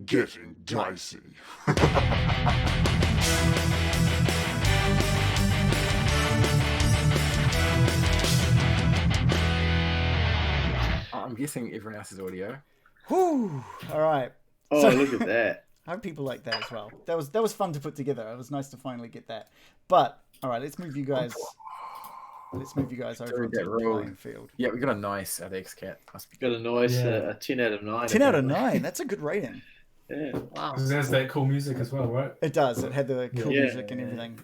Getting Dicey. I'm guessing everyone else's audio. Whew. All right. Oh, So- look at that. I hope people like that as well. That was fun to put together. It was nice to finally get that. But all right, let's move you guys. Let's move you guys over Dude, into that the roll. playing field. Yeah, we got a nice Alex cat. Must be Got a nice Yeah. 10 out of 9. 10 out of apparently. 9. That's a good rating. Yeah. Wow. Because there's that cool music as well, right? It does. It had the cool Yeah. music and everything.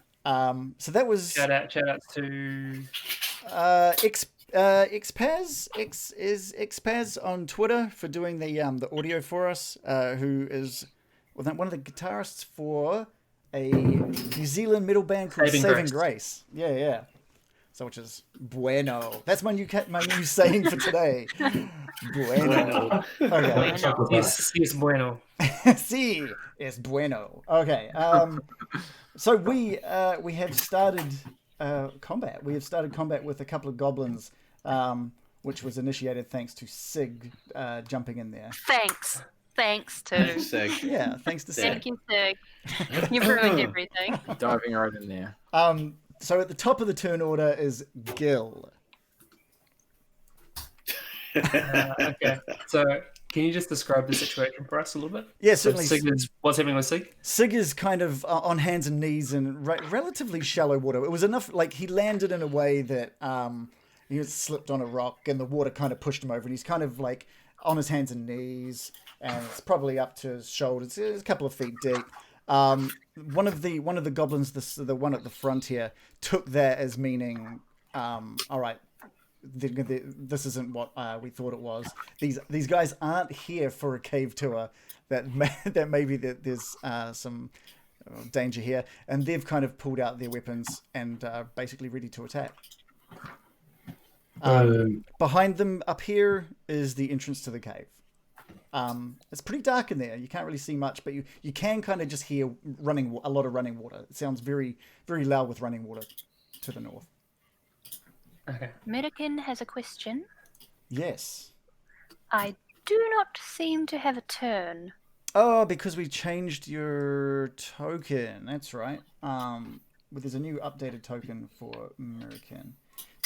So that was Shout outs to Xpaz on Twitter for doing the audio for us. Who is one of the guitarists for a New Zealand metal band called Saving Grace. Yeah. So which is bueno. That's my new saying for today. Bueno. Okay. Yes, bueno. Sí, es bueno. Okay. So we have started combat. We have started combat with a couple of goblins, which was initiated thanks to Sigg jumping in there. Thanks to. Sick. Yeah, thanks to Sigg. Thank you, Sigg. You've ruined everything. diving right in there. So at the top of the turn order is Gil. Okay. So, can you just describe the situation for us a little bit? Yeah, So certainly. what's happening with Sigg? Sigg is kind of on hands and knees in relatively shallow water. It was enough, like he landed in a way that he was slipped on a rock and the water kind of pushed him over, and he's kind of like on his hands and knees, and it's probably up to his shoulders. It's a couple of feet deep. One of the goblins, the one at the front here, took that as meaning, all right, this isn't what we thought it was. These guys aren't here for a cave tour. That maybe there's some danger here, and they've kind of pulled out their weapons and are basically ready to attack. Behind them up here is the entrance to the cave. It's pretty dark in there. You can't really see much, but you can kind of just hear a lot of running water. It sounds very, very loud with running water to the north. Okay. Miraqen has a question. Yes. I do not seem to have a turn. Oh, because we changed your token. That's right. There's a new updated token for Miraqen.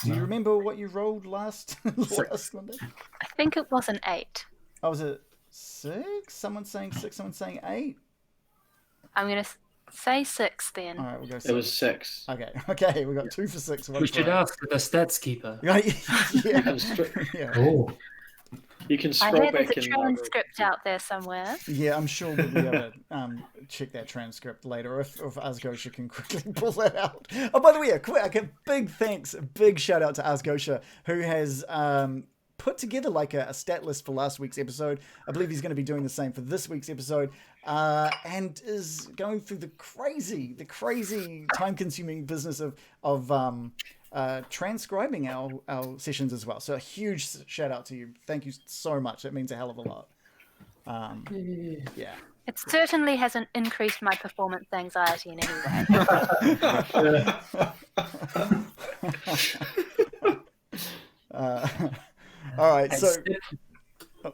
Do you remember what you rolled last Monday? I think it was an 8. Oh, was it 6? Someone's saying 6, someone's saying 8. I'm going to say 6 then. All right, we'll go 6. It was 6. Okay, we got 2 for 6. We should ask the stats keeper. Yeah. Yeah. Oh. You can I scroll hear there's back a in. transcript out there somewhere. Yeah, I'm sure we'll be able to check that transcript later if Asgosha can quickly pull that out. Oh, by the way, a big shout out to Asgosha, who has put together like a stat list for last week's episode. I believe he's going to be doing the same for this week's episode, and is going through the crazy time-consuming business of transcribing our sessions as well. So a huge shout out to you. Thank you so much. That means a hell of a lot. Yeah. It certainly hasn't increased my performance anxiety in any way. All right, I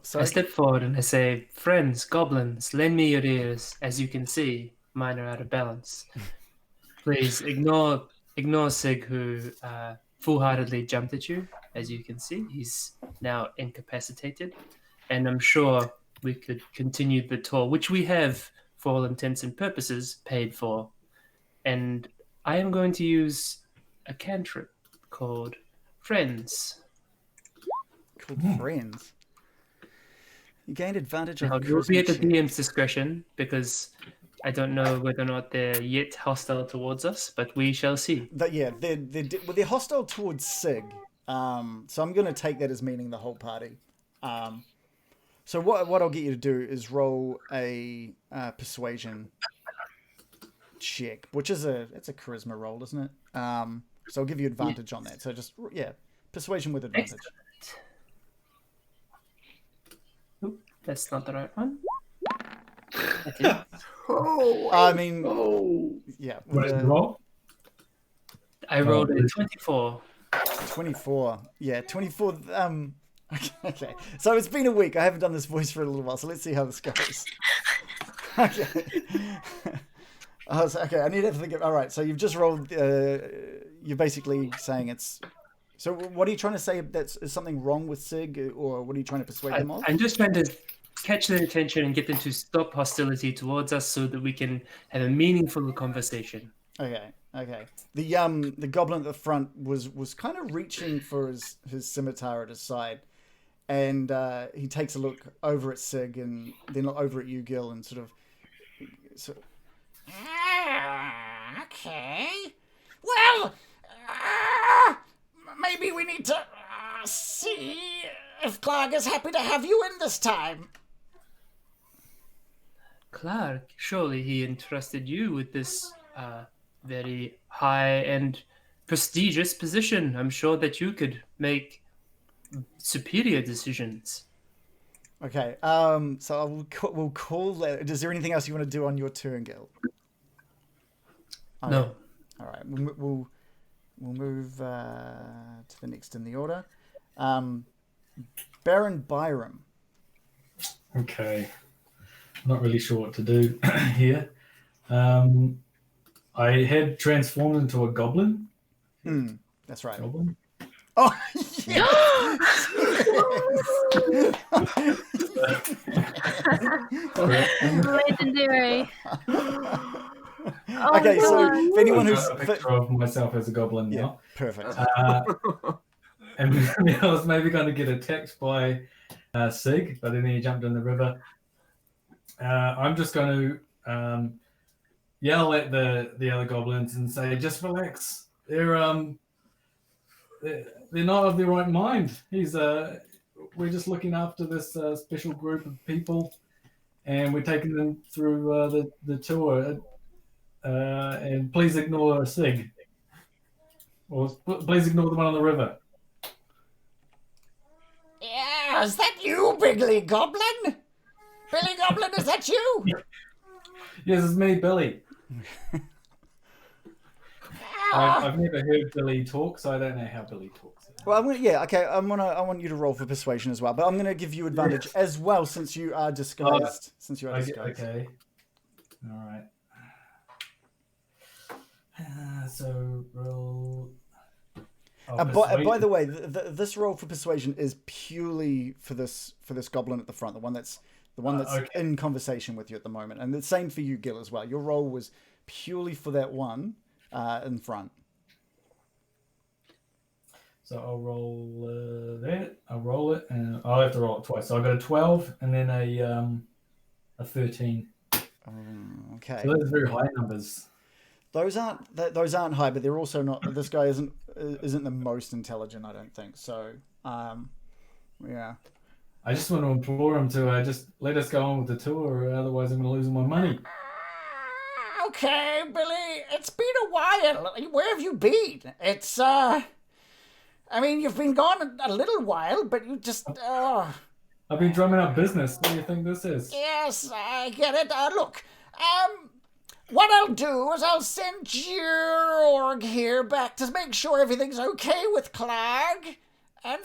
so I step forward and I say, "Friends, goblins, lend me your ears. As you can see, mine are out of balance. Please ignore Sigg, who foolhardily jumped at you. As you can see, he's now incapacitated, and I'm sure we could continue the tour, which we have, for all intents and purposes, paid for. And I am going to use a cantrip called Friends. called Friends. You gained advantage on Now, it will be at the charisma checks. DM's discretion, because I don't know whether or not they're yet hostile towards us, but we shall see. They're hostile towards Sigg. So I'm going to take that as meaning the whole party. So what I'll get you to do is roll a persuasion check, which is it's a charisma roll, isn't it? So I'll give you advantage on that. So just persuasion with advantage. Excellent. Oop, that's not the right one. That is. I mean, yeah. What is the roll? I rolled a 24. 24. Yeah, 24. Okay. So it's been a week. I haven't done this voice for a little while, so let's see how this goes. Okay. Okay, I need to think of... All right, so you've just rolled... you're basically saying it's... So what are you trying to say? Is something wrong with Sigg, or what are you trying to persuade them of? I'm just trying to catch their attention and get them to stop hostility towards us so that we can have a meaningful conversation. Okay. The goblin at the front was kind of reaching for his scimitar at his side, and he takes a look over at Sigg and then over at you, Gil, and sort of... Okay. Well, maybe we need to see if Clark is happy to have you in this time. Clark, surely he entrusted you with this very high and prestigious position. I'm sure that you could make superior decisions. Okay, so we'll call that. Is there anything else you want to do on your turn, Gil? No. All right, we'll move to the next in the order. Baron Byrem. Okay. Not really sure what to do here. I had transformed into a goblin. That's right. Goblin? Oh, yes! Legendary. Oh, Okay, so God. if anyone who's... a picture of myself as a goblin Yeah, now. perfect. And I was maybe going to get attacked by Sigg, but then he jumped in the river. I'm just going to yell at the other goblins and say, "Just relax. They're not of their right mind. We're just looking after this special group of people, and we're taking them through the tour. And please ignore Sigg, or please ignore the one on the river." Yeah, is that you, Bigly Goblin? Billy Goblin, is that you? Yes, it's me, Billy. I've never heard Billy talk, so I don't know how Billy talks. Well, I want you to roll for persuasion as well, but I'm gonna give you advantage as well since you are disguised. Okay. All right. So roll. By the way, this roll for persuasion is purely for this goblin at the front, the one that's okay. in conversation with you at the moment, and the same for you, Gil, as well. Your roll was purely for that one in front. So I'll roll that. I'll roll it, and I'll have to roll it twice. So I got a 12 and then a 13. Okay. So those are very high numbers. Those aren't high, but they're also not. This guy isn't the most intelligent, I don't think. So, yeah. I just want to implore him to just let us go on with the tour, otherwise I'm going to lose my money. Okay, Billy, it's been a while. Where have you been? It's, I mean, you've been gone a little while, but you just, I've been drumming up business. What do you think this is? Yes, I get it. Look, what I'll do is I'll send your org here back to make sure everything's okay with Clag, and,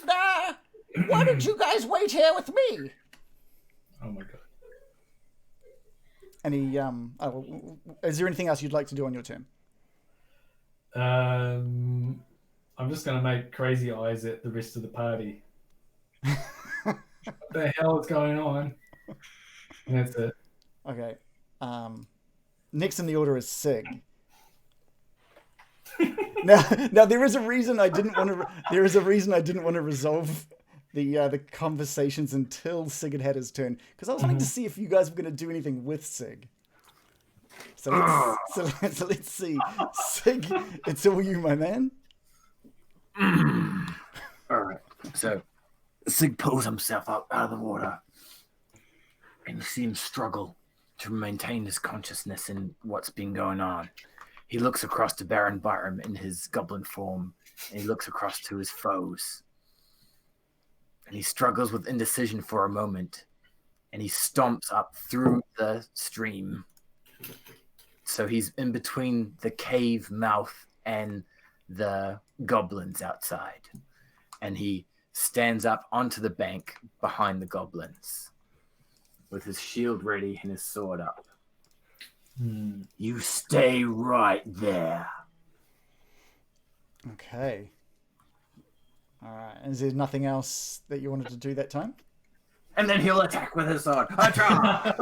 why don't you guys wait here with me? Oh my god. Any is there anything else you'd like to do on your turn? I'm just going to make crazy eyes at the rest of the party. What the hell is going on? And that's it. Okay. Next in the order is Sigg. Now there is a reason I didn't want to. There is a reason I didn't want to resolve the conversations until Sigg had his turn, because I was wanting to see if you guys were going to do anything with Sigg. So let's see. Sigg, it's all you, my man. All right. So Sigg pulls himself up out of the water, and you see him struggle to maintain his consciousness in what's been going on. He looks across to Baron Byrem in his goblin form, and he looks across to his foes. And he struggles with indecision for a moment, and he stomps up through the stream. So he's in between the cave mouth and the goblins outside. And he stands up onto the bank behind the goblins with his shield ready and his sword up. You stay right there. Okay. All right. Is there nothing else that you wanted to do that time? And then he'll attack with his sword. Attack!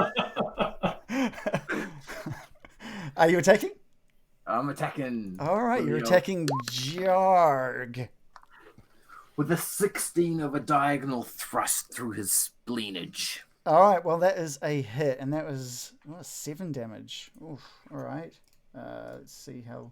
Are you attacking? I'm attacking. All right, you're attacking Jarg. With a 16 of a diagonal thrust through his spleenage. All right, well, that is a hit, and that was 7 damage. Oof, all right. Let's see how...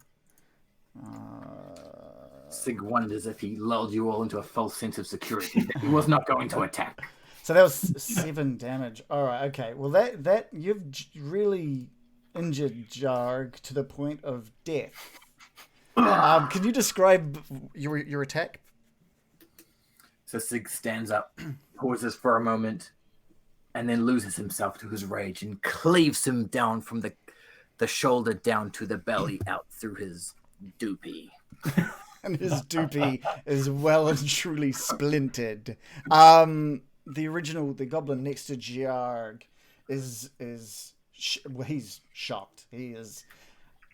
Sigg wonders if he lulled you all into a false sense of security that he was not going to attack. So that was 7 damage. All right, okay. Well, that you've really injured Jarg to the point of death. Can you describe your attack? So Sigg stands up, pauses for a moment, and then loses himself to his rage and cleaves him down from the shoulder down to the belly out through his doopy. And his doopy is well and truly splintered. The goblin next to Jarg is he's shocked. He is.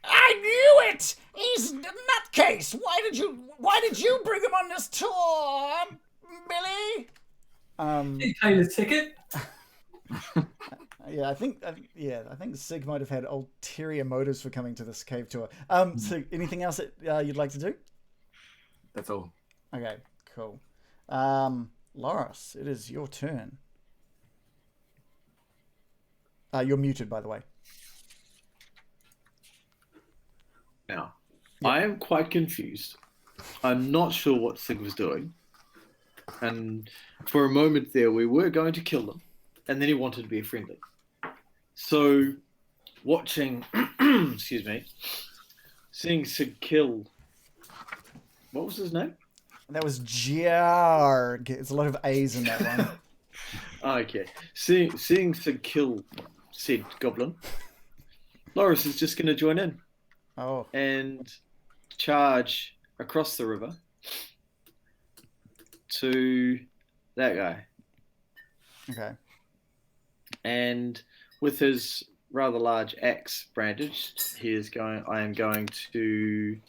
I knew it! He's a nutcase! Why did you bring him on this tour, Billy? He paid his ticket. I think Sigg might have had ulterior motives for coming to this cave tour. So anything else that you'd like to do? That's all. Okay, cool. Lorros, it is your turn. You're muted, by the way. Now, I am quite confused. I'm not sure what Sigg was doing. And for a moment there, we were going to kill them. And then he wanted to be friendly. So, watching, excuse me, seeing Sigg kill, what was his name? That was Jarg. There's a lot of A's in that one. Okay. Seeing Sigg kill said goblin, Lorros is just going to join in. Oh. And charge across the river to that guy. Okay. And with his rather large axe brandished, I am going to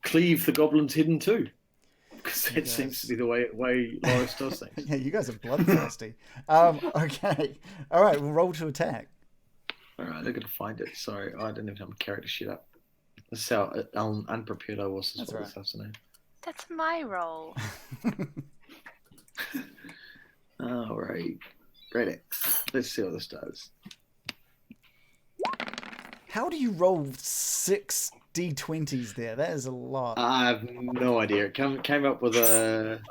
cleave the goblin's head in two. Because that seems to be the way Lorros does things. Yeah, you guys are bloodthirsty. Okay. All right, we'll roll to attack. All right, I got to find it. Sorry, I didn't even have my character sheet up. This is how unprepared I was this afternoon. That's my role. All right. Great. Let's see what this does. How do you roll 6 D20s there? That is a lot. I have no idea. It came up with a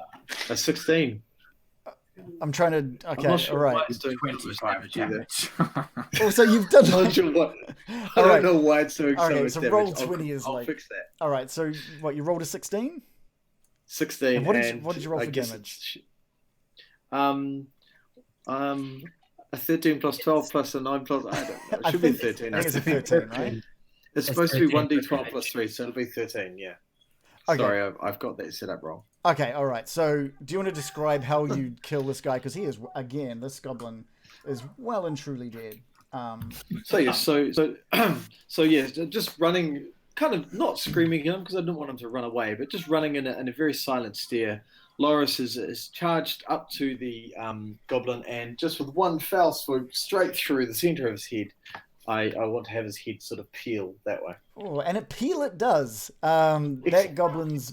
16. I'm trying to... Okay, I'm not sure all right. It's doing 25 damage. Oh, so you've done... I'm not sure what... I don't know why it's doing so okay, much so damage. roll 20 is I'll like... fix that. All right, so what, you rolled a 16? 16. And what did you roll for damage? A 13 plus 12 plus a 9 plus... I don't know. It should be 13. I think it's a 13, right? It's supposed to be 1d12 plus 3, so it'll be 13, yeah. Okay. Sorry, I've got that set up wrong. Okay, all right. So do you want to describe how you kill this guy? Because he is, again, this goblin is well and truly dead. So just running, kind of not screaming at him because I didn't want him to run away, but just running in a very silent stare. Lorros is charged up to the goblin and just with one foul swoop straight through the center of his head. I want to have his head sort of peel that way. Oh, and it does. That goblin's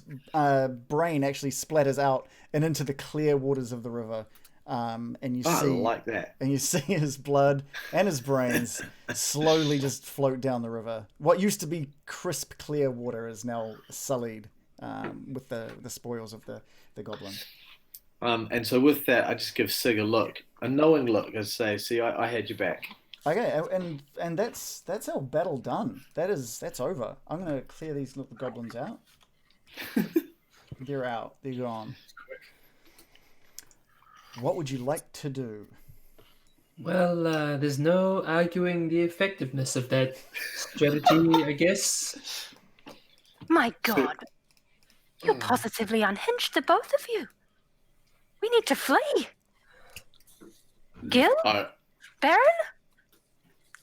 brain actually splatters out and into the clear waters of the river. And you see, like that. And you see his blood and his brains slowly just float down the river. What used to be crisp, clear water is now sullied with the spoils of the goblin. And so with that, I just give Sigg a knowing look, as say, see, I had your back. Okay, and that's our battle done. That's over. I'm gonna clear these little goblins out. They're out. They're gone. What would you like to do? Well, there's no arguing the effectiveness of that strategy, I guess. My God. You're positively unhinged, the both of you. We need to flee. Gil? Baron?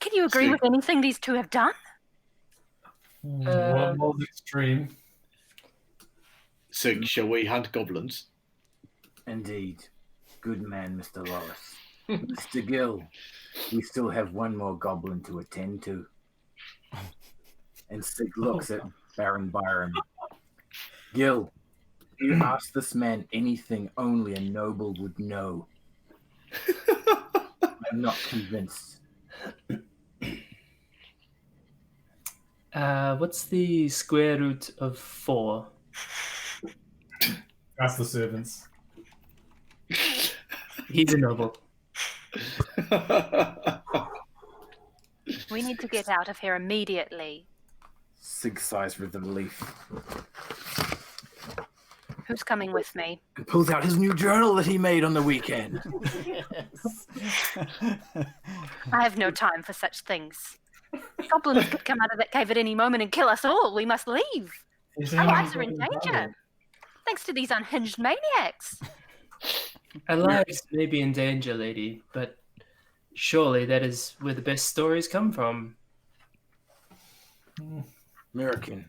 Can you agree with anything these two have done? What was extreme? Sigg, shall we hunt goblins? Indeed. Good man, Mr. Lorros. Mr. Gill, we still have one more goblin to attend to. And Sigg looks at Baron Byrem. Gill, you ask this man anything only a noble would know. I'm not convinced. What's the square root of 4? Ask the servants. He's a noble. We need to get out of here immediately. Sigg sighs with relief. Who's coming with me? And pulls out his new journal that he made on the weekend. I have no time for such things. Goblins could come out of that cave at any moment and kill us all. We must leave. Our lives are in danger. Thanks to these unhinged maniacs. Our lives may be in danger, lady, but surely that is where the best stories come from. Miraqen,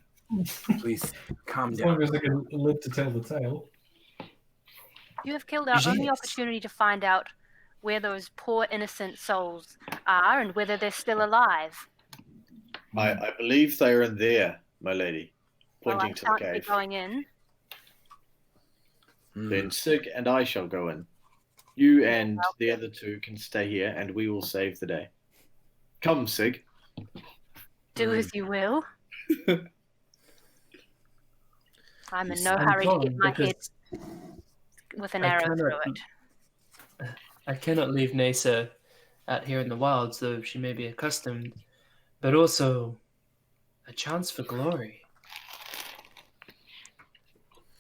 please calm As down. long as they can live to tell the tale. You have killed our only Yes. opportunity to find out where those poor innocent souls are and whether they're still alive. I believe they are in there, my lady, Well, I pointing to the can't be cave. going in. Then Sigg and I shall go in. You and the other two can stay here, and we will save the day. Come, Sigg. Do as you will. I'm in no I'm hurry to torn get my head because with an I arrow cannot- through it. I cannot leave Nasa out here in the wilds, though she may be accustomed, but also a chance for glory.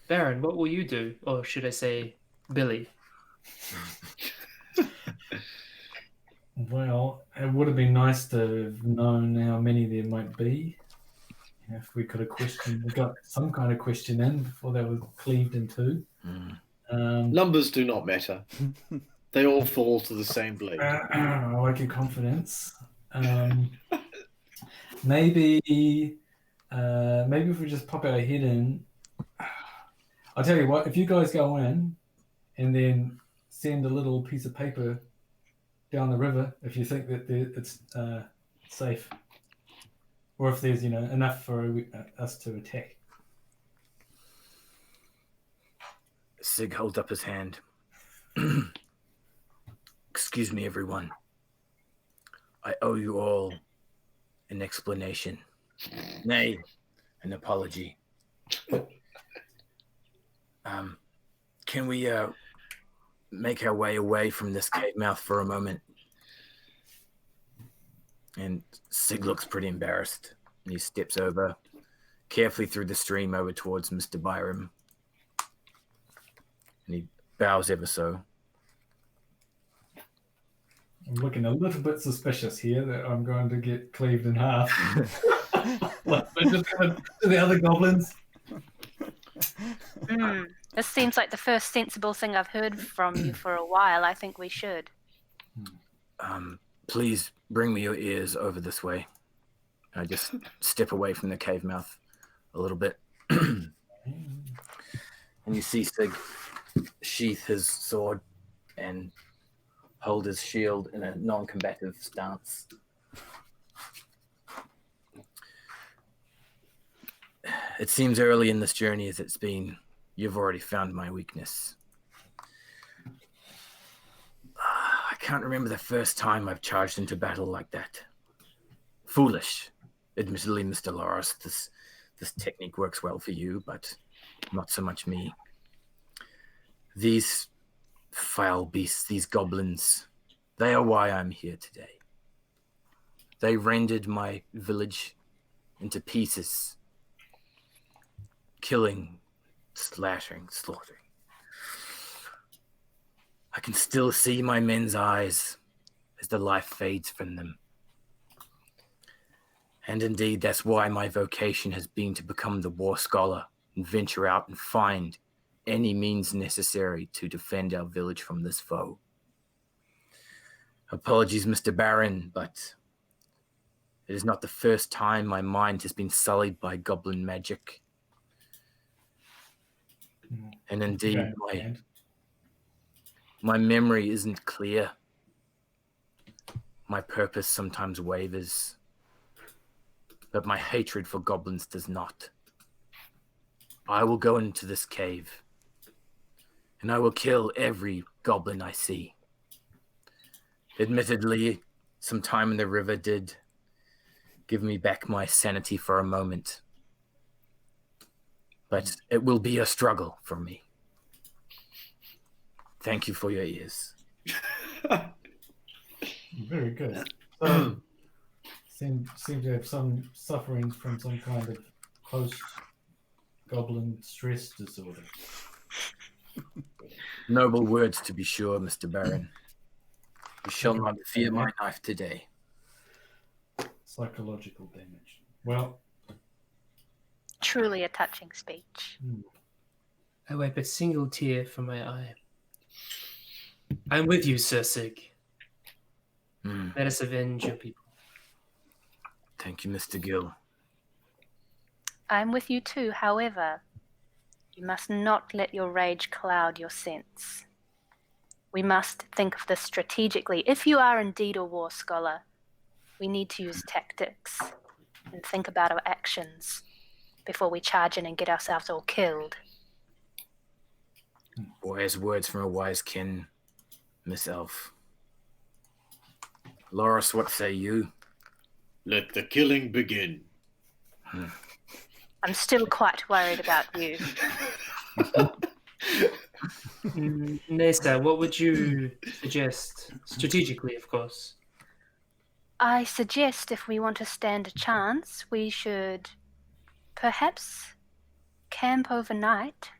Baron, what will you do? Or should I say, Billy? Well, it would have been nice to have known how many there might be. If we could have got some kind of question in before they were cleaved in two. Numbers do not matter. They all fall to the same blade. I like your confidence. Maybe if we just pop our head in. I'll tell you what, if you guys go in and then send a little piece of paper down the river if you think that it's safe, or if there's enough for us to attack. Sigg holds up his hand. Excuse me, everyone. I owe you all an explanation. Nay, an apology. Can we make our way away from this cave mouth for a moment? And Sigg looks pretty embarrassed. And he steps over, carefully through the stream over towards Mr. Byrem. And he bows ever so. I'm looking a little bit suspicious here that I'm going to get cleaved in half. Like, just to the other goblins. This seems like the first sensible thing I've heard from you for a while. I think we should. Please bring me your ears over this way. I just step away from the cave mouth a little bit. And you see Sigg sheath his sword and hold his shield in a non-combative stance. It seems early in this journey as it's been, you've already found my weakness. I can't remember the first time I've charged into battle like that. Foolish. Admittedly, Mr. Lorros, this technique works well for you, but not so much me. These foul beasts, these goblins, they are why I'm here today. They rendered my village into pieces, killing, slaughtering. I can still see my men's eyes as the life fades from them. And indeed, that's why my vocation has been to become the war scholar and venture out and find any means necessary to defend our village from this foe. Apologies, Mr. Baron, but It is not the first time my mind has been sullied by goblin magic. And indeed, my memory isn't clear. My purpose sometimes wavers, but my hatred for goblins does not. I will go into this cave, and I will kill every goblin I see. Admittedly, some time in the river did give me back my sanity for a moment, but it will be a struggle for me. Thank you for your ears. Very good. So, seem to have some sufferings from some kind of post-goblin stress disorder. Noble words, to be sure, Mr. Byron. You shall not fear my knife today. Psychological damage. Well, truly a touching speech. I wipe a single tear from my eye. I'm with you, Sir Sigg. Let us avenge your people. Thank you, Mr. Gill. I'm with you too, however, you must not let your rage cloud your sense. We must think of this strategically. If you are indeed a war scholar, we need to use tactics and think about our actions before we charge in and get ourselves all killed. Wise words from a wise kin, Miss Elf. Lorros, what say you? Let the killing begin. I'm still quite worried about you. Nesta, what would you suggest? Strategically, of course. I suggest if we want to stand a chance, we should perhaps camp overnight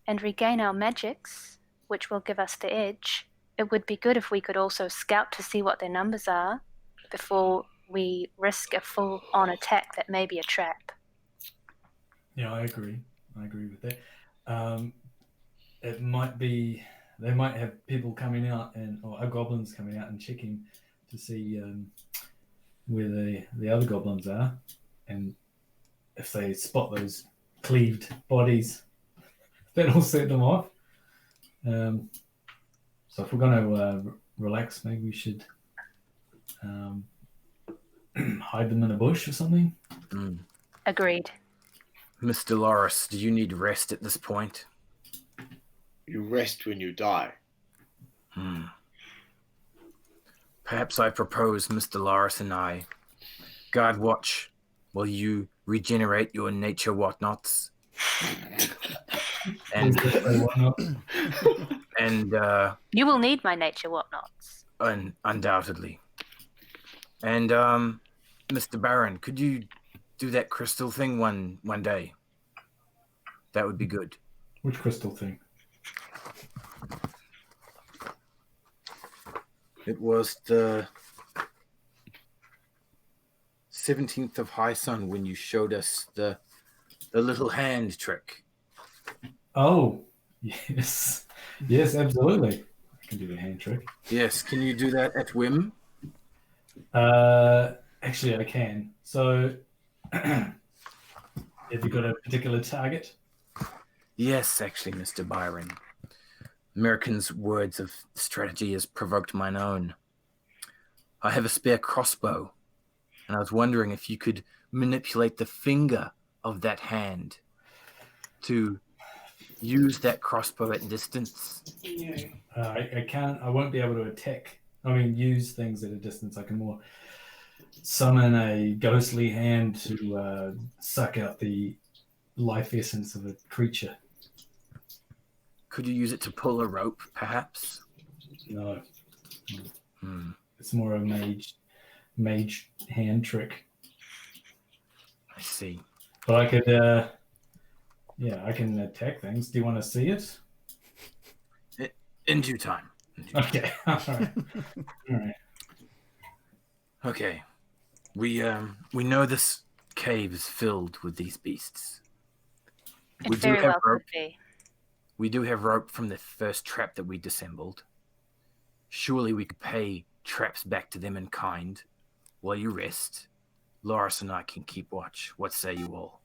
and regain our magics, which will give us the edge. It would be good if we could also scout to see what their numbers are before we risk a full-on attack that may be a trap. Yeah, I agree. I agree with that. It might be they might have people coming out or goblins coming out and checking to see where the other goblins are, and if they spot those cleaved bodies, that'll set them off. So if we're going to relax, maybe we should hide them in a bush or something. Agreed. Mr. Lorros, do you need rest at this point? You rest when you die. Perhaps I propose Mr. Lorros and I guard watch while you regenerate your nature whatnots. and you will need my nature whatnots. Undoubtedly. And Mr. Byron, could you do that crystal thing one day? That would be good. Which crystal thing? It was the 17th of High Sun when you showed us the little hand trick. Oh, yes. Yes, absolutely. I can do the hand trick. Yes, can you do that at whim? Actually, I can. So, have you got a particular target? Yes, actually, Mr. Byron. Miraqen's words of strategy has provoked mine own. I have a spare crossbow, and I was wondering if you could manipulate the finger of that hand to use that crossbow at distance. I can't. I won't be able to attack. Use things at a distance. I can more summon a ghostly hand to suck out the life essence of a creature. Could you use it to pull a rope, perhaps? No. It's more a mage hand trick. I see. But I could, I can attack things. Do you want to see it? In due time. Okay. All right. All right. Okay. We know this cave is filled with these beasts. It very well could be. We do have rope from the first trap that we dissembled. Surely we could pay traps back to them in kind while you rest. Lorros and I can keep watch. What say you all?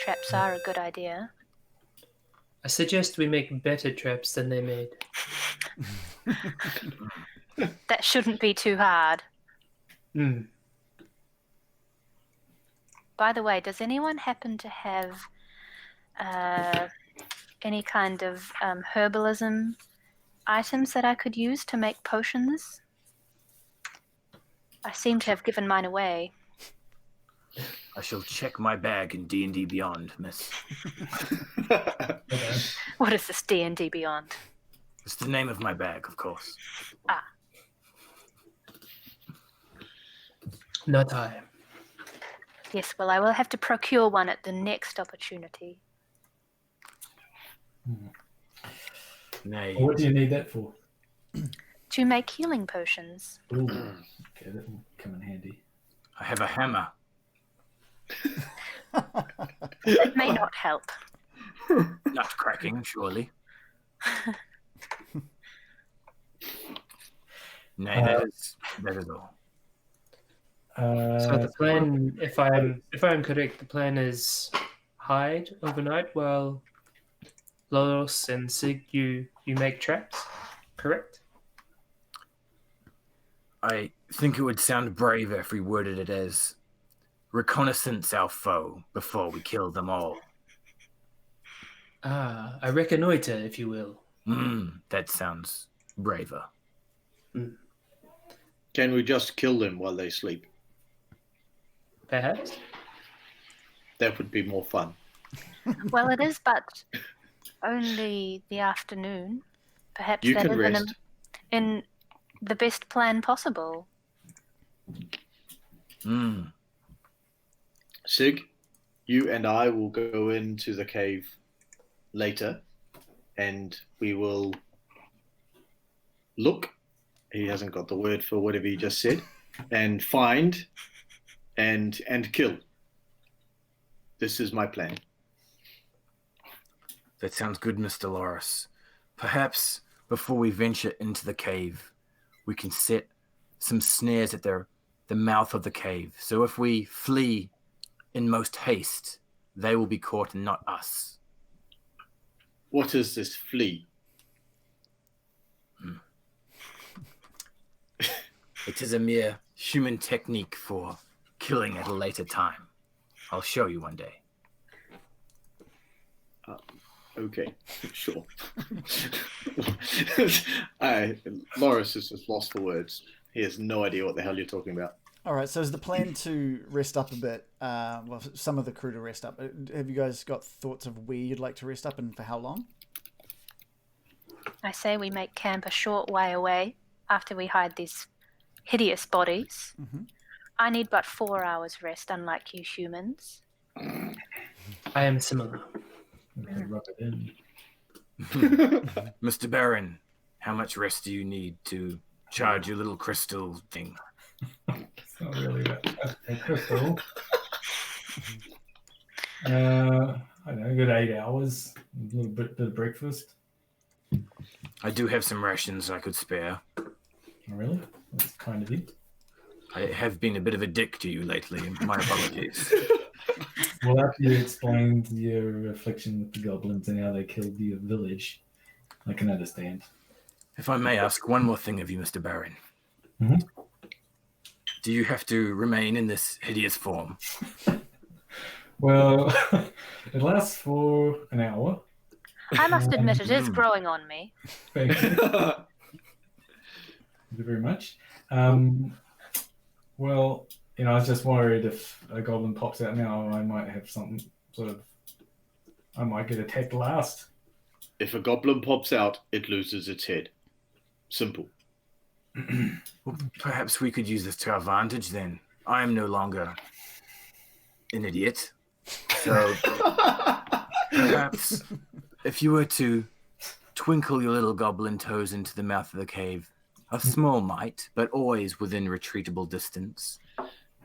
Traps are a good idea. I suggest we make better traps than they made. That shouldn't be too hard. By the way, does anyone happen to have any kind of herbalism items that I could use to make potions? I seem to have given mine away. I shall check my bag in D&D Beyond, miss. What is this D&D Beyond? It's the name of my bag, of course. Ah. Not I. Yes, well, I will have to procure one at the next opportunity. Nay. What do you need that for? To make healing potions. Ooh, okay, that will come in handy. I have a hammer. It may not help. Nut cracking, surely. Nay, that is all. So the plan, if I'm correct, the plan is hide overnight while Lorros and Sigg, you make traps, correct? I think it would sound braver if we worded it as reconnaissance our foe before we kill them all. A reconnoiter, if you will. That sounds braver. Can we just kill them while they sleep? Perhaps. That would be more fun. Well, it is but only the afternoon. Perhaps You that can isn't rest. in the best plan possible. Sigg, you and I will go into the cave later, and we will look. He hasn't got the word for whatever he just said, and find and kill. This is my plan. That sounds good, Mr. Lorros. Perhaps before we venture into the cave, we can set some snares at the mouth of the cave. So if we flee in most haste, they will be caught and not us. What is this flee? It is a mere human technique for killing at a later time. I'll show you one day. Okay, sure. Lorros is just lost for words. He has no idea what the hell you're talking about. All right, so is the plan to rest up a bit? Well, some of the crew to rest up. Have you guys got thoughts of where you'd like to rest up and for how long? I say we make camp a short way away after we hide these hideous bodies. Mm-hmm. I need but 4 hours rest, unlike you humans. I am similar. Okay, rub it in. Mr. Byron, how much rest do you need to charge your little crystal thing? It's not really a crystal. I don't know, a good 8 hours, a little bit of breakfast. I do have some rations I could spare. Oh, really? That's kind of it. I have been a bit of a dick to you lately. My apologies. Well, after you explained your affliction with the goblins and how they killed your village, I can understand. If I may ask one more thing of you, Mr. Byron. Mm-hmm. Do you have to remain in this hideous form? Well, it lasts for an hour. I must admit, it is growing on me. Thank you. Thank you very much. Well, I was just worried if a goblin pops out now, I might have something I might get attacked last. If a goblin pops out, it loses its head. Simple. Well, perhaps we could use this to our advantage then. I am no longer an idiot. So perhaps if you were to twinkle your little goblin toes into the mouth of the cave, a small mite, but always within retreatable distance.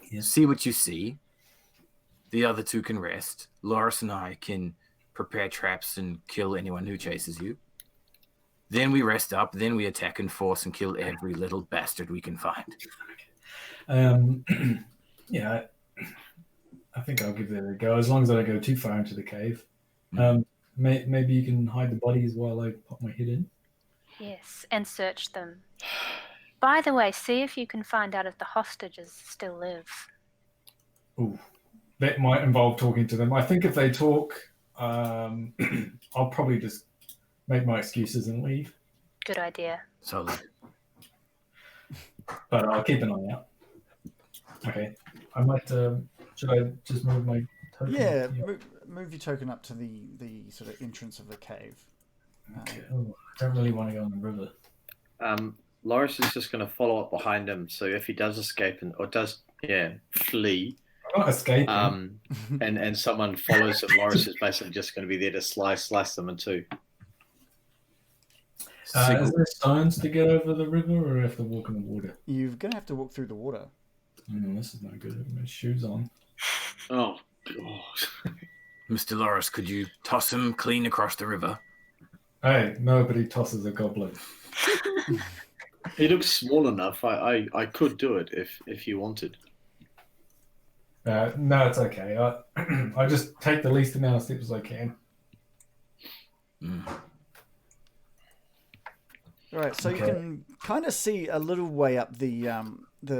Yes. See what you see. The other two can rest. Lorros and I can prepare traps and kill anyone who chases you. Then we rest up. Then we attack and force and kill every little bastard we can find. Yeah, I think I'll give it a go, as long as I don't go too far into the cave. Maybe you can hide the bodies while I pop my head in. Yes, and search them. By the way, see if you can find out if the hostages still live. Ooh, that might involve talking to them. I think if they talk, I'll probably just make my excuses and leave. Good idea. Solid. But I'll keep an eye out. Okay. I might, should I just move my token? Yeah, move your token up to the sort of entrance of the cave. Okay. Oh, I don't really want to go on the river. Lorros is just going to follow up behind him. So if he does escape flee, I'm not escaping. and someone follows him, Lorros is basically just going to be there to slice them in two. Is there stones to get over the river, or do I have to walk in the water? You're going to have to walk through the water. This is no good. I have my shoes on. Oh, God. Mr. Lorros, could you toss him clean across the river? Hey, nobody tosses a goblin. He looks small enough. I could do it if you wanted. No, it's okay. I just take the least amount of steps as I can. Right, so you can kind of see a little way up the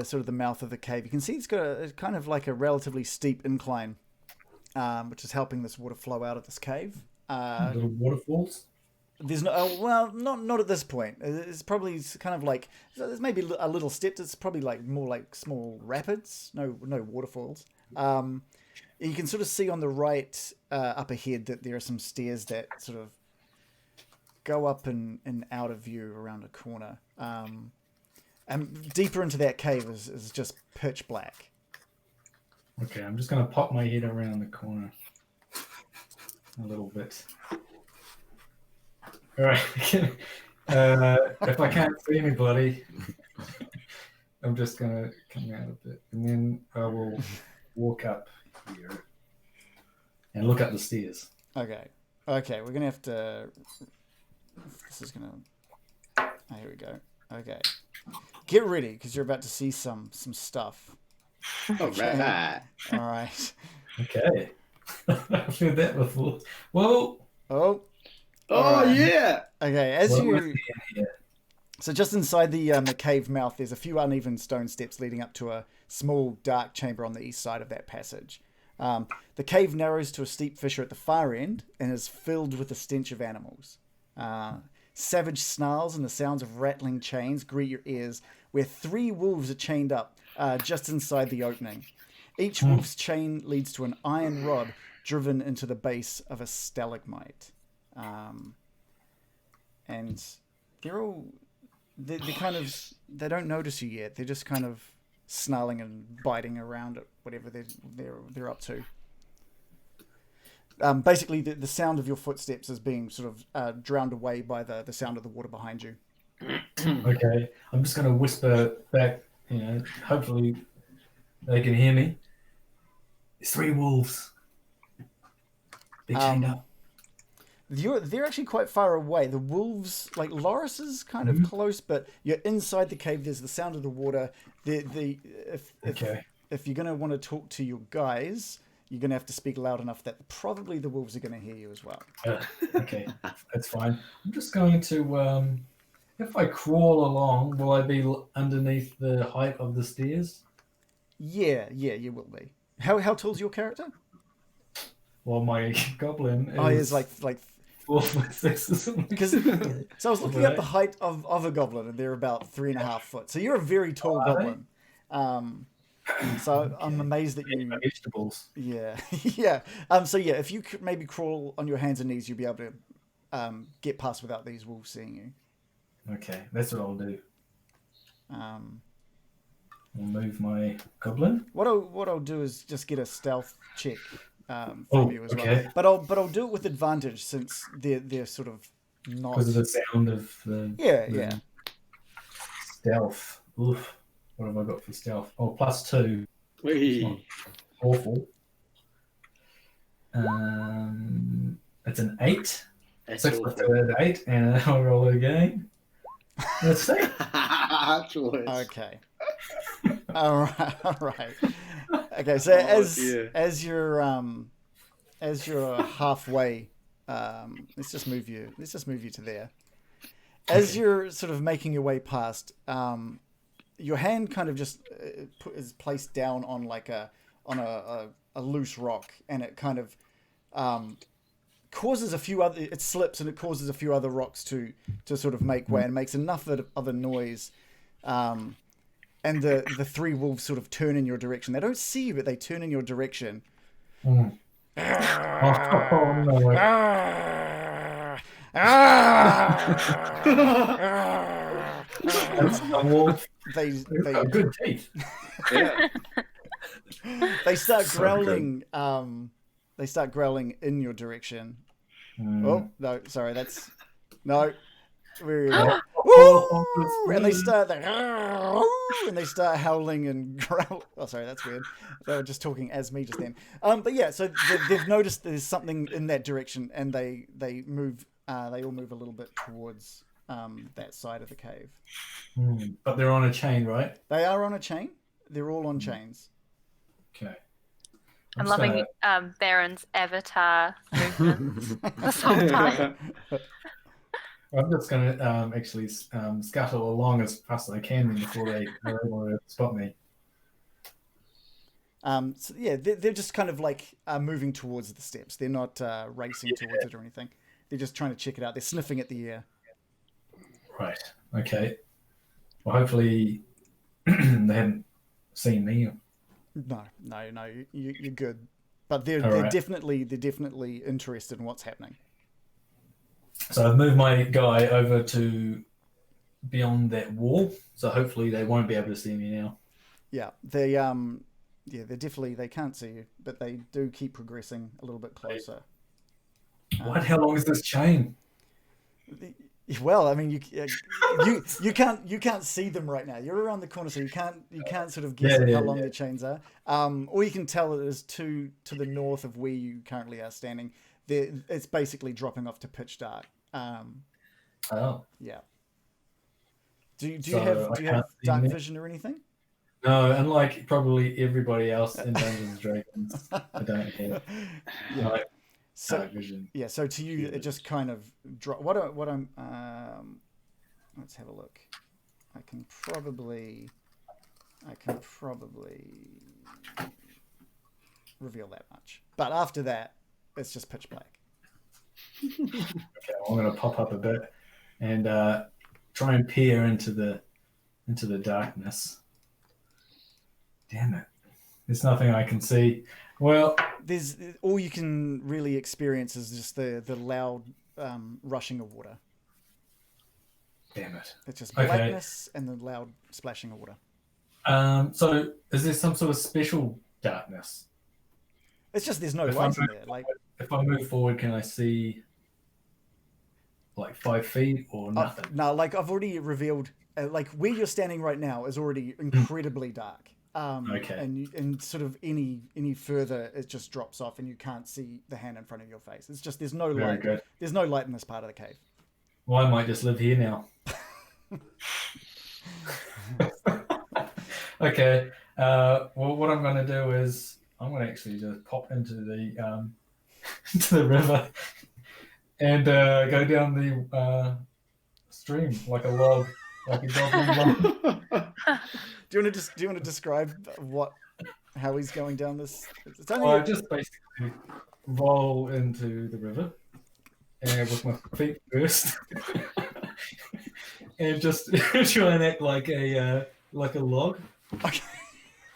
sort of the mouth of the cave. You can see it's got a kind of like a relatively steep incline, which is helping this water flow out of this cave. Little waterfalls. There's no, not at this point. It's probably kind of like there's maybe a little step. It's probably like more like small rapids. No waterfalls. You can sort of see on the right up ahead that there are some stairs that sort of go up and out of view around a corner. And deeper into that cave is just pitch black. Okay, I'm just going to pop my head around the corner a little bit. All right. If I can't see anybody, I'm just going to come out a bit. And then I will walk up here and look up the stairs. Okay, we're going to have to... This is going to... Oh, here we go. Okay. Get ready, because you're about to see some stuff. All right. All right. Okay. I've heard that before. Whoa. Oh, right. Yeah. Okay, so just inside the cave mouth, there's a few uneven stone steps leading up to a small dark chamber on the east side of that passage. The cave narrows to a steep fissure at the far end and is filled with the stench of animals. Savage snarls and the sounds of rattling chains greet your ears, where 3 wolves are chained up just inside the opening. Each wolf's chain leads to an iron rod driven into the base of a stalagmite. And they're kind of, they don't notice you yet. They're just kind of snarling and biting around at whatever they're up to. Basically, the sound of your footsteps is being sort of drowned away by the sound of the water behind you. Okay, I'm just going to whisper back, hopefully they can hear me. There's 3 wolves. They're chained up. They're actually quite far away. The wolves, like Lorros is kind of close, but you're inside the cave. There's the sound of the water. If you're going to want to talk to your guys, you're going to have to speak loud enough that probably the wolves are going to hear you as well. Okay, that's fine. I'm just going to, if I crawl along, will I be underneath the height of the stairs? Yeah, you will be. How tall's your character? Well, my goblin is... Oh, he's like 4'6" or something. So I was looking at the height of a goblin, and they're about 3.5 foot. So you're a very tall goblin. So I'm amazed that you... Vegetables. Yeah, yeah. So yeah, if you could maybe crawl on your hands and knees, you'll be able to get past without these wolves seeing you. Okay, that's what I'll do. I'll move my goblin. What I'll do is just get a stealth check from you as well. But I'll do it with advantage since they're sort of not because of the sound of the yeah stealth. Oof. What have I got for stealth? Oh, +2. Whee. Awful. It's an 8. That's 6 awful. plus 8, and I'll roll it again. Let's see. Choice. Okay. All right. Okay, so dear. as you're halfway, let's just move you to there. As you're sort of making your way past, your hand kind of just is placed down on like a loose rock, and it kind of causes a few other. It slips and it causes a few other rocks to sort of make way, and makes enough of a noise. And the three wolves sort of turn in your direction. They don't see you, but they turn in your direction. Oh, no. That's a wolf. They Good teeth. Yeah. they start So growling. They start growling in your direction. Oh no, sorry, that's no. And they start howling and growl. Oh, sorry, that's weird. They were just talking as me just then. But yeah, so they've noticed there's something in that direction, and they move. They all move a little bit towards that side of the cave. But they're on a chain, right? They are on a chain. They're all on chains. Okay. I'm loving Baron's avatar movement this whole time. I'm just going to actually scuttle along as fast as I can before they are able to spot me. So yeah, they're just kind of like moving towards the steps. They're not racing towards it or anything. They're just trying to check it out. They're sniffing at the air. Right. Okay. Well, hopefully they haven't seen me. No, you're good. But they're All right. definitely interested in what's happening. So I've moved my guy over to beyond that wall. So hopefully they won't be able to see me now. Yeah, they're definitely, they can't see you, but they do keep progressing a little bit closer. What? How long is this chain? Well, I mean, you can't see them right now. You're around the corner, so you can't sort of guess how long the chains are. All you can tell is to the north of where you currently are standing. It's basically dropping off to pitch dark. Oh. Yeah. Do you have dark vision or anything? No, unlike probably everybody else in Dungeons and Dragons, I don't have dark vision. Yeah, so to you, it just kind of what I'm. Let's have a look. I can probably reveal that much, but after that, it's just pitch black. Okay, well, I'm going to pop up a bit and try and peer into the darkness. Damn it! There's nothing I can see. Well, there's all you can really experience is just the loud rushing of water. Damn it! It's just blackness and the loud splashing of water. So is there some sort of special darkness? It's just there's no light in there. Like if I move forward, can I see like 5 feet or nothing? No, like I've already revealed. Like where you're standing right now is already incredibly dark. Okay. And sort of any further, it just drops off, and you can't see the hand in front of your face. It's just there's no light. Good. There's no light in this part of the cave. Well, I might just live here now. Okay. Well, what I'm going to do is I'm going to actually just pop into the into the river and go down the stream like a log, like a goblin log. Do you want to describe how he's going down this? It's only I just basically roll into the river and with my feet first, and just try and act like a log.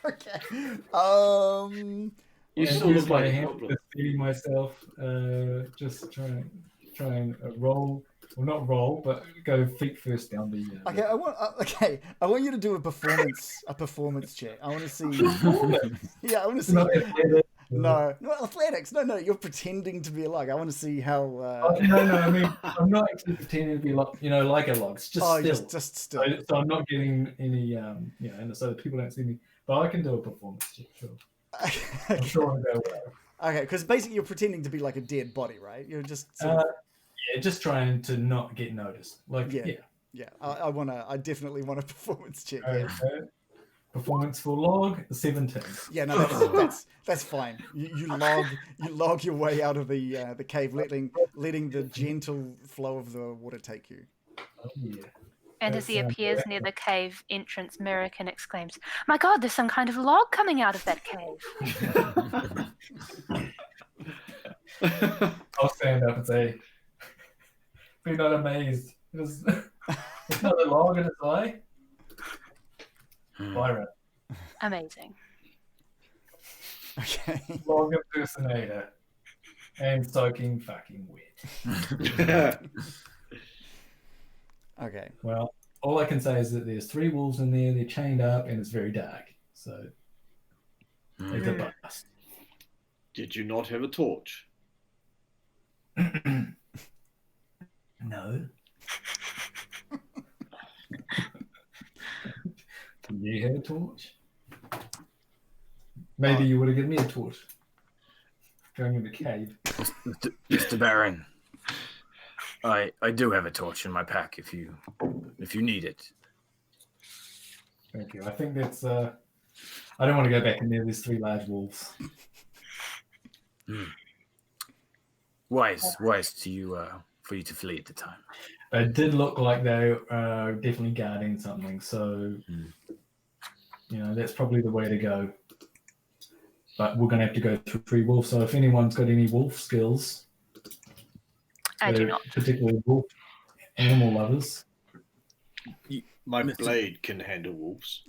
Okay. You and still use look my like a hand goblin. to steady myself. Just try and roll. Well, not roll, but go feet first down the. Okay, I want you to do a performance check. I want to see. Yeah, I want to see. No, athletics. No, you're pretending to be a log. I want to see how. No. I mean, I'm not actually pretending to be like a log. It's just still. Just still. So I'm not getting any, and so people don't see me. But I can do a performance check, sure. I'm sure I'll go well. Okay, because basically you're pretending to be like a dead body, right? You're just. Yeah, just trying to not get noticed. Like, Yeah. I definitely want a performance check. Yeah. Okay. Performance for log 17. Yeah, no, that's fine. You log your way out of the cave, letting the gentle flow of the water take you. Oh, yeah. And as he appears near the cave entrance, Miraqen exclaims, "My God, there's some kind of log coming out of that cave." I'll stand up and say, "Be not amazed. There's another log in its eye." Byron. Amazing. Okay. Log impersonator. And soaking fucking wet. Okay. Well, all I can say is that there's 3 wolves in there, they're chained up, and it's very dark. So, it's a bust. Did you not have a torch? No. You had a torch? Maybe you would have given me a torch. Going in the cave. Mr. Byron, I do have a torch in my pack if you need it. Thank you. I think that's I don't want to go back in there. There's 3 large wolves. Wise to you for you to flee at the time. It did look like they were definitely guarding something, so that's probably the way to go. But we're going to have to go through 3 wolves. So if anyone's got any wolf skills, I do not. Particularly wolf animal lovers. My blade can handle wolves.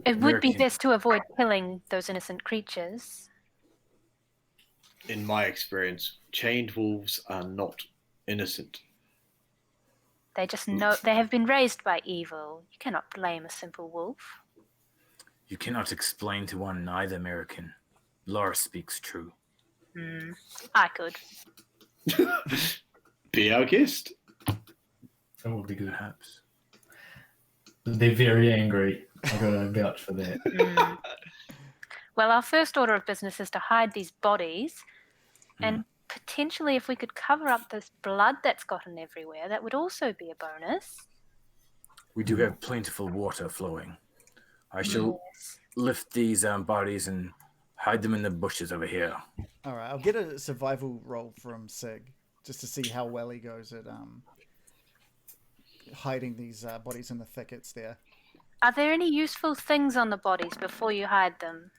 It would be best to avoid killing those innocent creatures. In my experience, chained wolves are not innocent. They just know they have been raised by evil. You cannot blame a simple wolf. You cannot explain to one neither, Miraqen. Lorros speaks true. I could. Be our guest. That would be good. Perhaps. They're very angry. I've got to vouch for that. Well, our first order of business is to hide these bodies, and potentially if we could cover up this blood that's gotten everywhere, that would also be a bonus. We do have plentiful water flowing. I shall lift these bodies and hide them in the bushes over here. All right, I'll get a survival roll from Sigg just to see how well he goes at hiding these bodies in the thickets there. Are there any useful things on the bodies before you hide them?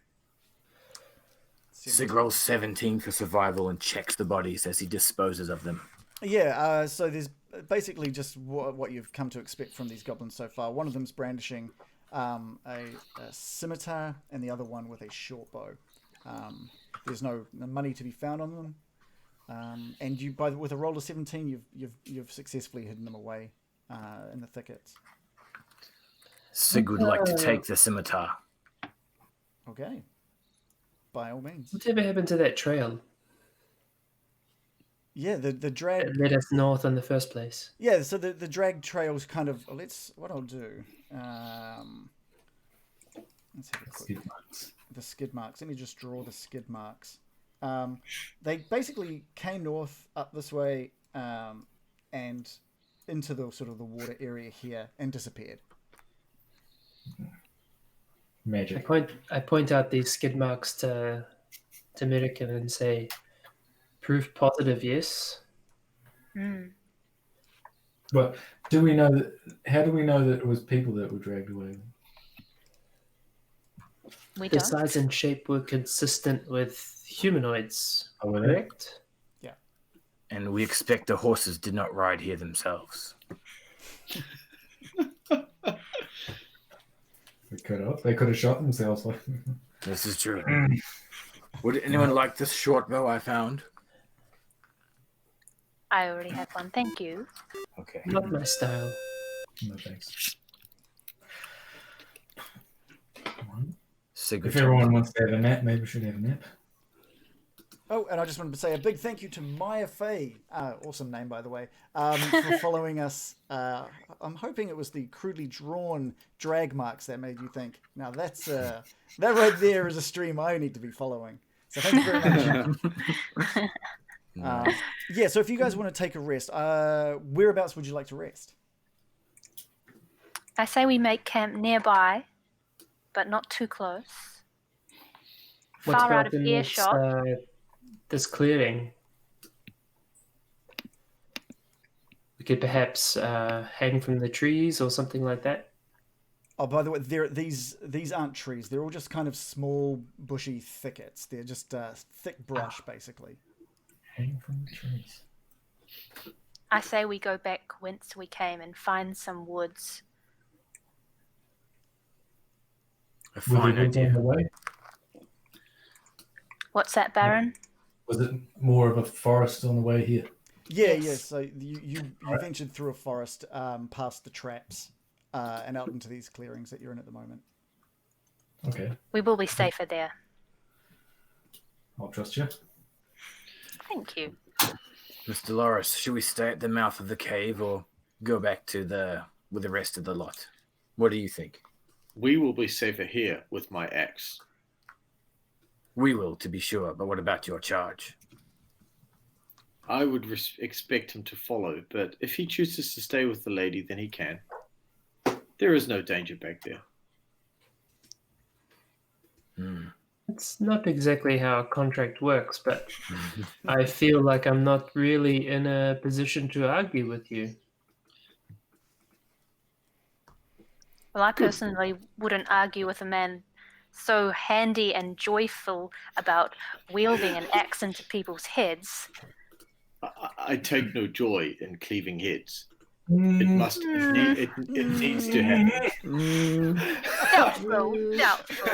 Sigg rolls 17 for survival and checks the bodies as he disposes of them. Yeah, so there's basically just what you've come to expect from these goblins so far. One of them's brandishing a scimitar, and the other one with a short bow. There's no money to be found on them, and you, with a roll of 17, you've successfully hidden them away in the thickets. Sigg would like to take the scimitar. Okay, by all means. Whatever happened to that trail? Yeah, the drag That led us north in the first place. Yeah, so the drag trail's kind of what I'll do. Let's have a quick Skid marks. The skid marks. Let me just draw the skid marks. They basically came north up this way and into the sort of the water area here and disappeared. Magic. I point out these skid marks to Miraqen and say, proof positive, yes. But do we know that? How do we know that it was people that were dragged away? We The don't. size and shape were consistent with humanoids, Oh, were they? correct? And we expect the horses did not ride here themselves. They could have shot themselves. This is true. Would anyone like this short bow I found? I already have one, thank you. Okay. Not my style. No thanks. Sigg If everyone wants to have a nap, maybe we should have a nap. Oh, and I just wanted to say a big thank you to Maya Fay, awesome name by the way, for following us. I'm hoping it was the crudely drawn drag marks that made you think. Now that's that right there is a stream I need to be following. So thank you very much. Yeah, so if you guys want to take a rest, whereabouts would you like to rest? I say we make camp nearby, but not too close. What Far out about of in earshot. this clearing? We could perhaps hang from the trees or something like that. Oh, by the way, these aren't trees. They're all just kind of small, bushy thickets. They're just thick brush, basically. Hang from the trees. I say we go back whence we came and find some woods. A fine idea. On the way? What's that, Baron? Was it more of a forest on the way here? Yeah, Yes. yeah. So you ventured through a forest, past the traps, and out into these clearings that you're in at the moment. Okay, We will be safer there. I'll trust you. Thank you. Mr. Lorros, should we stay at the mouth of the cave or go back to with the rest of the lot? What do you think? We will be safer here with my axe. We will, to be sure, but what about your charge? I would expect him to follow, but if he chooses to stay with the lady, then he can. There is no danger back there. It's not exactly how a contract works, but I feel like I'm not really in a position to argue with you. Well, I personally wouldn't argue with a man so handy and joyful about wielding an axe into people's heads. I take no joy in cleaving heads. It needs to happen. Doubtful.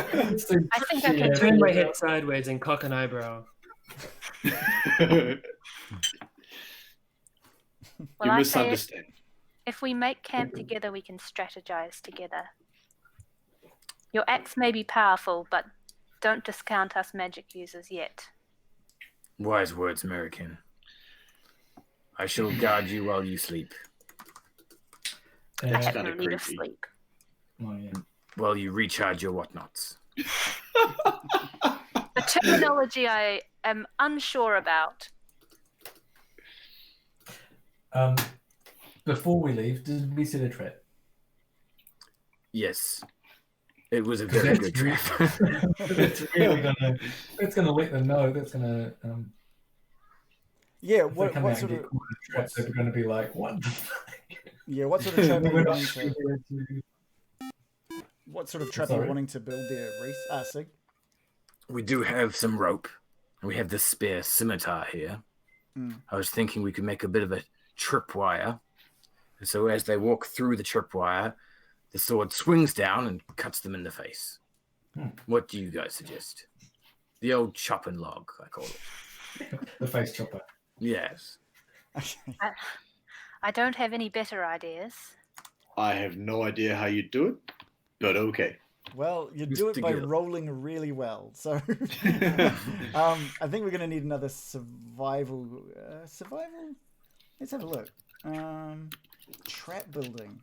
I think I can Turn my head sideways and cock an eyebrow. Well, You I say misunderstand. if we make camp together, we can strategize together. Your axe may be powerful, but don't discount us magic users yet. Wise words, Miraqen. I shall guard you while you sleep. I have kinda no need of creepy. sleep. Oh, yeah. While you recharge your whatnots. The terminology I am unsure about. Before we leave, did we set a trap? Yes. It was a very good trap. It's really gonna let them know. That's gonna Yeah, if they what come out sort and of get caught in a trap, they're gonna be like, "What the fuck?" yeah, what sort of trap are you We're not wanting to here to- what sort of trap are you Sorry? wanting to build there, Reece? Sig? We do have some rope. We have this spare scimitar here. Mm. I was thinking we could make a bit of a tripwire. And so as they walk through the tripwire, the sword swings down and cuts them in the face. What do you guys suggest? The old chopping log, I call it. the face chopper. Yes. I don't have any better ideas. I have no idea how you do it, but okay. Well, you do it Mr. by Gill. rolling really well. So, I think we're going to need another survival. Survival? Let's have a look. Trap building.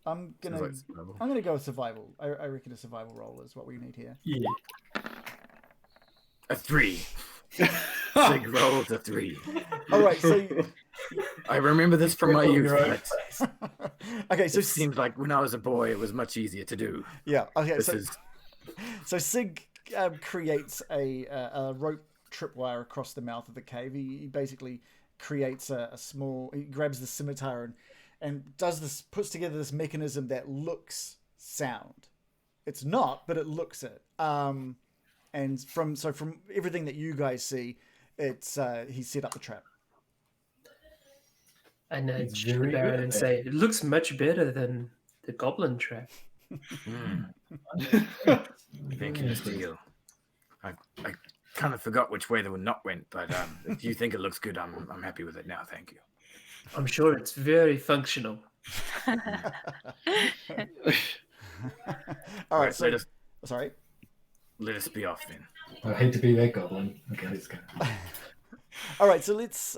I'm gonna go with survival. I reckon a survival roll is what we need here. Yeah. A 3. Sigg rolls a 3. All right, so I remember this from my youth. But okay, so it seems like when I was a boy, it was much easier to do. yeah, okay, This so is so Sigg creates a rope tripwire across the mouth of the cave. He basically creates a small. He grabs the scimitar and puts together this mechanism that looks sound. It's not, but it looks it. And from everything that you guys see, it's he set up the trap. I nudge It's the very Baron good. and say, it looks much better than the goblin trap. Thank you, Mr. Gill. I kind of forgot which way the knot went, but if you think it looks good, I'm happy with it now. Thank you. I'm sure it's very functional. All right, so let sorry. us be off then. I hate to be that goblin. Okay, let's go. All right, so let's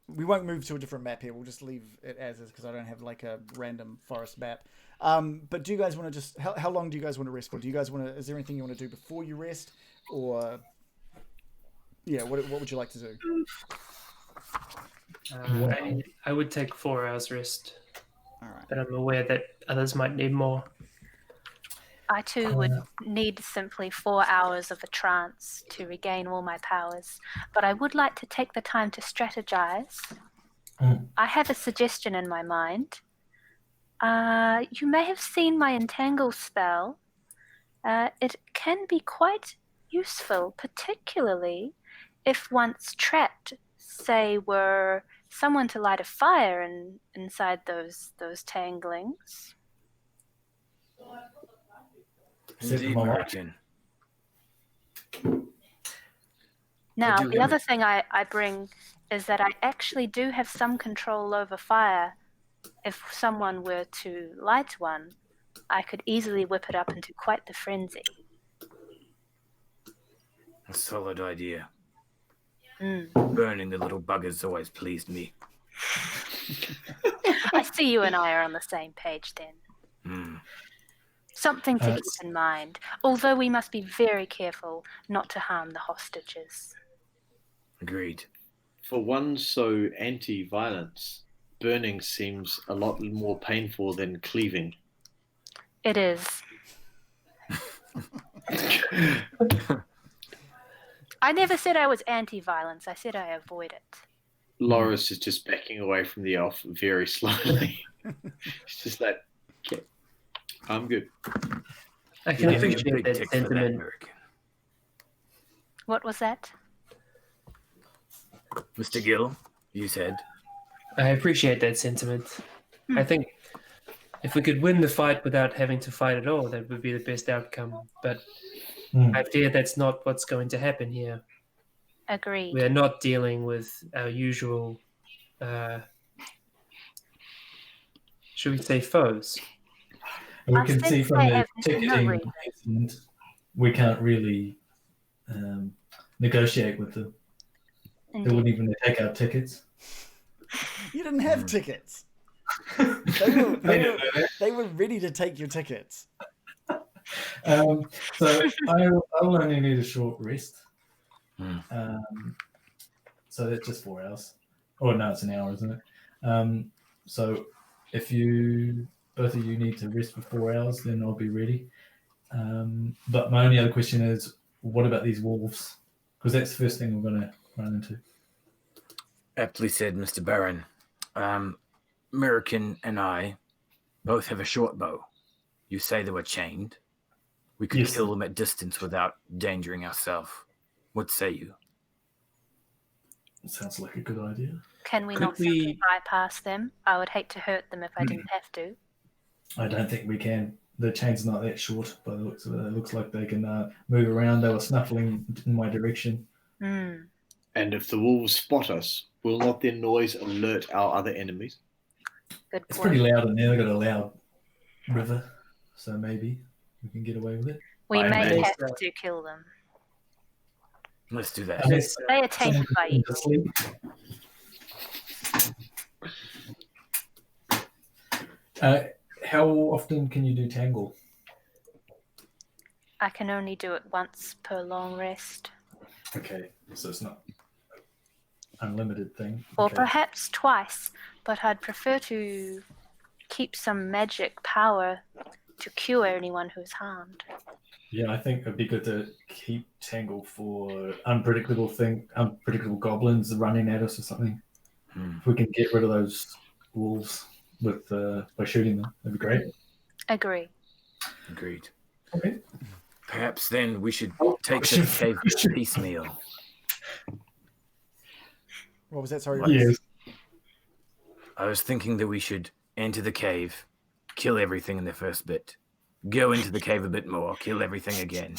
we won't move to a different map here. We'll just leave it as is because I don't have like a random forest map. But do you guys want to just how long do you guys want to rest for? Do you guys want to? Is there anything you want to do before you rest, or Yeah, what would you like to do? I would take 4 hours rest, All right. but I'm aware that others might need more. I too would need simply 4 hours of a trance to regain all my powers, but I would like to take the time to strategize. I have a suggestion in my mind. You may have seen my entangle spell. It can be quite useful, particularly if once trapped, say, were someone to light a fire inside those tanglings. Indeed, Miraqen. Now, the other thing I bring is that I actually do have some control over fire. If someone were to light one, I could easily whip it up into quite the frenzy. A solid idea. Burning the little buggers always pleased me. I see you and I are on the same page then. Something to keep in mind, although we must be very careful not to harm the hostages. Agreed. For one so anti-violence, burning seems a lot more painful than cleaving. It is. I never said I was anti-violence. I said I avoid it. Lorros is just backing away from the elf very slowly. It's just like, okay, I'm good. I can appreciate that sentiment. What was that? Mr. Gill, you said. I appreciate that sentiment. I think if we could win the fight without having to fight at all, that would be the best outcome. But I fear that's not what's going to happen here. Agreed. We are not dealing with our usual, should we say, foes. We can see from the ticketing incident, we can't really negotiate with them. They wouldn't even take our tickets. You didn't have tickets. They were ready to take your tickets. So I'll only need a short rest. So that's just 4 hours. Oh no, it's an hour, isn't it? So if both of you need to rest for 4 hours, then I'll be ready. But my only other question is, what about these wolves? Because that's the first thing we're going to run into. Aptly said, Mr. Byron. Miraqen and I both have a short bow. You say they were chained. We could kill them at distance without endangering ourselves. What say you? Sounds like a good idea. Can we not simply bypass them? I would hate to hurt them if I didn't have to. I don't think we can. The chain's not that short, by the looks of it. It looks like they can move around. They were snuffling in my direction. And if the wolves spot us, will not their noise alert our other enemies? Good It's point. pretty loud in there. They've got a loud river, so maybe we can get away with it. We may have to kill them. Let's do that. They are tainted by evil. How often can you do Tangle? I can only do it once per long rest. Okay, so it's not unlimited thing. Or perhaps twice, but I'd prefer to keep some magic power to cure anyone who's harmed. Yeah, I think it'd be good to keep Tangle for unpredictable goblins running at us or something. If we can get rid of those wolves by shooting them, that'd be great. Agree. Agreed. Okay. Perhaps then we should take the cave piecemeal. What was that? Sorry. Yes. I was thinking that we should enter the cave, kill everything in the first bit, go into the cave a bit more, kill everything again,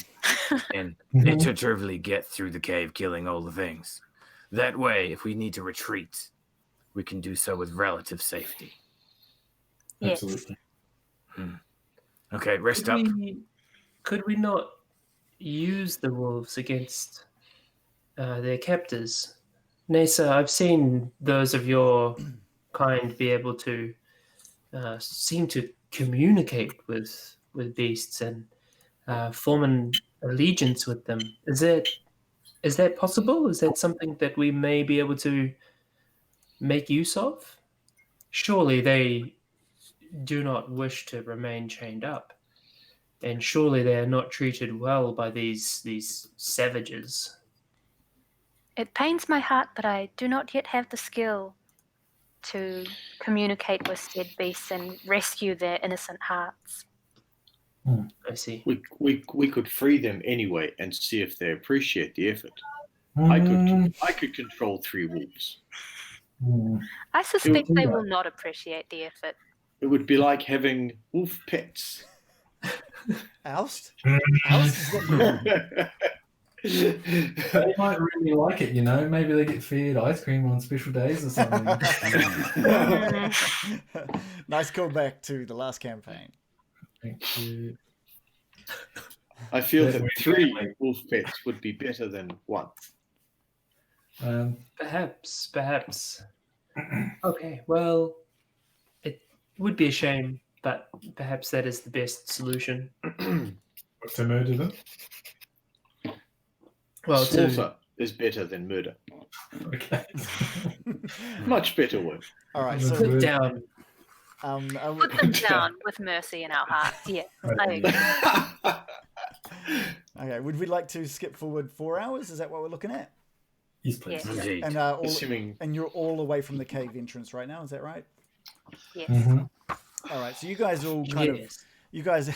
and iteratively get through the cave, killing all the things. That way, if we need to retreat, we can do so with relative safety. Yes. Absolutely. Okay, rest up. Could we not use the wolves against their captors? Nasa, I've seen those of your kind be able to seem to communicate with beasts and form an allegiance with them. Is it Is that possible? Is that something that we may be able to make use of? Surely they do not wish to remain chained up. And surely they are not treated well by these savages. It pains my heart, but I do not yet have the skill to communicate with said beasts and rescue their innocent hearts. I see. We could free them anyway and see if they appreciate the effort. I could control 3 wolves. I suspect they will not appreciate the effort. It would be like having wolf pets. Oust? They might really like it, you know. Maybe they get fed ice cream on special days or something. Nice callback to the last campaign. Thank you. I feel that 3 wolf pets would be better than 1. Perhaps. Okay, well, it would be a shame, but perhaps that is the best solution. To murder them? Well, Slaughter is better than murder. Okay. Much better word. All right, so put down. Put them down with mercy in our hearts. Yeah, I agree. Okay, would we like to skip forward 4 hours? Is that what we're looking at? Yes, please. Yes. Indeed. Assuming And you're all away from the cave entrance right now, is that right? Yes. All right, so you guys all you guys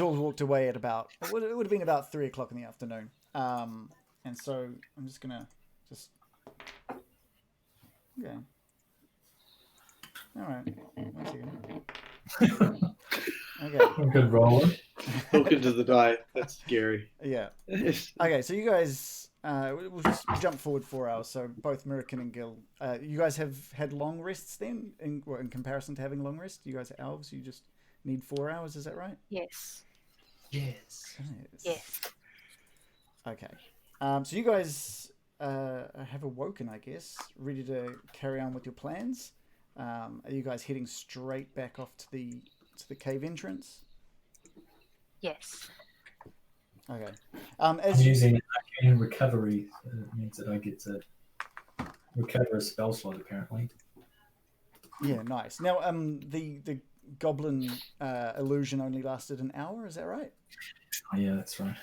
all walked away at about, it would have been about 3 o'clock in the afternoon. And so I'm just gonna okay. All right. 1 second. Okay. Good rolling. talking to the die. That's scary. Yeah. Yes. Okay, so you guys, we'll just jump forward 4 hours. So both Miraqen and Gil, you guys have had long rests then, in comparison to having long rest. You guys are elves. You just need 4 hours. Is that right? Yes. Yes. Yes. Okay. So you guys have awoken, I guess, ready to carry on with your plans. Are you guys heading straight back off to the cave entrance? Yes. Okay. I'm using arcane recovery. So it means that I get to recover a spell slot, apparently. Yeah, nice. Now, the goblin illusion only lasted an hour. Is that right? Oh, yeah, that's right.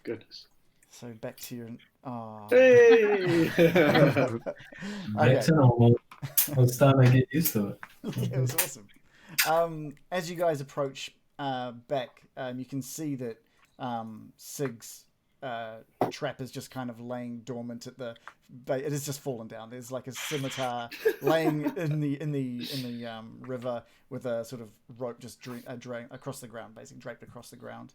Goodness. So back to your. Oh. Hey! Back to normal. I was starting to get used to it. Yeah, it was awesome. As you guys approach back, you can see that Sigg's trap is just kind of laying dormant at the. It has just fallen down. There's like a scimitar laying in the river with a sort of rope just dragged across the ground, basically draped across the ground.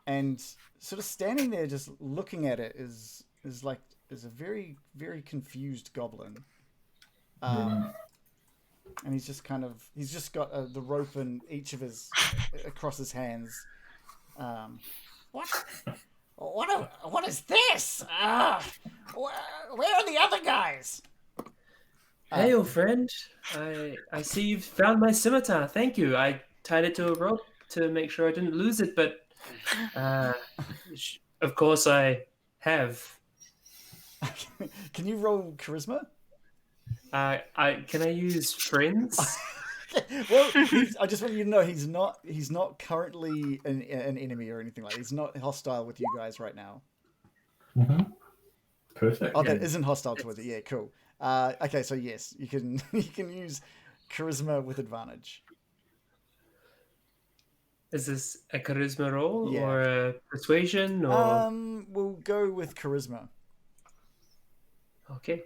And sort of standing there, just looking at it, is a very, very confused goblin. And he's just got the rope in each of his across his hands. What is this? Where are the other guys? Hey, old friend. I see you've found my scimitar. Thank you. I tied it to a rope to make sure I didn't lose it, but of course I have. Can you roll charisma? Can I use friends? Well, I just want you to know he's not currently an enemy or anything like that. He's not hostile with you guys right now. Mm-hmm. Perfect. Oh, that isn't hostile towards it. Yeah, cool. Okay, so yes, you can use charisma with advantage. Is this a charisma roll Yeah. or a persuasion? Or We'll go with charisma. okay.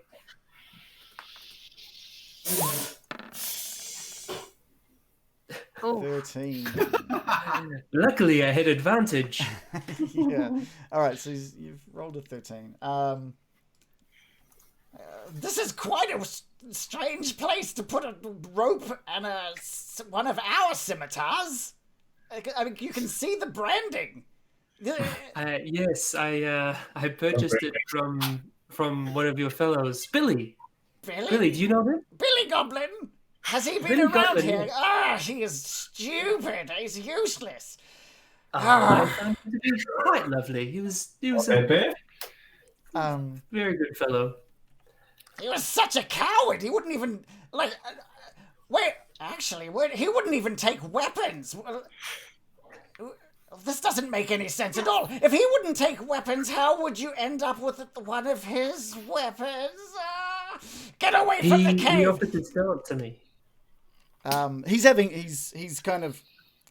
Oh, 13. Luckily, I had advantage. Yeah. All right, so you've rolled a 13. This is quite a strange place to put a rope and one of our scimitars. I mean, you can see the branding. Yes, I purchased it from one of your fellows, Billy. Billy, do you know him? Billy Goblin? Has he been Billy around Goblin, here? yeah. Ah, he is stupid. He's useless. I found him to be quite lovely. He was a Bear? very good fellow. He was such a coward. He wouldn't even he wouldn't even take weapons. This doesn't make any sense at all. If he wouldn't take weapons, how would you end up with one of his weapons? Get away from the cave! He offered to sell it to me.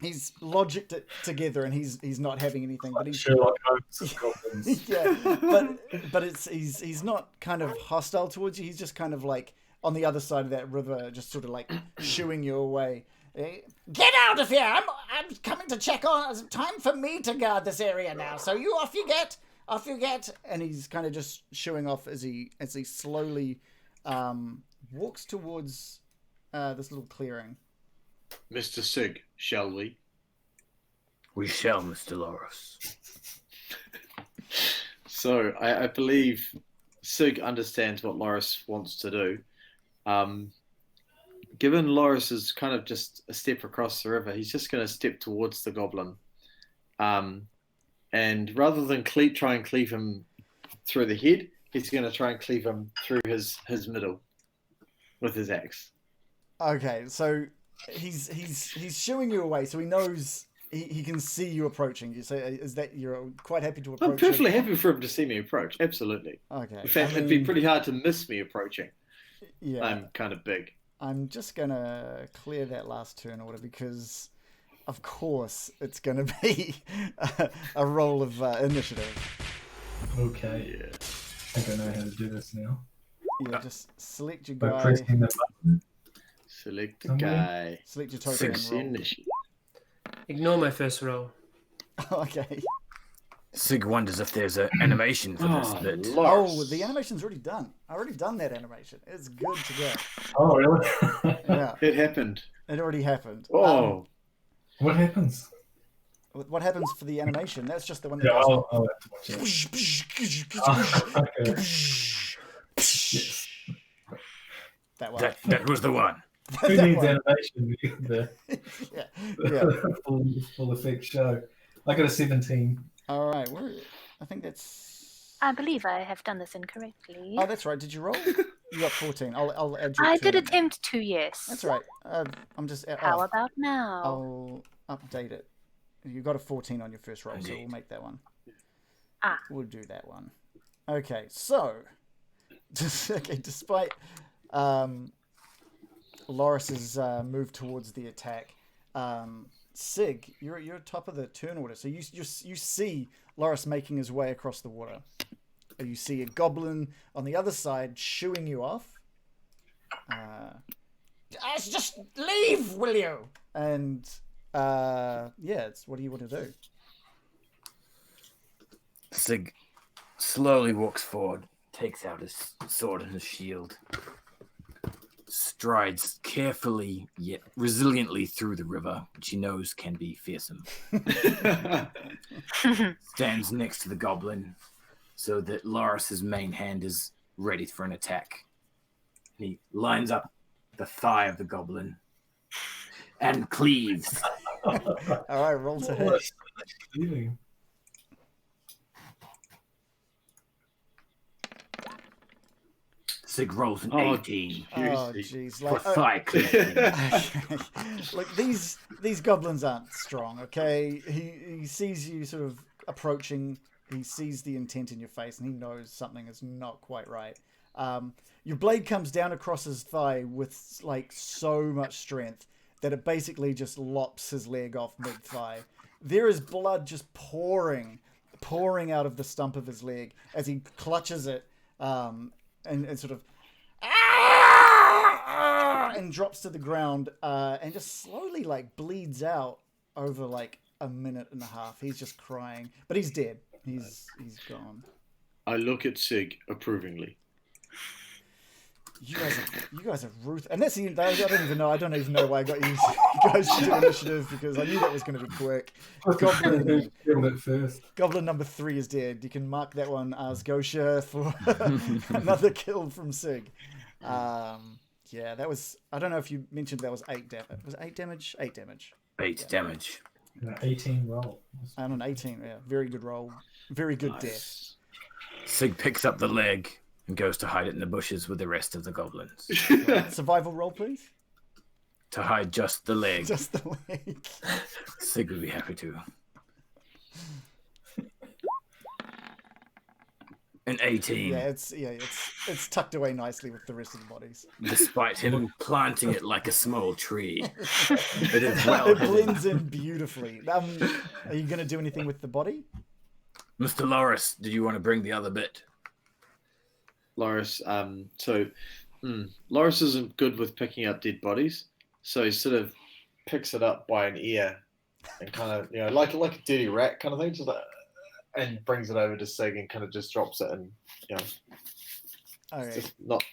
He's logicked it together, and he's not having anything. But he's Sherlock Holmes of goblins. yeah, but he's not kind of hostile towards you. He's just kind of like on the other side of that river, just sort of like shooing you away. Get out of here! I'm coming to check on. It's time for me to guard this area now. So off you get. And he's kind of just shooing off as he slowly walks towards this little clearing. Mr. Sigg, shall we? We shall, Mr. Lorros. So I believe Sigg understands what Lorros wants to do. Given Lorros is kind of just a step across the river, he's just going to step towards the goblin. And rather than try and cleave him through the head, he's going to try and cleave him through his middle with his axe. Okay, so he's shooing you away, so he knows he can see you approaching. You say, is that you're quite happy to approach? I'm perfectly happy for him to see me approach. Absolutely. Okay. In fact, it'd be pretty hard to miss me approaching. Yeah. I'm kind of big. I'm just gonna clear that last turn order because, of course, it's gonna be a roll of initiative. Okay. Yeah. I think I know how to do this now. Yeah, just select your By guy. pressing the button. Select the Somewhere. guy. Select your token and roll. Initiative. Ignore my first roll. Okay. Sigg wonders if there's an animation for this bit. Oh, the animation's already done. I already done that animation. It's good to go. Oh, really? Yeah, It happened. it already happened. Oh. What happens? What happens for the animation? That's just the one Yeah, that goes. I'll have to watch it. Oh, okay. Yes. That one. That was the one. Who That needs one. animation? Yeah. Full effect show. I got a 17. All right. I think that's. I believe I have done this incorrectly. Oh, that's right. Did you roll? You got 14. I'll add you. I two did in. attempt to, yes. That's right. I'm just. How about now? I'll update it. You got a 14 on your first roll, so Indeed. we'll make that one. Ah. We'll do that one. Okay, so despite Lorros's move towards the attack, Sigg, you're top of the turn order, so you see Lorros making his way across the water. You see a goblin on the other side shooing you off. Just leave, will you? And what do you want to do? Sigg slowly walks forward, takes out his sword and his shield, strides carefully yet resiliently through the river, which he knows can be fearsome. Stands next to the goblin so that Lorros's main hand is ready for an attack. He lines up the thigh of the goblin and cleaves. All right, roll to hit. Leaving. Sigg rolls an 18 Oh, jeez. for thigh cleaving. Look, these goblins aren't strong, okay? He sees you sort of approaching. He sees the intent in your face, and he knows something is not quite right. Your blade comes down across his thigh with like so much strength that it basically just lops his leg off mid-thigh. There is blood just pouring out of the stump of his leg as he clutches it and sort of and drops to the ground and just slowly like bleeds out over like a minute and a half. He's just crying, but he's dead. He's gone. I look at Sigg approvingly. You guys are ruth, and that's I don't even know why I got you guys to do initiative because I knew that was going to be quick. Goblin, Killed it first. Goblin number 3 is dead. You can mark that one as Gosha for another kill from Sigg. Yeah, that was. I don't know if you mentioned that was 8 damage. Was it 8 damage? 8 damage. 8 damage. 18 roll. And an 18, yeah. Very good roll. Very good death. Sigg picks up the leg and goes to hide it in the bushes with the rest of the goblins. Right. Survival roll, please. To hide just the leg. Just the leg. Sigg would be happy to. An 18. Yeah, it's tucked away nicely with the rest of the bodies. Despite him planting it like a small tree. It is well It hidden. blends in beautifully. Are you going to do anything with the body? Mr. Lorros, did you want to bring the other bit? Lorros, Lorros isn't good with picking up dead bodies, so he sort of picks it up by an ear and kind of, like a dirty rat kind of thing, just like, and brings it over to Sigg and kind of just drops it and, Okay. just not,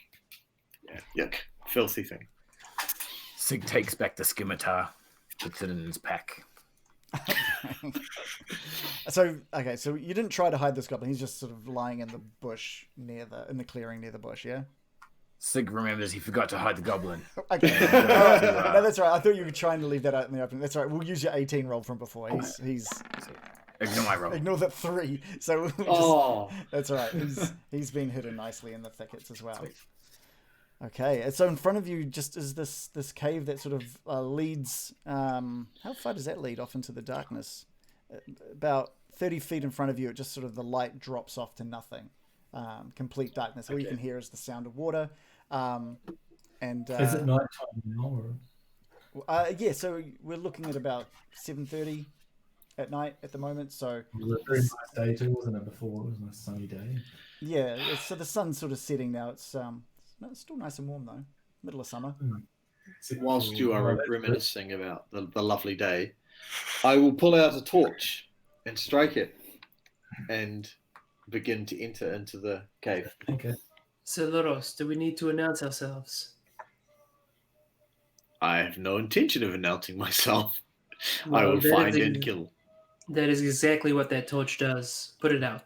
yuck, filthy thing. Sigg takes back the scimitar, puts it in his pack. So you didn't try to hide this goblin. He's just sort of lying in the bush in the clearing near the bush, yeah? Sigg remembers he forgot to hide the goblin. Okay. No, that's right. I thought you were trying to leave that out in the open. That's right. We'll use your 18 roll from before. He's Ignore my roll. ignore that 3. So that's right. He's been hidden nicely in the thickets as well. Okay, and so in front of you just is this cave that sort of leads. How far does that lead off into the darkness? About 30 feet in front of you. It just sort of the light drops off to nothing. Complete darkness. All you can hear is the sound of water. And Is it nighttime now? Or? Yeah, so we're looking at about 7:30 at night at the moment. So It was a very nice day too, wasn't it? Before it was a sunny day. yeah, so the sun's sort of setting now. It's still nice and warm though. Middle of summer. Whilst you are reminiscing about the lovely day, I will pull out a torch and strike it and begin to enter into the cave. Okay. So, Lorros, do we need to announce ourselves? I have no intention of announcing myself. I Well, will that find is and kill. That is exactly what that torch does. Put it out.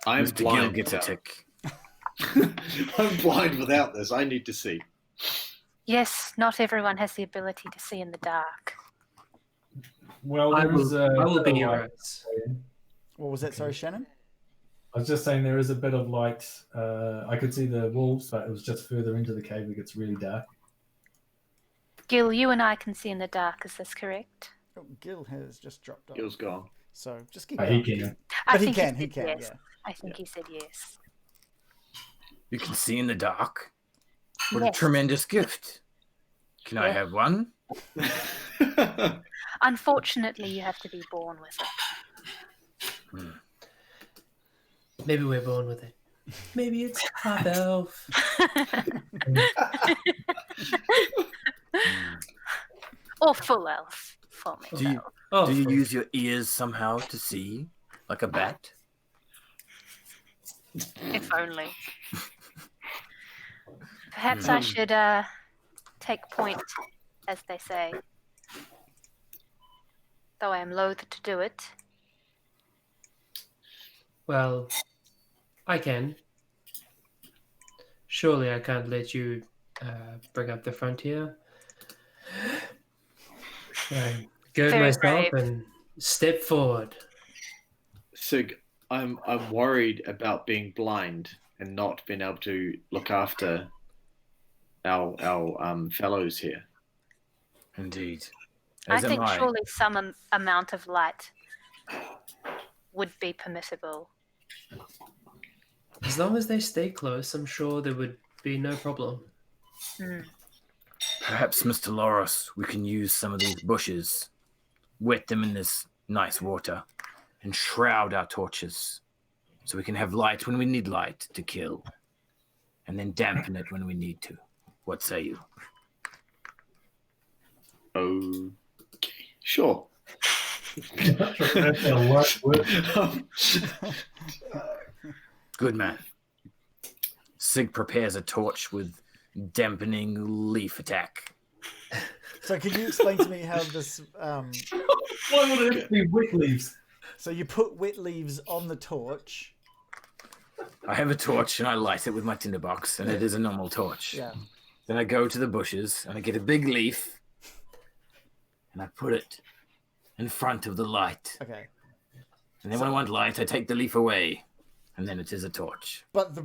I am Mr. Gill blind. gets a tick. I'm blind without this. I need to see. Yes, not everyone has the ability to see in the dark. Well, I there is will be bit of your light. eyes. What was that? Sorry, Shannon? I was just saying there is a bit of light. I could see the wolves, but it was just further into the cave. It gets really dark. Gil, you and I can see in the dark. Is this correct? Oh, Gil has just dropped off. Gil's gone. So just keep He going. can. But he think can, said yes. yeah. I think he said yes. You can see in the dark. What a Yes. tremendous gift. Can I Yeah. have one? Unfortunately, you have to be born with it. Maybe we're born with it. Maybe it's half elf. Or full elf for me. Do you, Oh, do you full. use your ears somehow to see? Like a bat? If only. Perhaps I should take point, as they say. Though I am loath to do it. Well, I can. Surely I can't let you bring up the frontier. I gird Very myself brave. and step forward. Sig, I'm worried about being blind and not being able to look after our fellows here. Indeed. I As am think I. surely some amount of light would be permissible. As long as they stay close, I'm sure there would be no problem. Perhaps, Mr. Lorros, we can use some of these bushes, wet them in this nice water, and shroud our torches so we can have light when we need light to kill, and then dampen it when we need to. What say you? Okay, sure. That's a lot of work. Good man. Sigg prepares a torch with dampening leaf attack. So can you explain to me how this... Why would it be wet leaves? So you put wet leaves on the torch. I have a torch and I light it with my tinderbox, and it is a normal torch. Yeah. Then I go to the bushes and I get a big leaf and I put it in front of the light. Okay. And then when I want light, I take the leaf away, and then it is a torch. But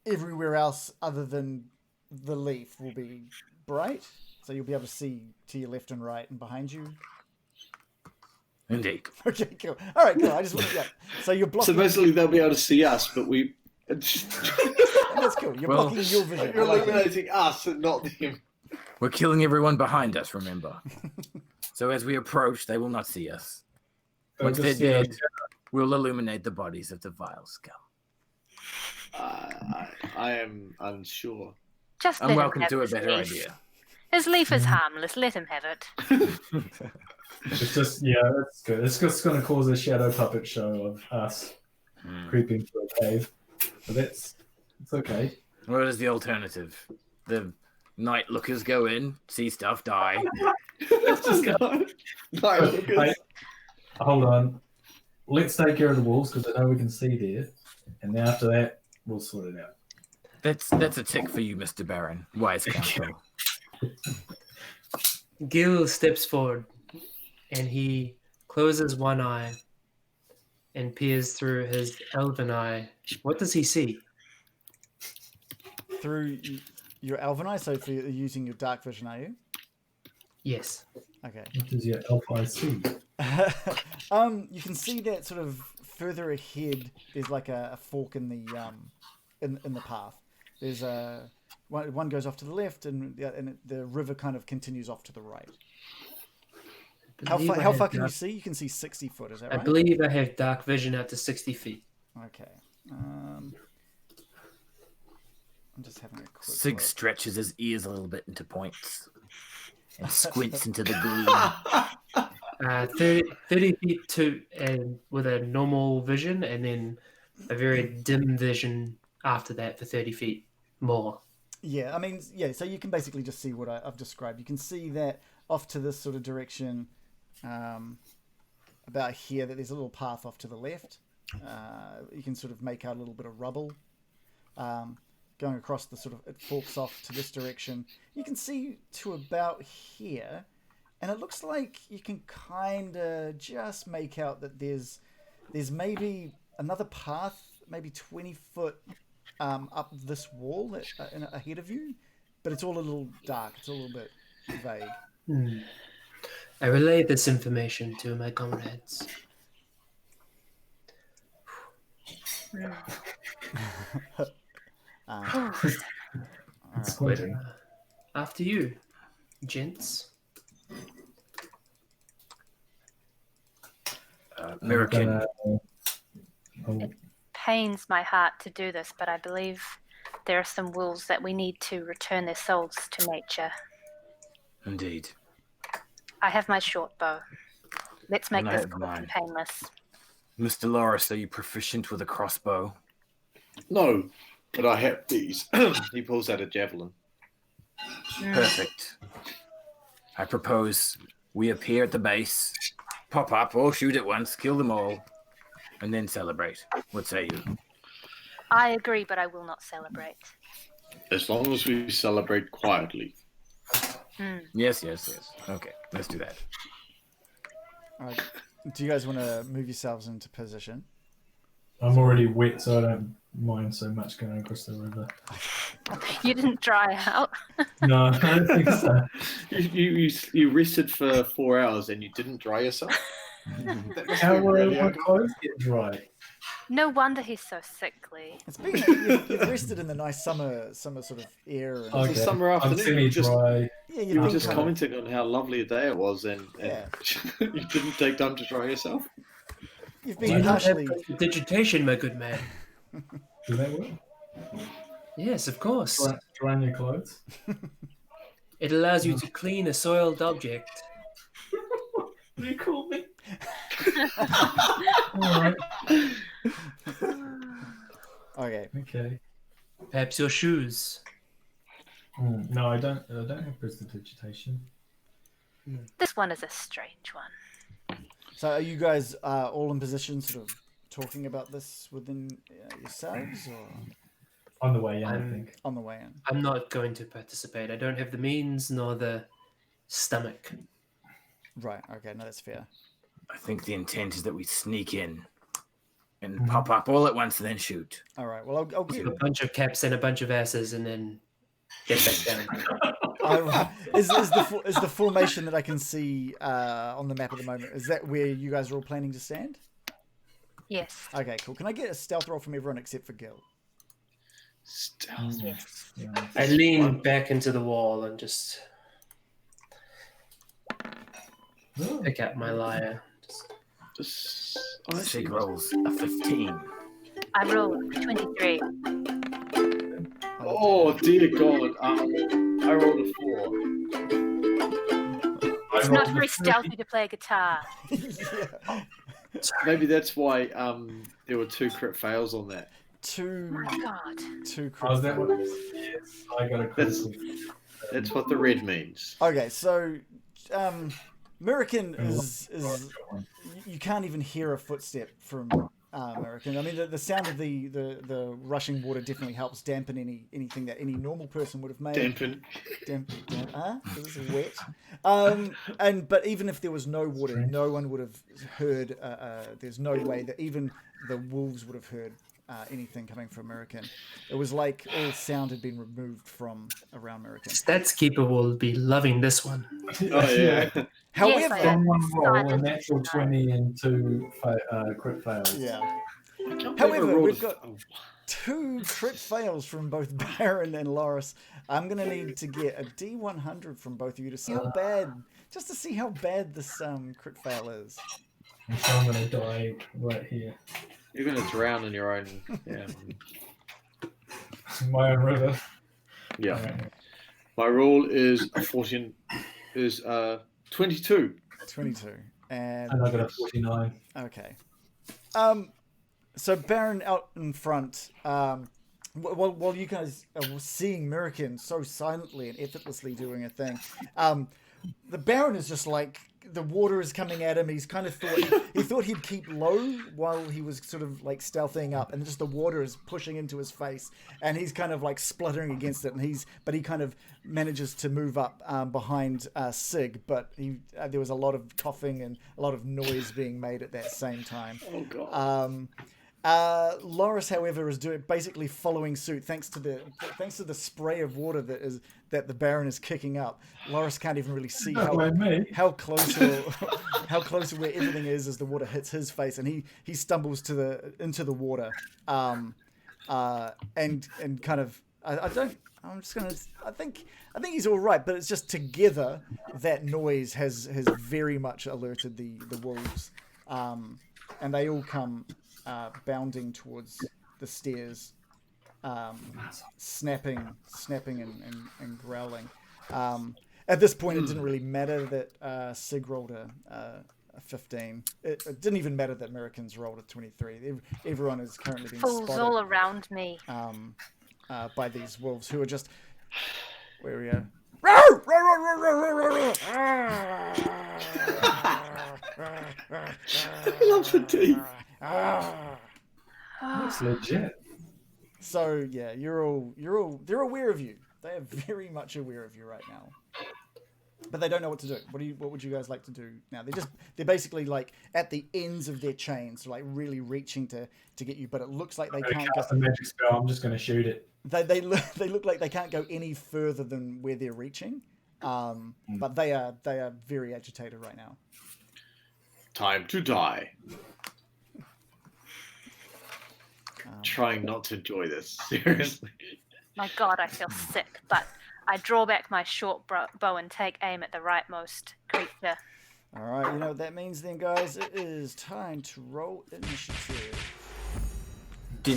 everywhere else other than the leaf will be bright, so you'll be able to see to your left and right and behind you. Indeed. Okay, cool. All right, cool. I just want to. Yeah. So you're blocking. So basically, they'll be able to see us, but we. That's cool. You're blocking your vision. You're illuminating us and not them. We're killing everyone behind us, remember. So as we approach, they will not see us. Once they're dead, we'll illuminate the bodies of the vile scum. I am unsure. Just I'm let him welcome have to a his better leaf. idea. His leaf is harmless. Let him have it. It's just, that's good. It's just going to cause a shadow puppet show of us creeping through a cave. But it's okay. What is the alternative? The night lookers go in, see stuff, die. Let's just go. Night lookers. Hey, hold on. Let's take care of the wolves because I know we can see there. And then after that, we'll sort it out. That's a tick for you, Mr. Byron. Wise counsel. Gil steps forward and he closes one eye and peers through his elven eye. What does he see? Through your elven eye, so if you're using your dark vision, are you? Yes. Okay. What does your elf eye see? You can see that sort of further ahead. There's like a fork in the in the path. There's one goes off to the left, and the river kind of continues off to the right. How far can you see? You can see 60 foot. Is that right? I believe I have dark vision out to 60 feet. Okay. I'm just having a quick Sigg look. stretches his ears a little bit into points and squints into the gloom. 30 feet to with a normal vision, and then a very dim vision after that for 30 feet more. Yeah, I mean, yeah. So you can basically just see what I've described. You can see that off to this sort of direction, about here, that there's a little path off to the left. You can sort of make out a little bit of rubble. Going across the sort of, it forks off to this direction. You can see to about here, and it looks like you can kind of just make out that there's maybe another path, maybe 20 foot up this wall ahead of you, but it's all a little dark. It's a little bit vague. I relay this information to my comrades. Squinting. After you, gents. Miraqen. Pains my heart to do this, but I believe there are some wolves that we need to return their souls to nature. Indeed. I have my short bow. Let's make And I this have quick mine. and painless. Mr. Lorros, are you proficient with a crossbow? No, but I have these. He pulls out a javelin. Perfect. I propose we appear at the base, pop up, all shoot at once, kill them all, and then celebrate. What say you? I agree, but I will not celebrate. As long as we celebrate quietly. Yes. Okay, let's do that. All right. Do you guys want to move yourselves into position? I'm already wet, so I don't mind so much going across the river. You didn't dry out. No, I don't think so. You rested for 4 hours and you didn't dry yourself? That must How be will really my uncomfortable. clothes get dry? No wonder he's so sickly. It's been you've rested in the nice summer sort of air. And, Okay. Summer afternoon, I'm semi-dry. yeah, You were been just kind of- commenting on how lovely a day it was, and Yeah. you didn't take time to dry yourself. You've Do been you not have partially. prestidigitation, my good man? Do that work? Yes, of course. Drying your clothes? It allows you to clean a soiled object. You call me? Alright. Okay. Okay. Perhaps your shoes. No, I don't have prestidigitation. This one is a strange one. So are you guys all in position, sort of talking about this within yourselves, or On the way in, I think. on the way in? I'm not going to participate. I don't have the means nor the stomach. Right. Okay. No, that's fair. I think the intent is that we sneak in and pop up all at once and then shoot. All right. Well, I'll get a bunch of caps and a bunch of asses, and then get back down. Is the formation that I can see on the map at the moment? Is that where you guys are all planning to stand? Yes. Okay, cool. Can I get a stealth roll from everyone except for Gil? Stealth. Yes. I lean back into the wall and just pick out my lyre. Sigg rolls a 15. I rolled 23. Oh dear God! I rolled a 4. It's not very stealthy to play guitar. Yeah. Maybe that's why there were 2 crit fails on that. Oh my God. Two Oh, is that critical. what it is? Yes, I got a critical. That's what the red means. Okay, so Miraqen is you can't even hear a footstep from Miraqen. I mean, the sound of the rushing water definitely helps dampen anything that any normal person would have made. Dampen. This is wet. But even if there was no water, no one would have heard. There's no way that even the wolves would have heard anything coming from Miraqen. It was like all sound had been removed from around Miraqen. Stats Keeper will be loving this one. Oh yeah. However, Yes, I From am. one roll, a Silent. natural 20 and 2 crit fails. yeah. I can't believe I However, rolled we've a- got oh, 2 crit fails from both Byron and Lorros. I'm gonna need to get a D100 from both of you to see how bad, just to see how bad this crit fail is. And so I'm going to die right here. You're gonna drown in your own. Yeah. My own river. Yeah. Alright. My roll is a 14. Is 22. 22. And And I got a 49. okay. So Baron out in front, while you guys are seeing Miraqen so silently and effortlessly doing a thing, the Baron is just like, the water is coming at him. He's kind of he thought he'd keep low while he was sort of like stealthing up, and just the water is pushing into his face, and he's kind of like spluttering against it, and he kind of manages to move up behind Sigg, but there was a lot of coughing and a lot of noise being made at that same time. Oh God. Lorros, however, is basically following suit thanks to the spray of water that the Baron is kicking up. Lorros can't even really see how close to where everything is as the water hits his face, and he stumbles into the water, and kind of I think he's all right, but it's just together that noise has very much alerted the wolves, and they all come bounding towards the stairs, snapping and growling. At this point, it didn't really matter that Sigg rolled a 15. It didn't even matter that Miraqen's rolled a 23. Everyone is currently being Fools spotted all around me. by these wolves who are just... Where we are? I love the teeth. That's legit. So yeah, they're aware of you. They are very much aware of you right now, but they don't know what to do. What would you guys like to do now? They're basically like at the ends of their chains, like really reaching to get you, but it looks like they can't cast a magic spell. I'm just going to shoot it. They look like they can't go any further than where they're reaching, but they are very agitated right now. Time to die. Trying not to enjoy this, seriously. My God, I feel sick, but I draw back my short bow and take aim at the rightmost creature. All right, you know what that means then, guys? It is time to roll initiative. Okay,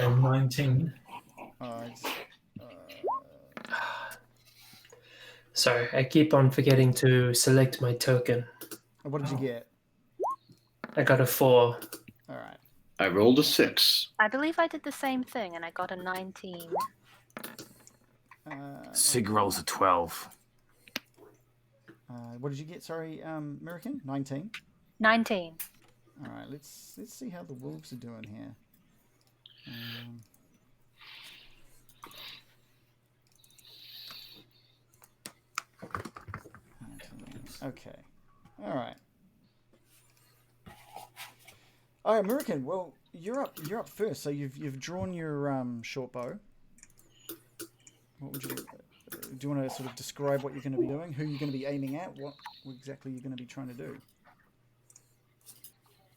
a 19. Sorry, I keep on forgetting to select my token. What did you get? I got a 4. All right. I rolled a 6. I believe I did the same thing, and I got a 19. Sigg rolls a 12. What did you get? Sorry, Miraqen? 19. 19. All right. Let's see how the wolves are doing here. Okay. All right. All right, Miraqen. Well, you're up. You're up first. So you've drawn your short bow. What would you? Do you want to sort of describe what you're going to be doing? Who you're going to be aiming at? What exactly you're going to be trying to do?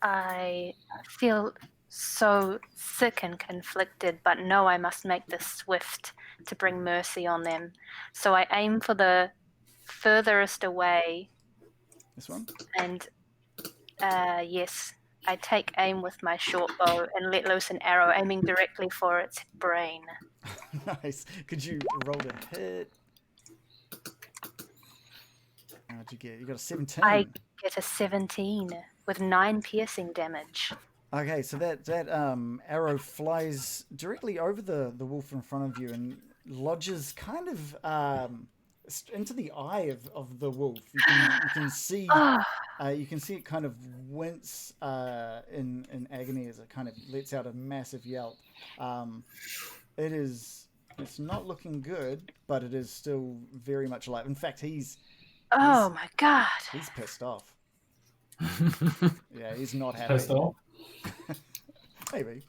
I feel so sick and conflicted, but know I must make this swift to bring mercy on them. So I aim for the furthest away. This one? And yes, I take aim with my short bow and let loose an arrow aiming directly for its brain. Nice. Could you roll a hit? How'd you get? You got a 17. I get a 17 with 9 piercing damage. Okay, so that arrow flies directly over the wolf in front of you and lodges kind of into the eye of the wolf. You can see it kind of wince in agony as it kind of lets out a massive yelp. It's not looking good, but it is still very much alive. In fact, oh my god, he's pissed off. Yeah, he's not happy. Pissed off? Maybe.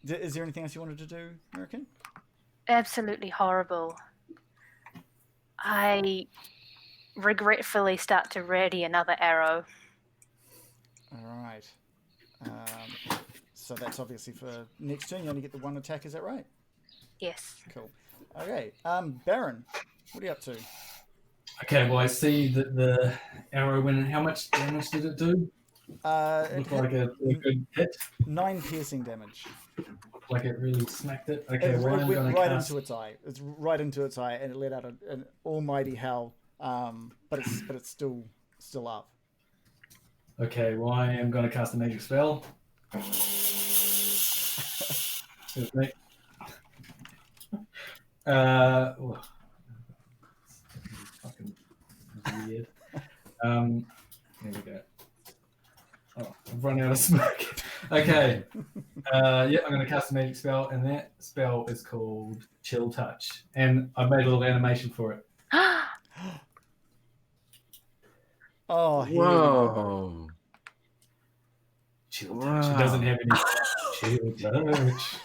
Is there anything else you wanted to do, Miraqen? absolutely horrible. I regretfully start to ready another arrow. All right. So that's obviously for next turn. You only get the one attack. Is that right? Yes. Cool. Okay. Byron, what are you up to? Okay, well, I see that the arrow went in. How much damage did it do? Looked like a good hit. 9 piercing damage. Like it really smacked it. Okay, It well, I'm went going to right cast... into its eye. It's right into its eye, and it let out an almighty howl. But it's still up. Okay, well, I am going to cast a magic spell. Excuse me. Oh, fucking weird. There we go. Oh, I've run out of smoke. Okay. Yeah, I'm going to cast a magic spell, and that spell is called Chill Touch. And I've made a little animation for it. Oh, Whoa. Chill Touch. It doesn't have any Chill Touch.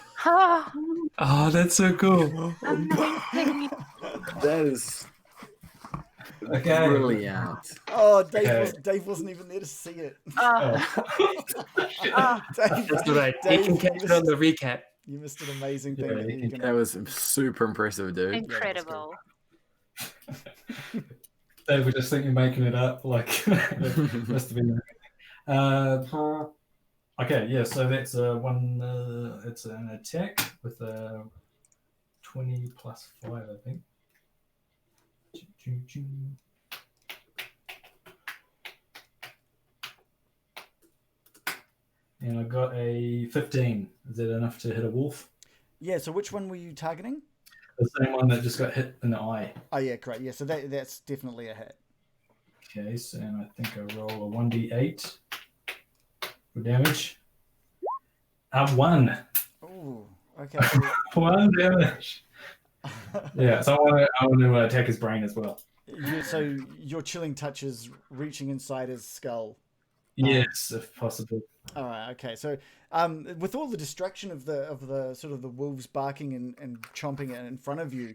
Oh, that's so cool. Amazing. That is Okay. brilliant. Oh, Okay. Dave wasn't even there to see it. Oh. Dave, That's right. You can catch it on the recap. You missed an amazing thing. Yeah, that you you're can- gonna- That was super impressive, dude. Incredible. They would just think you're making it up. Like, must have been. Okay, yeah. So that's one. It's an attack with a 20 plus 5, I think. And I got a 15. Is that enough to hit a wolf? Yeah, so which one were you targeting? The same one that just got hit in the eye. Oh, yeah, great. Yeah, so that's definitely a hit. Okay, so and I think I roll a 1d8 for damage. 1. Ooh, okay. 1 damage. Yeah, so I want to attack his brain as well. So your chilling touch is reaching inside his skull. Yes, if possible. All right, okay. So, with all the distraction of the sort of the wolves barking and chomping it in front of you,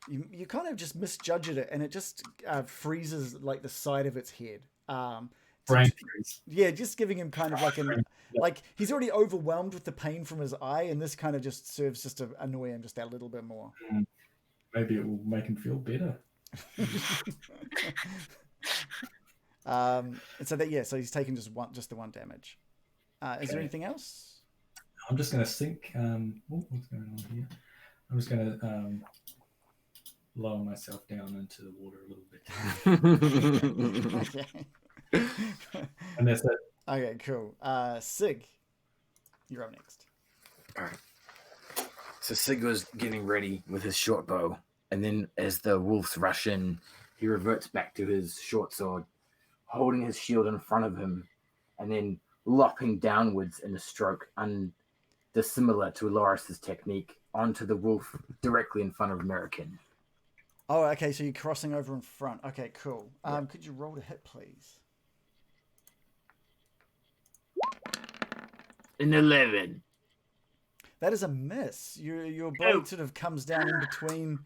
you kind of just misjudged it, and it just freezes like the side of its head. Brain freeze. Yeah, just giving him kind of like he's already overwhelmed with the pain from his eye, and this kind of just serves just to annoy him just that little bit more. Maybe it will make him feel better. And so so he's taken just the one damage. Is there anything else? I'm just going to sink. What's going on here? I'm just going to lower myself down into the water a little bit. Okay. And that's it. Okay, cool. Sigg, you're up next. All right. So Sigg was getting ready with his short bow, and then as the wolves rush in, he reverts back to his short sword, holding his shield in front of him, and then lopping downwards in a stroke dissimilar to Lorros' technique onto the wolf directly in front of Miraqen. Oh, okay. So you're crossing over in front. Okay, cool. Could you roll to hit, please? An 11. That is a miss. Your blade sort of comes down in between,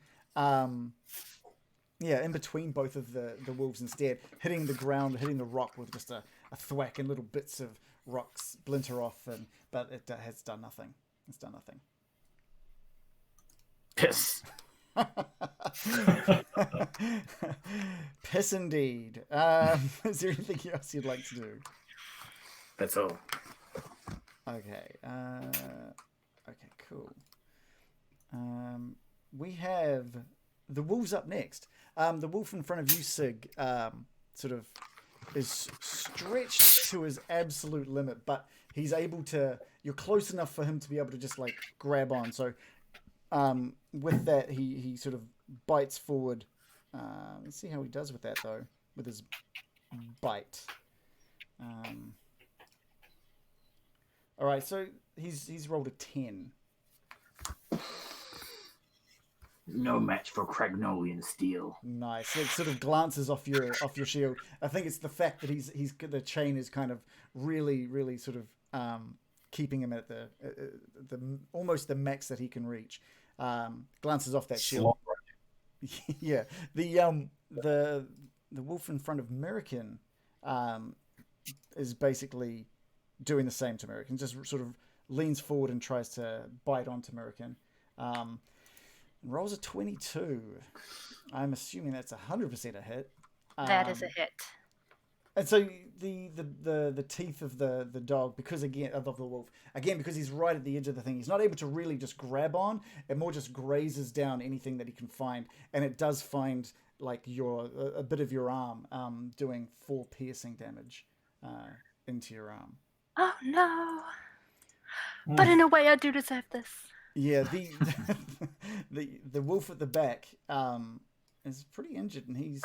in between both of the wolves instead, hitting the ground, hitting the rock with just a thwack, and little bits of rocks splinter off, but it has done nothing. It's done nothing. Piss. Piss indeed. Is there anything else you'd like to do? That's all. Okay. Okay, cool. We have the wolves up next. The wolf in front of you, Sigg, sort of is stretched to his absolute limit, but he's able to... You're close enough for him to be able to just, like, grab on. So with that, he sort of bites forward. Let's see how he does with that, though, with his bite. All right, so he's rolled a 10. No match for Cragnolian steel. Nice. It sort of glances off your shield. I think it's the fact that he's the chain is kind of really sort of keeping him at the almost the max that he can reach. Glances off that shield. Yeah. The wolf in front of Miraqen is basically doing the same to Miraqen. Just sort of leans forward and tries to bite onto Miraqen. Rolls a 22. I'm assuming that's 100% a hit. That is a hit. And so the teeth of the dog, because again of the wolf, again because he's right at the edge of the thing, he's not able to really just grab on. It more just grazes down anything that he can find, and it does find like a bit of your arm, doing 4 piercing damage into your arm. Oh no! But in a way, I do deserve this. Yeah, the wolf at the back is pretty injured, and he's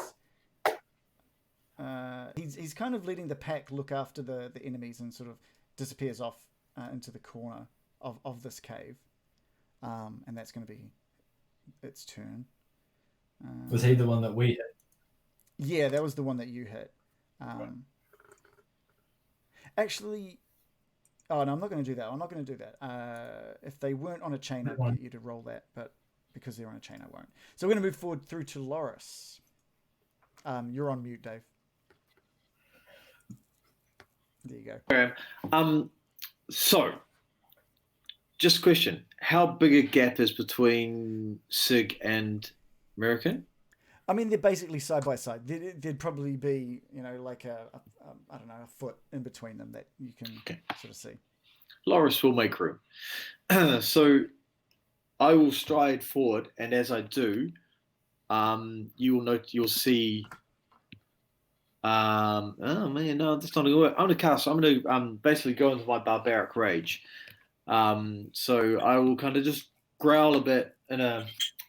kind of letting the pack look after the enemies and sort of disappears off into the corner of this cave, and that's going to be its turn. Was he the one that we hit? Yeah, that was the one that you hit. Right. Actually, oh no, I'm not going to do that. I'm not going to do that. If they weren't on a chain, I'd get you to roll that, but because they're on a chain, I won't. So we're going to move forward through to Lorros. You're on mute, Dave. There you go. Okay. So, just a question: how big a gap is between Sigg and Miraqen? I mean, they're basically side by side. There'd probably be, like a foot in between them that you can sort of see. Lorros will make room. So I will stride forward, and as I do, you'll see. Oh man, no, that's not going to work. I'm going to cast. I'm going to basically go into my barbaric rage. So I will kind of just growl a bit in a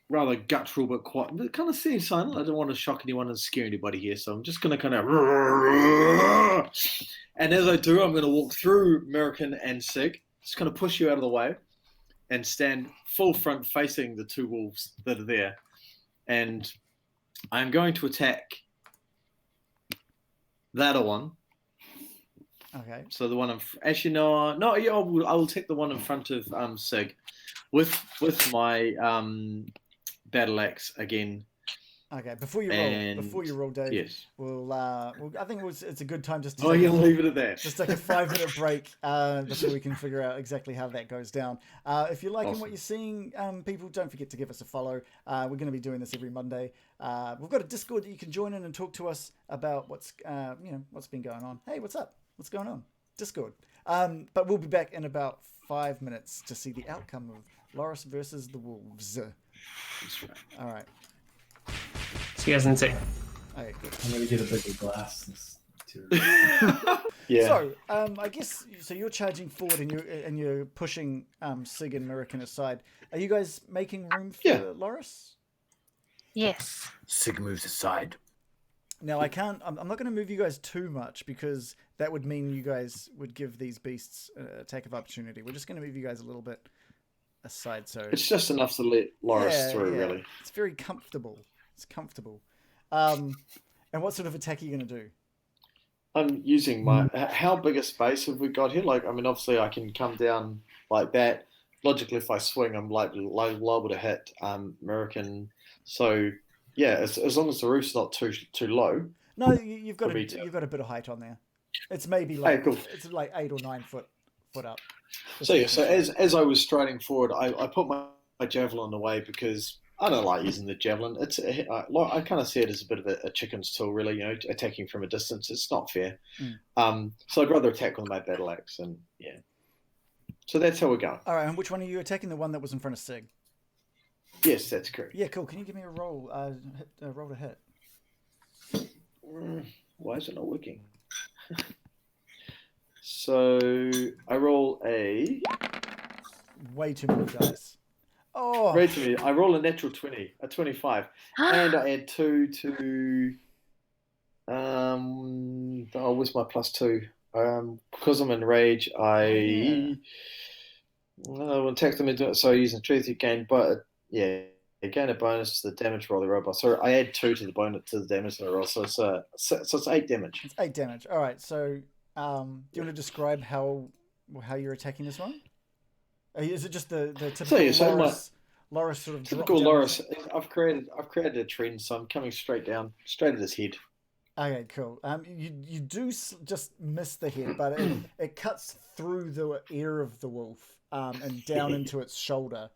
rather guttural but quite kind of seeing silent. I don't want to shock anyone and scare anybody here, so I'm just going to kind of. And as I do, I'm going to walk through Miraqen and Sigg, just kind of push you out of the way, and stand full front facing the 2 wolves that are there, and I'm going to attack that one. Okay. So the one actually no, yeah, I will take the one in front of Sigg with my battle axe again. Okay. Before you roll, Dave. Yes. I think it's a good time just to. Oh, you'll leave it at that. Just take a 5-minute break before we can figure out exactly how that goes down. If you're liking what you're seeing, people, don't forget to give us a follow. We're going to be doing this every Monday. We've got a Discord that you can join in and talk to us about what's been going on. Hey, what's up? What's going on? Discord. But we'll be back in about 5 minutes to see the outcome of Lorros versus the Wolves. That's right. All right. See you guys in a sec. Okay, good. I'm going to get a bigger glass. Yeah. So, I guess you're charging forward and you're pushing Sigg and Miraqen aside. Are you guys making room for Lorros? Yes. Sigg moves aside. Now I'm not going to move you guys too much because that would mean you guys would give these beasts an attack of opportunity. We're just going to move you guys a little bit aside. So it's just enough to let Lorros through, really. It's very comfortable. It's comfortable. And what sort of attack are you going to do? I'm using my. How big a space have we got here? Like, I mean, obviously, I can come down like that. Logically, if I swing, I'm liable to hit Miraqen. So, yeah, as long as the roof's not too low. No, you've got a bit of height on there. It's maybe like it's like 8 or 9 foot up. So yeah, so as I was striding forward, I put my javelin away because I don't like using the javelin. I kind of see it as a bit of a chicken's tool, really. You know, attacking from a distance. It's not fair. So I'd rather attack with my battle axe, and yeah. So that's how we're going. All right, and which one are you attacking? The one that was in front of Sigg? Yes, that's correct. Yeah, cool. Can you give me a roll? Roll to hit. Why is it not working? So I roll a. Way too many dice. Oh. Way too many. I roll a natural 20, a 25, and I add 2 to. Where's my +2? Because I'm in rage, I will attack them into it. So using truth, you gain, but yeah, you gain a bonus to the damage roll the robot. So I add 2 to the bonus to the damage roll. So it's 8 damage. It's 8 damage. All right. So do you want to describe how you're attacking this one? Is it just the typical Lorros sort of typical Lorros? I've created a trend, so I'm coming straight at his head. Okay, cool. You do just miss the head, but it cuts through the ear of the wolf and down into its shoulder,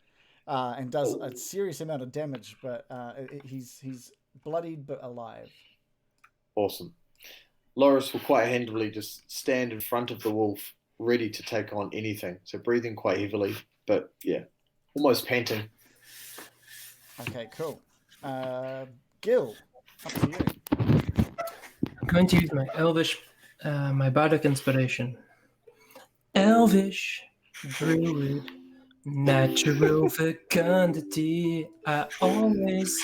and does a serious amount of damage. But he's bloodied but alive. Awesome. Lorros will quite handily just stand in front of the wolf, ready to take on anything. So breathing quite heavily, but yeah, almost panting. Okay, cool. Gil, up to you. I'm going to use my Elvish, my Bardic Inspiration. Elvish, Druid, natural fecundity. I always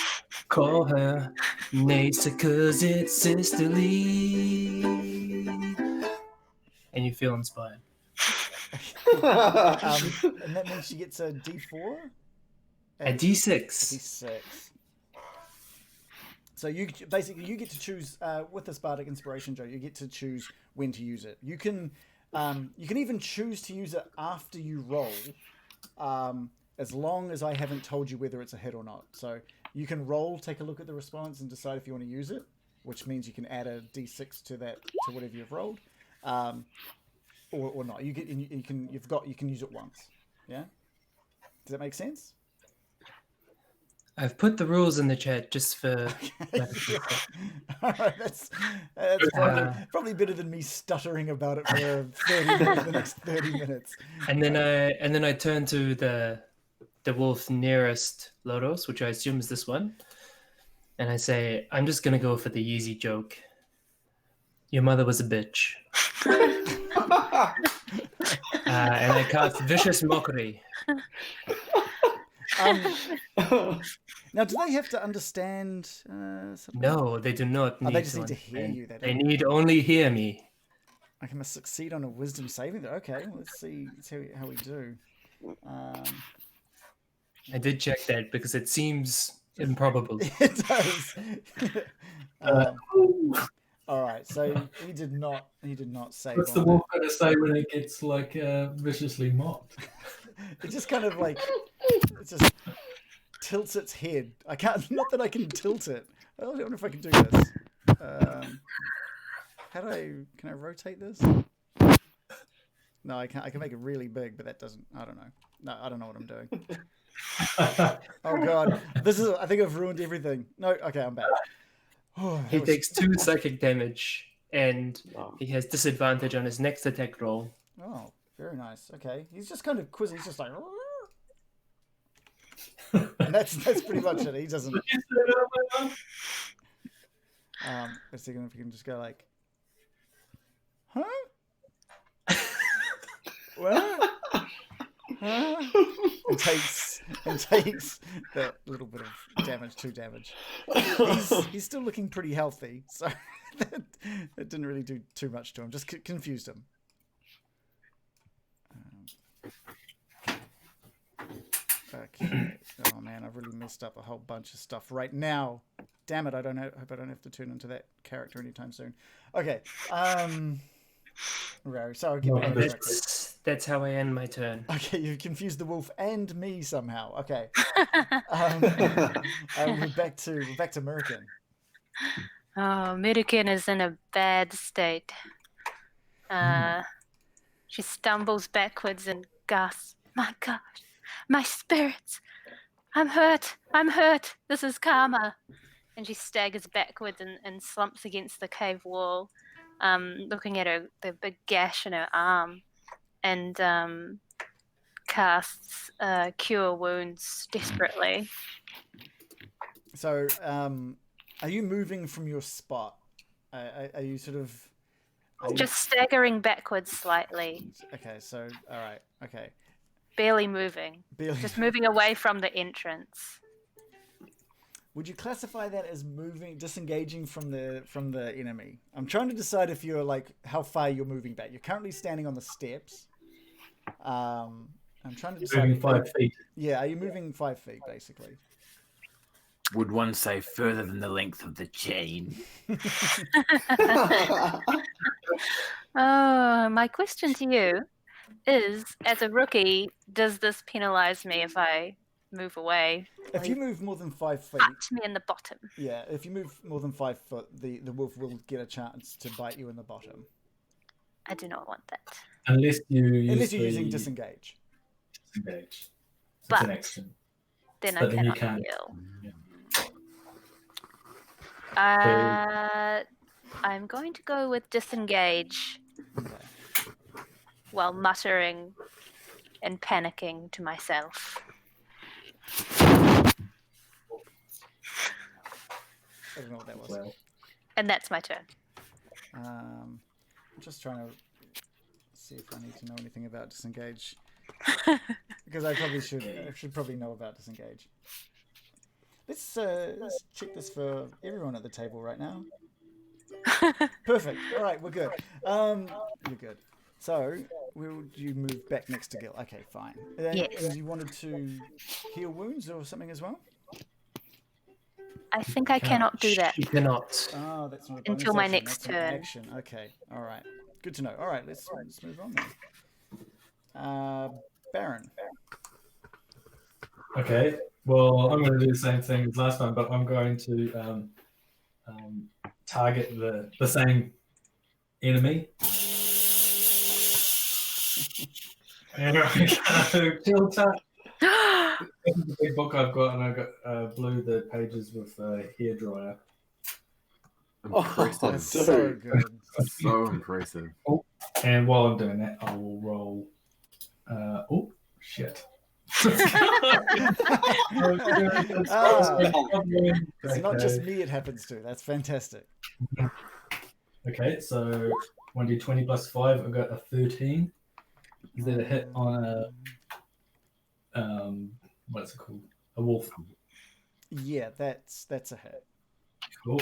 call her Nasa because it's sisterly. And you feel inspired. And that means she gets a D4? A D6. A D6. So you get to choose with this Bardic Inspiration, Joe. You get to choose when to use it. You can even choose to use it after you roll, as long as I haven't told you whether it's a hit or not. So you can roll, take a look at the response, and decide if you want to use it, which means you can add a D6 to whatever you've rolled, or not. You can use it once. Yeah. Does that make sense? I've put the rules in the chat just for. All right, that's probably better than me stuttering about it for the next 30 minutes. And then I turn to the wolf nearest Lorros, which I assume is this one, and I say, "I'm just gonna go for the easy joke. Your mother was a bitch." And I cast Vicious Mockery. Now, do they have to understand something? No, they do not need they just need to hear you. They need only hear me. I must succeed on a wisdom saving. Okay, let's see how we do. I did check that because it seems improbable. It does. All right, so he did not save. What's the wolf going to say when it gets like viciously mocked? It just kind of like it just tilts its head. I can't. Not that I can tilt it. I don't know if I can do this. Can I rotate this? No, I can't. I can make it really big, but that doesn't. I don't know. No, I don't know what I'm doing. Oh god, I think I've ruined everything. No, okay, I'm back. He takes 2 psychic damage, and he has disadvantage on his next attack roll. Oh, very nice. Okay, he's just kind of quizzing. He's just like, and that's pretty much it. He doesn't. Let's see if we can just go like, huh? What? Huh? And takes that little bit of damage, 2 damage. He's still looking pretty healthy, so that didn't really do too much to him. Just confused him. Okay. Oh man, I've really messed up a whole bunch of stuff right now. damn it! I don't know. Hope I don't have to turn into that character anytime soon. Okay. Right, so I'll get back to that's how I end my turn. Okay, you've confused the wolf and me somehow. Okay. We're back to Miraqen. Oh, Miraqen is in a bad state. She stumbles backwards and gasps, "My gosh, my spirits! I'm hurt! This is karma!" And she staggers backwards and slumps against the cave wall, looking at the big gash in her arm, and casts Cure Wounds desperately. So, are you moving from your spot? Are you sort of... Just staggering backwards slightly. Okay, so, all right, okay. Barely moving. Just moving away from the entrance. Would you classify that as disengaging from the enemy? I'm trying to decide if you're how far you're moving back. You're currently standing on the steps. I'm trying to decide. Moving 5 feet. Yeah, are you moving 5 feet basically? Would one say further than the length of the chain? Oh, my question to you is, as a rookie, does this penalize me if I move away? If you move more than 5 feet, touch me in the bottom. Yeah, if you move more than 5 foot, the wolf will get a chance to bite you in the bottom. I do not want that. Unless you're using disengage. Disengage. So but it's an action. Then But I then you cannot can't. heal. Yeah. I'm going to go with disengage while muttering and panicking to myself. I don't know what that was. Well, And that's my turn. I'm just trying to see if I need to know anything about disengage. Because I probably should. I should probably know about disengage. Let's check this for everyone at the table right now. Perfect. All right, we're good. You're good. So, will you move back next to Gil? Okay, fine. Yes. And you wanted to heal wounds or something as well? I think I cannot do that. You cannot. Oh, that's not a bonus Until my action. next That's an turn. action. Okay, all right. Good to know. All right, let's move on then. Byron. okay. Well, I'm going to do the same thing as last time, but I'm going to target the same enemy. And I go chill tap. This is the big book I've got, and I got blew the pages with a hairdryer. Oh, That's so good. So impressive. And while I'm doing that, I will roll. Oh shit! It's not just me it happens to. That's fantastic. Okay, so 1d20 plus 5. I've got a 13. Is that a hit on a what's it called? A wolf. Yeah, that's a hit. Cool.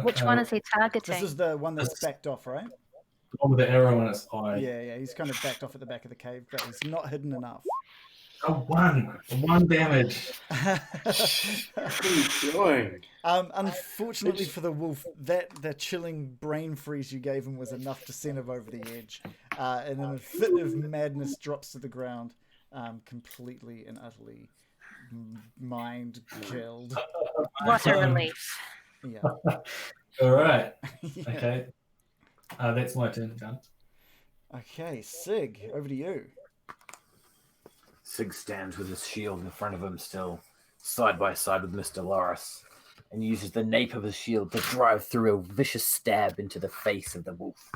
Which one is he targeting? This is the one that's backed off, right? The one with the arrow on its eye. Yeah, he's kind of backed off at the back of the cave, but he's not hidden enough. Oh, one damage. What are you doing? Unfortunately for the wolf, the chilling brain freeze you gave him was enough to send him over the edge, and in a fit of madness drops to the ground, completely and utterly mind killed. What a relief. Yeah. All right. Yeah. Okay. That's my turn, done. Okay, Sigg, over to you. Sigg stands with his shield in front of him still, side by side with Mr. Lorros, and uses the nape of his shield to drive through a vicious stab into the face of the wolf.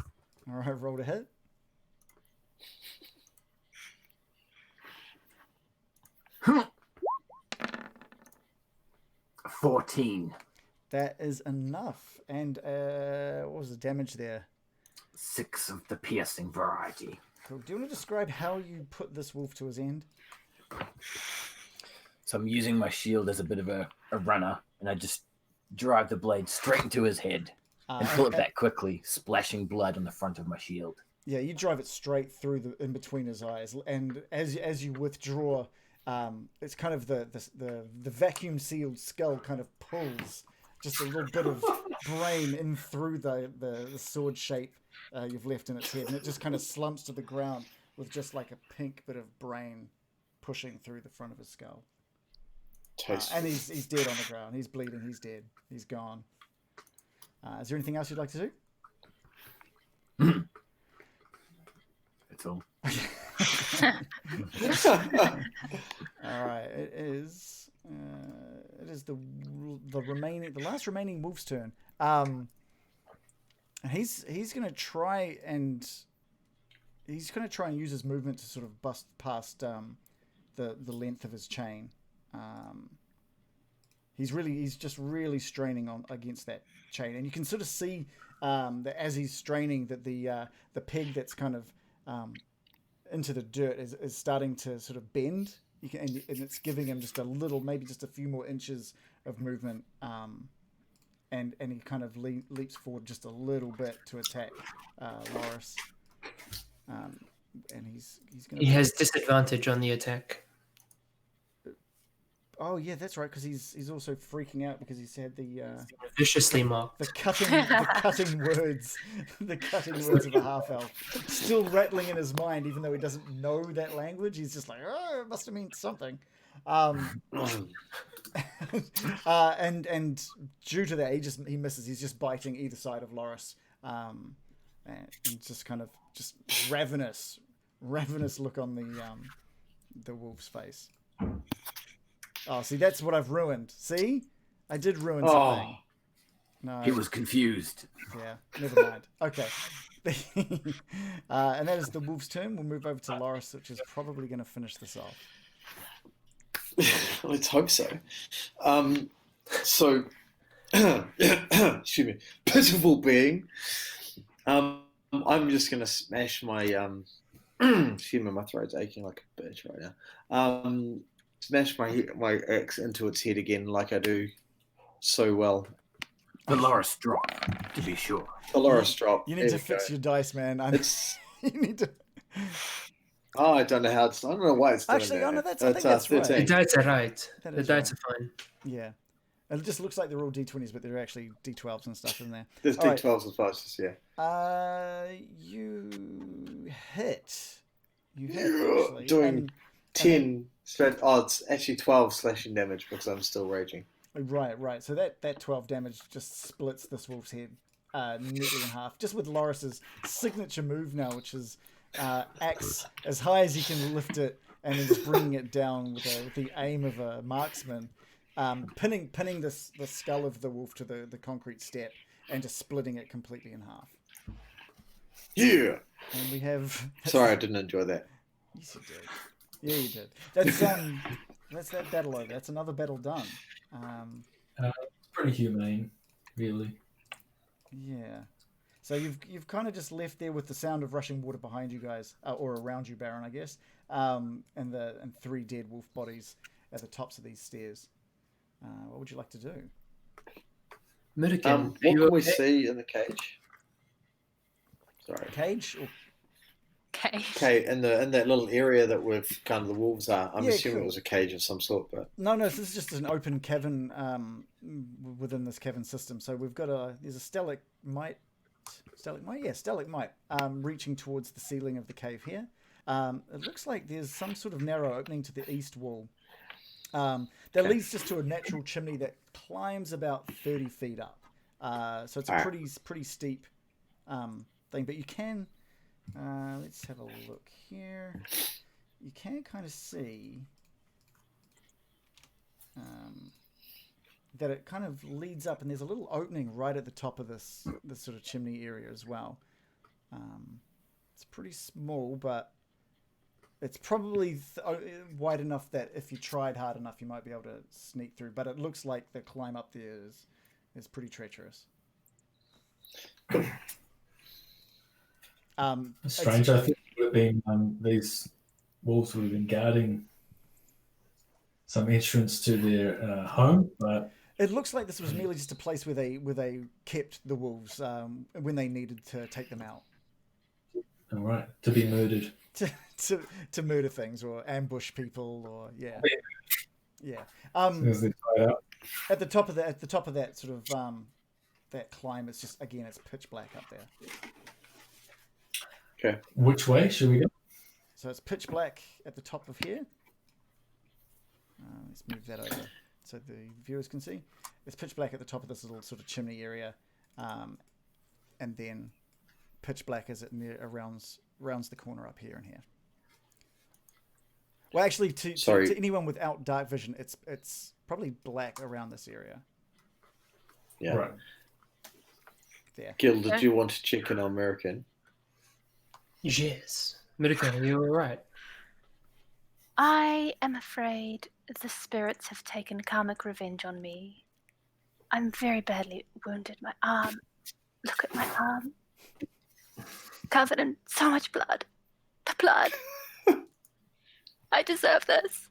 All right, roll to hit. Huh. 14. That is enough. And what was the damage there? 6 of the piercing variety. Cool. Do you want to describe how you put this wolf to his end? So I'm using my shield as a bit of a runner, and I just drive the blade straight into his head and pull it back quickly, splashing blood on the front of my shield. Yeah, you drive it straight through in between his eyes, and as you withdraw, it's kind of the vacuum sealed skull kind of pulls just a little bit of brain in through the sword shape you've left in its head, and it just kind of slumps to the ground with just like a pink bit of brain pushing through the front of his skull. And he's dead on the ground. He's bleeding. He's dead. He's gone. Is there anything else you'd like to do? That's all. All right. It is the last remaining wolf's turn. He's going to try and use his movement to sort of bust past the length of his chain. He's just really straining on against that chain, and you can sort of see that as he's straining that the peg that's kind of into the dirt is starting to sort of bend. And it's giving him just a little, maybe just a few more inches of movement, and he kind of leaps forward just a little bit to attack Lorros. And he's going. He has disadvantage on the attack. Oh yeah, that's right. Because he's also freaking out because he's had the viciously mocked. The cutting words of a half elf still rattling in his mind, even though he doesn't know that language. He's just like, oh, it must have meant something. And due to that, he misses. He's just biting either side of Lorros, and just kind of just ravenous look on the wolf's face. Oh, see, that's what I've ruined. See? I did ruin something. No. He was confused. Yeah, never mind. Okay. And that is the wolf's turn. We'll move over to Lorros, which is probably going to finish this off. Let's hope so. Excuse me. Pitiful being. I'm just going to smash my... excuse me, my throat's aching like a bitch right now. Smash my axe into its head again, like I do so well. The Lorros drop, to be sure. The Lorros drop. You need to fix your dice, man. You need to. Oh, I don't know how it's. I don't know why it's doing actually. that. Oh no, I think that's right. The dice are right. The dice are fine. Yeah, and it just looks like they're all D20s, but they're actually D12s and stuff in there. There's all D12s and flashes, yeah. You hit. Actually. Doing 10. It's actually 12 slashing damage because I'm still raging. Right. So that 12 damage just splits this wolf's head neatly in half, just with Lorros's signature move now, which is axe as high as he can lift it, and then just bringing it down with the aim of a marksman, pinning the skull of the wolf to the concrete step, and just splitting it completely in half. Yeah. And we have. Sorry, I didn't enjoy that. Yes, you did. Yeah, you did. That's that battle over. That's another battle done. It's pretty humane, really. Yeah. So you've kind of just left there with the sound of rushing water behind you guys, or around you, Byron, I guess, and 3 dead wolf bodies at the tops of these stairs. What would you like to do? Miraqen, what can we see in the cage? Sorry. Cage? Or... Okay, in that little area that we've kind of the wolves are. I'm assuming it was a cage of some sort, but no, this is just an open cavern within this cavern system. So we've got there's a stalagmite, reaching towards the ceiling of the cave here. It looks like there's some sort of narrow opening to the east wall that leads just to a natural chimney that climbs about 30 feet up. So it's a pretty steep thing, but you can. Let's have a look here. You can kind of see that it kind of leads up, and there's a little opening right at the top of this sort of chimney area as well. It's pretty small, but it's probably wide enough that if you tried hard enough, you might be able to sneak through. But it looks like the climb up there is pretty treacherous. Strange. I think it would have been these wolves would have been guarding some entrance to their home, but it looks like this was merely just a place where they kept the wolves when they needed to take them out. All right, to be murdered. to murder things or ambush people or yeah. As soon as they try it out. At the top of that sort of that climb, it's just again it's pitch black up there. Okay. Which way should we go? So it's pitch black at the top of here. Let's move that over so the viewers can see. It's pitch black at the top of this little sort of chimney area, and then pitch black as it rounds the corner up here and here. Well, actually, to anyone without dark vision, it's probably black around this area. Yeah. Right. There. Gil, did you want to check in on Miraqen? Yes. Miraqen, are you all right? I am afraid the spirits have taken karmic revenge on me. I'm very badly wounded. My arm. Look at my arm. Covered in so much blood. The blood. I deserve this.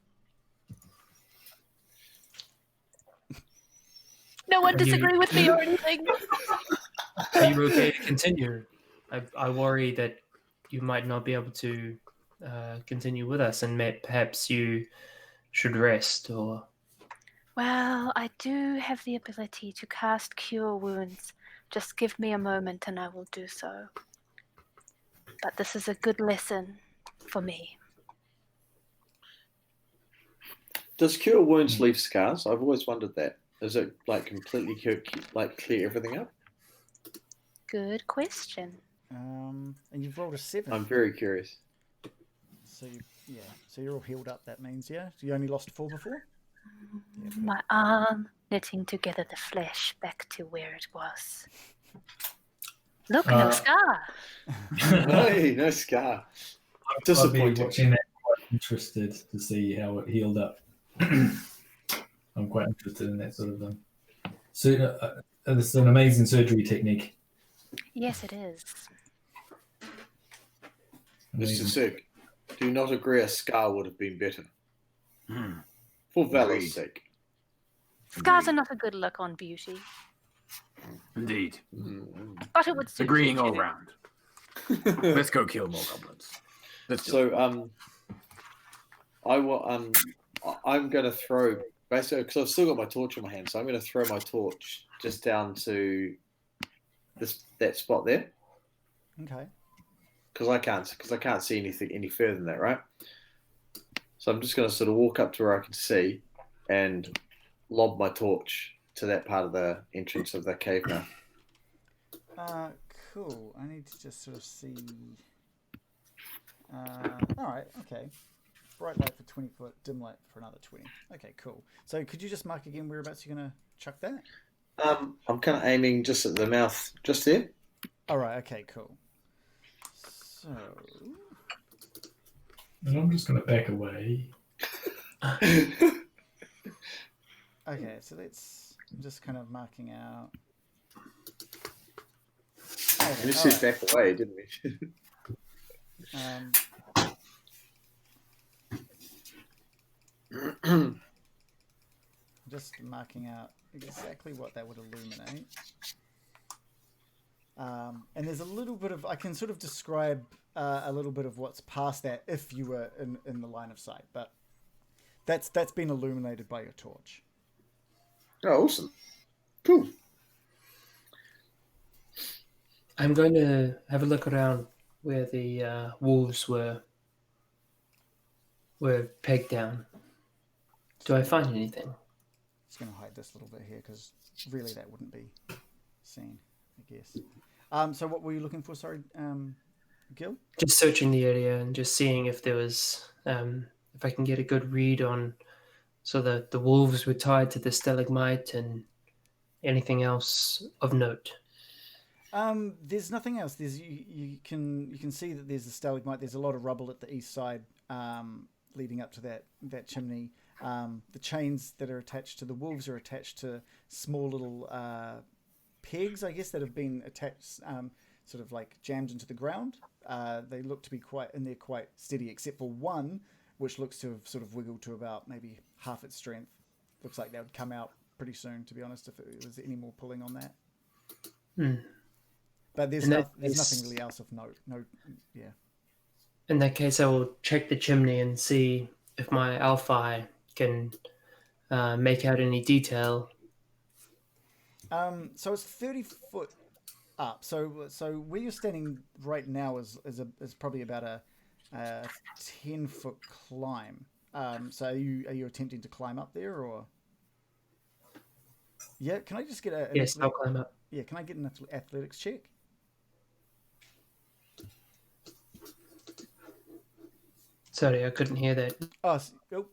No one disagree with me or anything. Are you okay to continue? I worry that you might not be able to continue with us, and perhaps you should rest or... Well, I do have the ability to cast Cure Wounds. Just give me a moment and I will do so. But this is a good lesson for me. Does Cure Wounds leave scars? I've always wondered that. Is it like completely clear everything up? Good question. And you've rolled a 7. I'm very curious. So you're all healed up. That means So you only lost 4 before. Yeah, My arm knitting together the flesh back to where it was. Look, no scar. No scar. I'll be watching that, quite interested to see how it healed up. I'm quite interested in that sort of thing. So, this is an amazing surgery technique. Yes, it is. Mr. Sigg, do you not agree a scar would have been better? For valor's sake. Scars are not a good look on beauty. Indeed. But it would suit Agreeing you. all round. Let's go kill more goblins. I'm going to throw, basically, because I've still got my torch in my hand, so I'm going to throw my torch just down to that spot there. Okay. Because I can't see anything any further than that, right? So I'm just going to sort of walk up to where I can see and lob my torch to that part of the entrance of the cave now. Cool. I need to just sort of see. All right. Okay. Bright light for 20 foot, dim light for another 20. Okay, cool. So could you just mark again whereabouts you're going to chuck that? I'm kind of aiming just at the mouth, just there. All right. Okay, cool. So. And I'm just going to back away. Okay, so I'm just kind of marking out. We just said back away, didn't we? Just marking out exactly what that would illuminate. And there's a little bit of, I can sort of describe a little bit of what's past that if you were in the line of sight, but that's been illuminated by your torch. Oh, awesome. Cool. I'm going to have a look around where the wolves were pegged down. Do I find anything? Just going to hide this little bit here because really that wouldn't be seen, I guess. So what were you looking for? Sorry, Gil? Just searching the area and just seeing if there was, if I can get a good read on, so that the wolves were tied to the stalagmite and anything else of note. There's nothing else. There's you can see that there's a stalagmite. There's a lot of rubble at the east side, leading up to that chimney. The chains that are attached to the wolves are attached to small little pegs, I guess, that have been attached, sort of like jammed into the ground. They look to be quite steady, except for one, which looks to have sort of wiggled to about maybe half its strength. Looks like that would come out pretty soon, to be honest, if it was any more pulling on that. But there's nothing really else of note. No, yeah. In that case, I will check the chimney and see if my Alphi can make out any detail. So it's 30 foot up. So where you're standing right now is probably about a 10-foot climb. So are you attempting to climb up there, or? Yeah, can I just get a? Yes, I'll climb up. Yeah, can I get an athletics check? Sorry, I couldn't hear that. Oh, yep.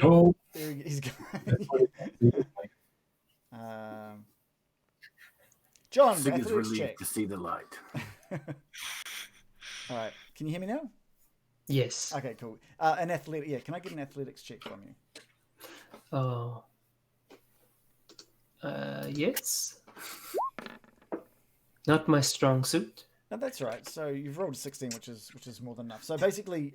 Oh. There he's going. John, Sigg is athletics relieved check. to see the light. All right, can you hear me now? Yes. Okay, cool. An athletic. Yeah, can I get an athletics check from you? Oh. Yes. Not my strong suit. No, that's right. So you've rolled a 16, which is more than enough. So basically,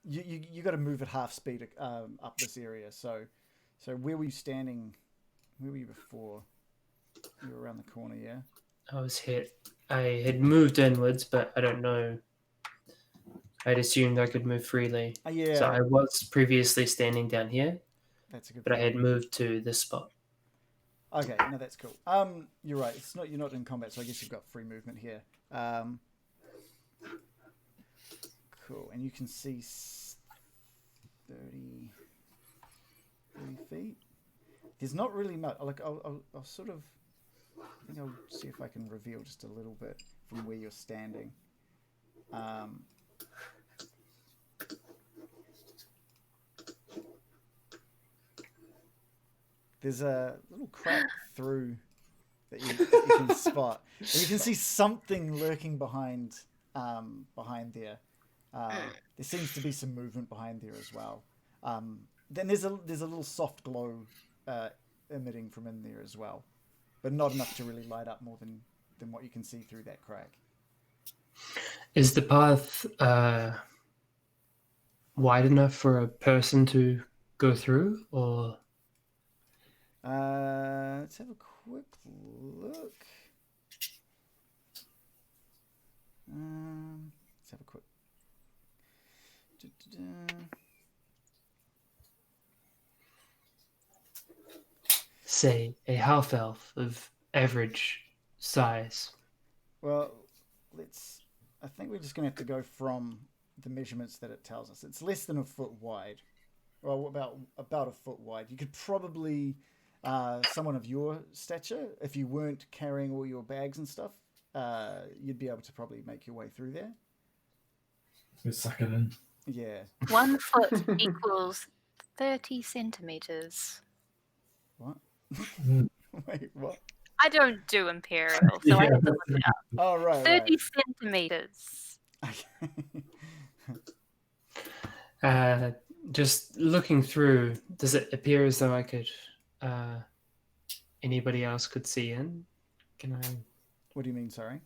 you got to move at half speed up this area. So where were you standing? Where were you before? You were around the corner, yeah. I had moved inwards, but I don't know. I'd assumed I could move freely. Yeah. So I was previously standing down here. That's a good. But I had moved to this spot. Okay, no, that's cool. You're right. You're not in combat, so I guess you've got free movement here. Cool, and you can see 30 feet. There's not really much. I'll sort of. I think I'll see if I can reveal just a little bit from where you're standing. There's a little crack through that you can spot. And you can see something lurking behind there. There seems to be some movement behind there as well. Then there's a little soft glow emitting from in there as well, but not enough to really light up more than what you can see through that crack. Is the path wide enough for a person to go through, or? Let's have a quick look. Let's have a quick. Say a half elf of average size. Well, I think we're just going to have to go from the measurements that it tells us. It's less than a foot wide. Well, about a foot wide. You could probably, someone of your stature, if you weren't carrying all your bags and stuff, you'd be able to probably make your way through there. Let's suck it in. Yeah. 1 foot equals 30 centimeters. What? Wait, what? I don't do Imperial, so I have to look it up. Oh, right. 30 centimeters. Just looking through, does it appear as though I could, anybody else could see in? Can I? What do you mean, sorry?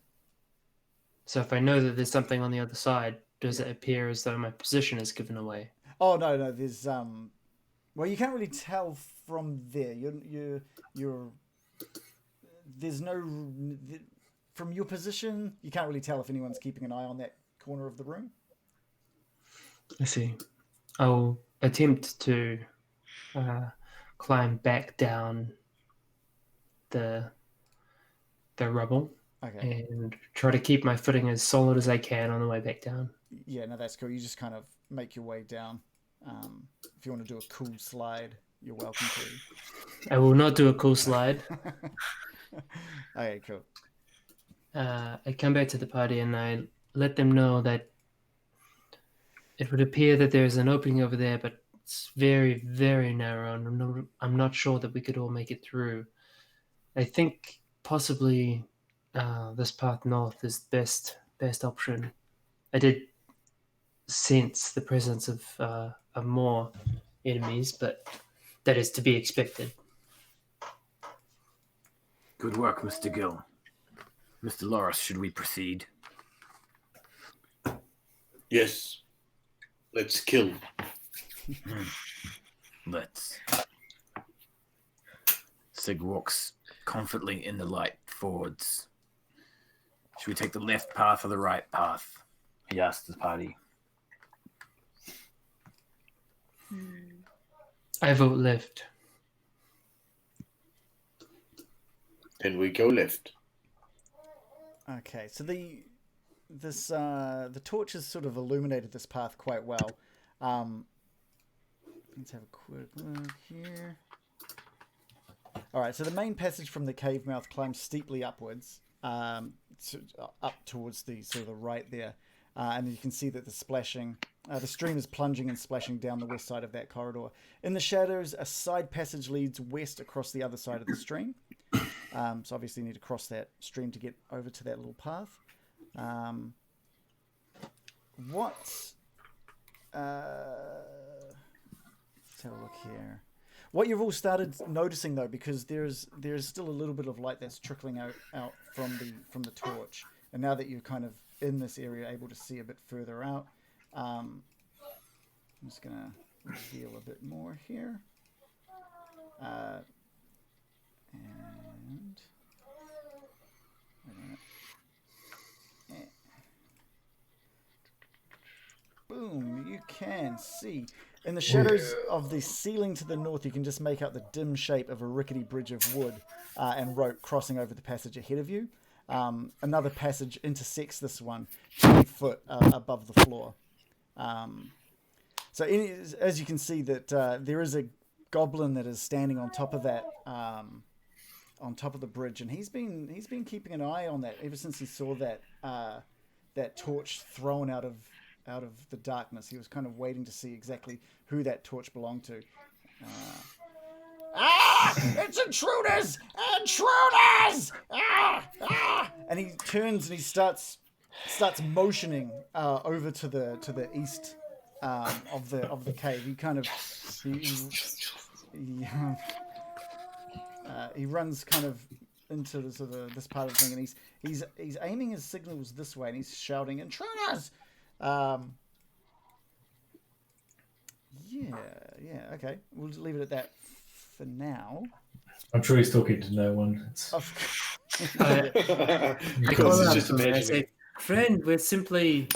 So if I know that there's something on the other side, does it appear as though my position is given away? Oh, no, there's, well, you can't really tell from there. You're there's no, from your position, you can't really tell if anyone's keeping an eye on that corner of the room. I see. I'll attempt to climb back down the rubble. Okay. And try to keep my footing as solid as I can on the way back down. Yeah, no, that's cool. You just kind of make your way down. If you want to do a cool slide, you're welcome to. I will not do a cool slide. Okay, cool. I come back to the party and I let them know that it would appear that there's an opening over there, but it's very, very narrow, and I'm not sure that we could all make it through. I think possibly this path north is the best option. I did sense the presence of more enemies, but that is to be expected. Good work, Mr. Gill. Mr. Lorros, should we proceed? Yes. Let's kill. Let's. Sigg walks confidently in the light forwards. Should we take the left path or the right path? He asked the party. I vote left. Then we go left. Okay, so the torch has sort of illuminated this path quite well. Let's have a quick look here. All right, so the main passage from the cave mouth climbs steeply upwards, up towards the sort of the right there, and you can see that the splashing, the stream is plunging and splashing down the west side of that corridor. In the shadows, a side passage leads west across the other side of the stream. So obviously you need to cross that stream to get over to that little path. Let's have a look here. What you've all started noticing though, because there's still a little bit of light that's trickling out from the torch, and now that you're kind of in this area, able to see a bit further out, I'm just gonna reveal a bit more here. And boom, you can see in the shadows of the ceiling to the north, you can just make out the dim shape of a rickety bridge of wood and rope crossing over the passage ahead of you. Another passage intersects this one 20 foot above the floor. So as you can see that there is a goblin that is standing on top of that on top of the bridge, and he's been keeping an eye on that ever since he saw that that torch thrown out of the darkness. He was kind of waiting to see exactly who that torch belonged to. It's intruders! Intruders! And he turns and he starts motioning over to the east of the cave. He kind of he runs kind of into the, sort of this part of the thing, and he's aiming his signals this way, and he's shouting, "Intruders!" Yeah, okay. We'll just leave it at that for now. I'm sure he's talking to no one. Because it's just I say, friend, we're simply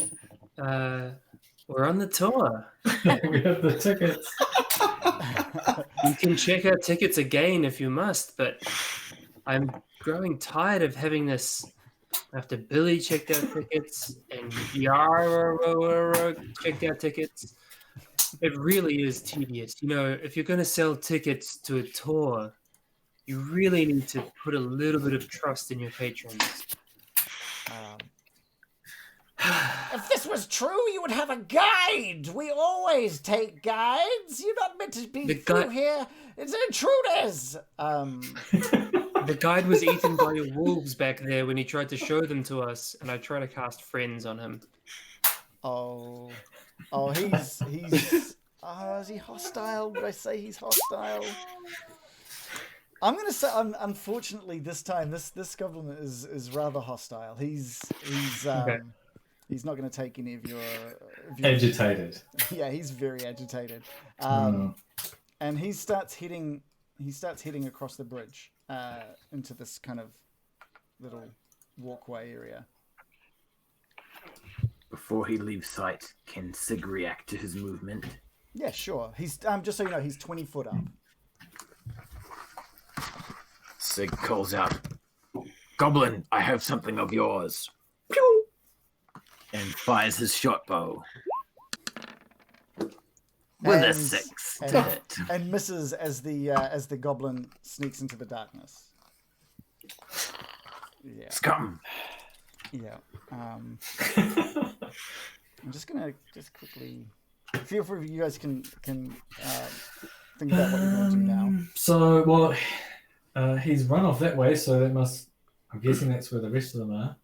we're on the tour. We have the tickets. You can check our tickets again if you must, but I'm growing tired of having this. After Billy checked out tickets and Yara checked out tickets, it really is tedious. You know, if you're going to sell tickets to a tour, you really need to put a little bit of trust in your patrons. If this was true, you would have a guide. We always take guides. You're not meant to be through here. It's intruders. The guide was eaten by wolves back there when he tried to show them to us, and I tried to cast friends on him. Oh, he's is he hostile? Would I say he's hostile? I'm gonna say, unfortunately, this time this goblin is rather hostile. He's Okay. He's not going to take any of your Agitated. Yeah, he's very agitated. And he starts heading across the bridge into this kind of little walkway area. Before he leaves sight, can Sigg react to his movement? Yeah, sure. He's just so you know, he's 20 foot up. Sigg calls out, "Goblin, I have something of yours." Pew! And fires his short bow. With a 6 to hit. And misses as the goblin sneaks into the darkness. Yeah. Scum! Yeah. I'm just gonna quickly feel free. You guys can think about what you're going to do now. So, well, he's run off that way, so that must. I'm guessing that's where the rest of them are.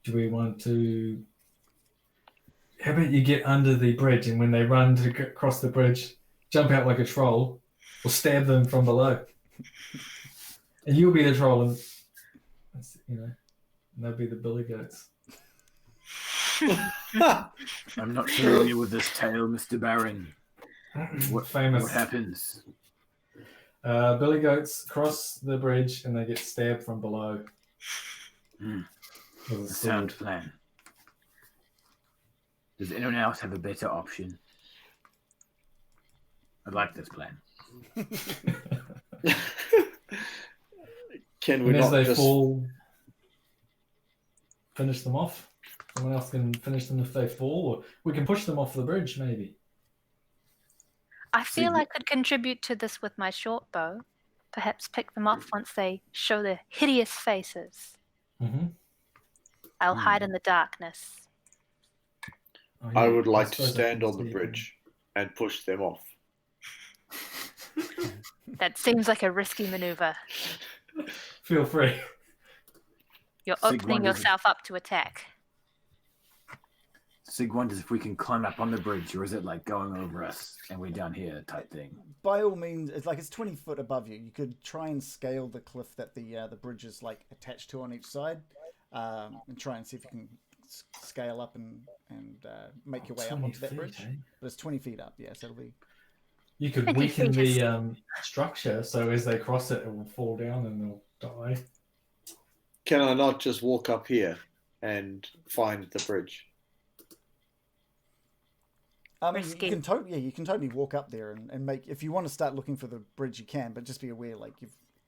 Do we want to? How about you get under the bridge, and when they run to cross the bridge, jump out like a troll, or stab them from below, and you'll be the troll, and and they'll be the billy goats. I'm not familiar with this tale, Mr. Byron. What happens? Billy goats cross the bridge, and they get stabbed from below. A sound plan. Does anyone else have a better option? I like this plan. Can we And as not they just fall, finish them off? Someone else can finish them if they fall, or we can push them off the bridge, maybe. I feel I could contribute to this with my short bow. Perhaps pick them off once they show their hideous faces. Mm-hmm. I'll hide in the darkness. Oh, I yeah, would like to suppose I stand can on the see bridge and push them off. That seems like a risky maneuver. them. Feel free. You're Sigg opening wonders yourself up to attack. Sig wonders if we can climb up on the bridge, or is it like going over us and we're down here type thing? By all means, it's 20 foot above you. You could try and scale the cliff that the bridge is like attached to on each side, and try and see if you can scale up and make your way up 20 onto that feet, bridge. eh? But it's 20 feet up, yeah. So it'll be. You could 20 weaken feet is- the structure so as they cross it, it will fall down and they'll die. Can I not just walk up here and find the bridge? I mean, Risky. you can totally walk up there and make. If you want to start looking for the bridge, you can, but just be aware, like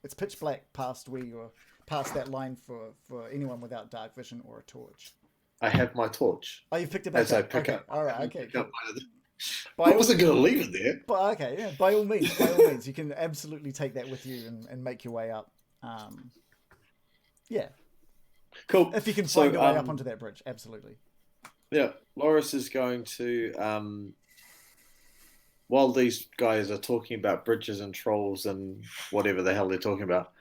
it's pitch black past where you're past that line for anyone without dark vision or a torch. I have my torch. Oh, you picked it back As up. I pick Okay, up. all right, okay. Pick up one of the- By I wasn't going to leave it there. But okay, yeah, by all means, you can absolutely take that with you and make your way up. Yeah, Cool. if you can So, find your way up onto that bridge, absolutely. Yeah, Lorros is going to, while these guys are talking about bridges and trolls and whatever the hell they're talking about,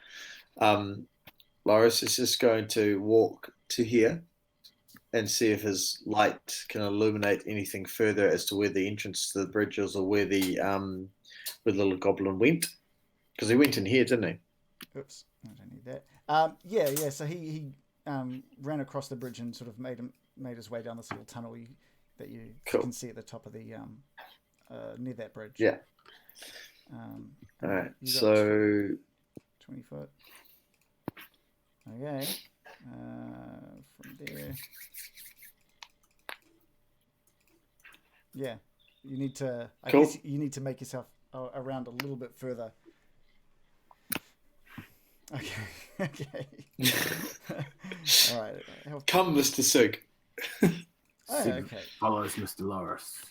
Lorros is just going to walk to here and see if his light can illuminate anything further as to where the entrance to the bridge is or where the little goblin went. Because he went in here, didn't he? Oops, I don't need that. Yeah. So he ran across the bridge and sort of made his way down this little tunnel that you Cool. can see at the top of the near that bridge. Yeah. All Alright, so 20 foot. Okay. From there. Yeah. You need to. I Cool. guess you need to make yourself around a little bit further. Okay. Okay. All right. come, Mr. Sigg. Oh, Sig okay. follows Mr. Lorros.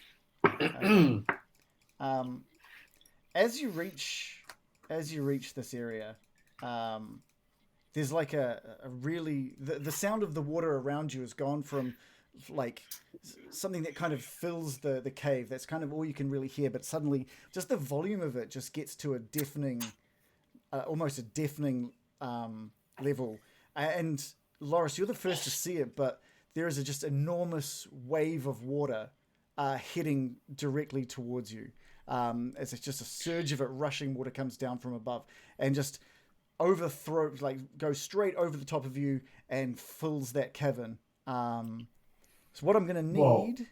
Okay. As you reach this area, there's like a really the sound of the water around you has gone from like something that kind of fills the cave. That's kind of all you can really hear, but suddenly just the volume of it just gets to a deafening, almost a deafening level. And Lorros, you're the first to see it, but there is a just enormous wave of water heading directly towards you. As it's just a surge of it rushing water comes down from above and just goes straight over the top of you and fills that cavern. So what I'm going to need...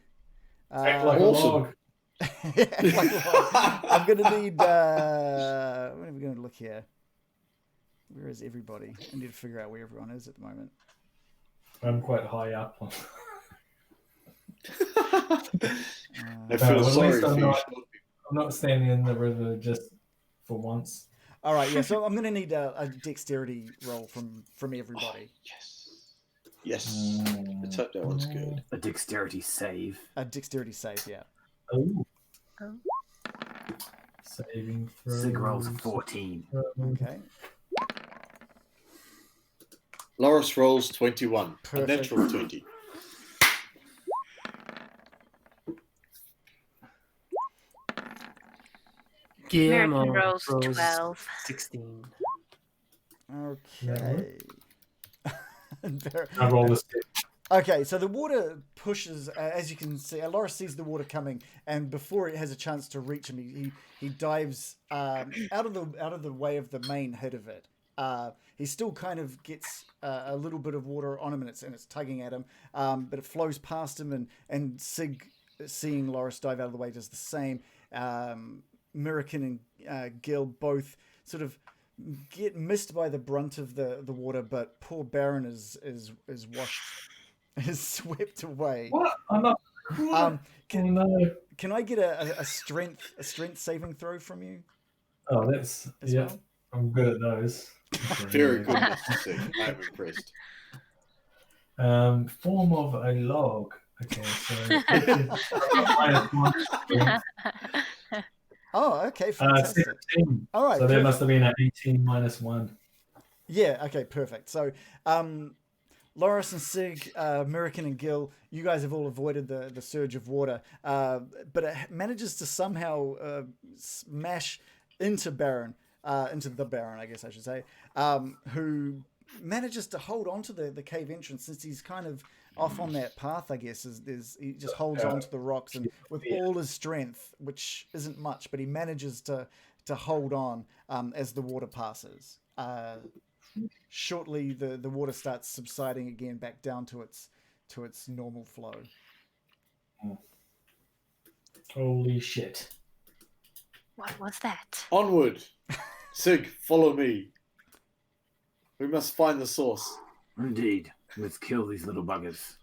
Act like awesome. a log. I'm going to need... what are we going to look here? Where is everybody? I need to figure out where everyone is at the moment. I'm quite high up. I feel at sorry least for I'm you. not standing in the river just for once. All right, yeah. So I'm going to need a dexterity roll from everybody. Yes. Let's hope that one's good. A dexterity save. A dexterity save, yeah. Oh. Oh. Saving throw. Sig rolls a 14. Okay. Lorros rolls 21. Perfect. A natural 20. Guillermo Miraqen rolls 12. 16. Okay. I roll this. Okay, so the water pushes, as you can see, Lorros sees the water coming, and before it has a chance to reach him, he dives out of the way of the main head of it. He still kind of gets a little bit of water on him, and it's tugging at him, but it flows past him, and Sig, seeing Lorros dive out of the way, does the same. Miraqen and Gil both sort of get missed by the brunt of the water, but poor Byron is washed, is swept away. What? I'm not Can I get a strength saving throw from you? Oh, that's well? I'm good at those. Very good, Mr. Sigg. I'm impressed. Form of a log. Okay, so -1. Oh, okay, fantastic. 16. All right, so there perfect. must have been an 18 -1. Yeah, okay, perfect. So, Lorros and Sigg, Miraqen and Gil, you guys have all avoided the surge of water, but it manages to somehow smash into Byron, into the Baron, I guess I should say, who manages to hold on to the cave entrance since he's kind of off on that path, I guess. He just holds on to the rocks and with all his strength, which isn't much, but he manages to hold on as the water passes. Shortly, the water starts subsiding again back down to its normal flow. Holy shit. What was that? Onward! Sigg, follow me. We must find the source. Indeed. Let's kill these little buggers.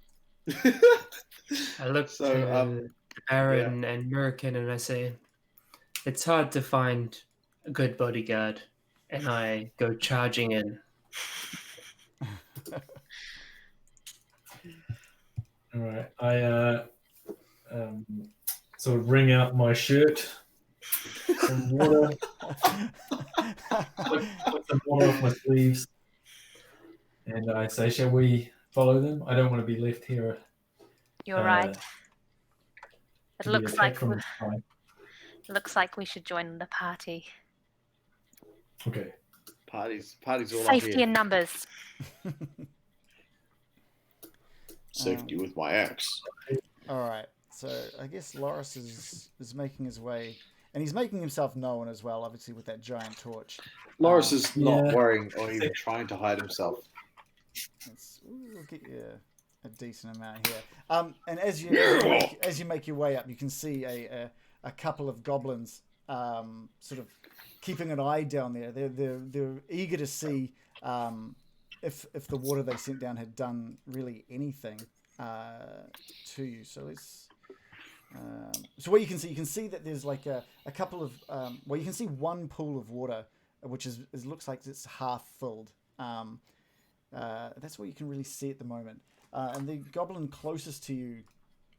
I look to Byron and Miraqen and I say, it's hard to find a good bodyguard. And I go charging in. All right. I sort of wring out my shirt, some water, put some water off my sleeves, and I say, shall we follow them? I don't want to be left here. You're right. It to be looks like attacked from the sky. we should join the party. Okay. Party's all Safety up here. in numbers. Safety with my axe. All right. So I guess Lorros is making his way, and he's making himself known as well, obviously with that giant torch. Lorros is not Yeah. worrying or even trying to hide himself. We'll get you a decent amount here. And as you make your way up, you can see a couple of goblins sort of keeping an eye down there. They're eager to see if the water they sent down had done really anything to you. So let's. So what you can see that there's like a couple of you can see one pool of water which looks like it's half filled. That's what you can really see at the moment. And the goblin closest to you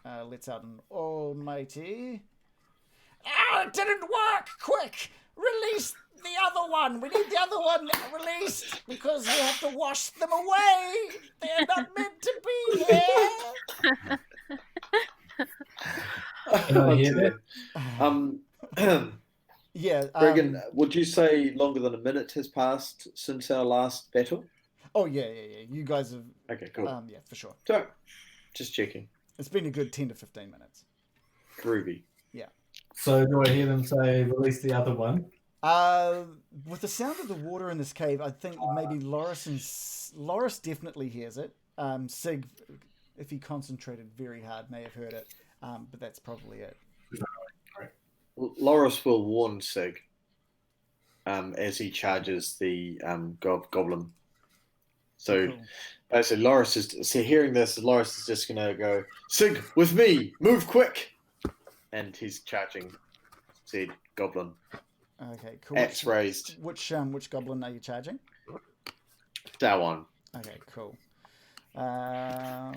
lets out an almighty. Oh, it didn't work! Quick! Release the other one! We need the other one released because we have to wash them away! They're not meant to be here! Can I hear that? Yeah. Regan, would you say longer than a minute has passed since our last battle? Oh, yeah. You guys have... Okay, cool. Yeah, for sure. So, just checking. It's been a good 10 to 15 minutes. Groovy. Yeah. So do I hear them say, release the other one? With the sound of the water in this cave, I think maybe Lorros definitely hears it. Sigg, if he concentrated very hard, may have heard it. But that's probably it. Lorros will warn Sigg as he charges the goblin. So Cool. basically, Lorros is hearing this. Lorros is just going to go, Sigg, with me, move quick, and he's charging said goblin. Okay, cool. Axe raised. Which goblin are you charging? That one. Okay, cool. All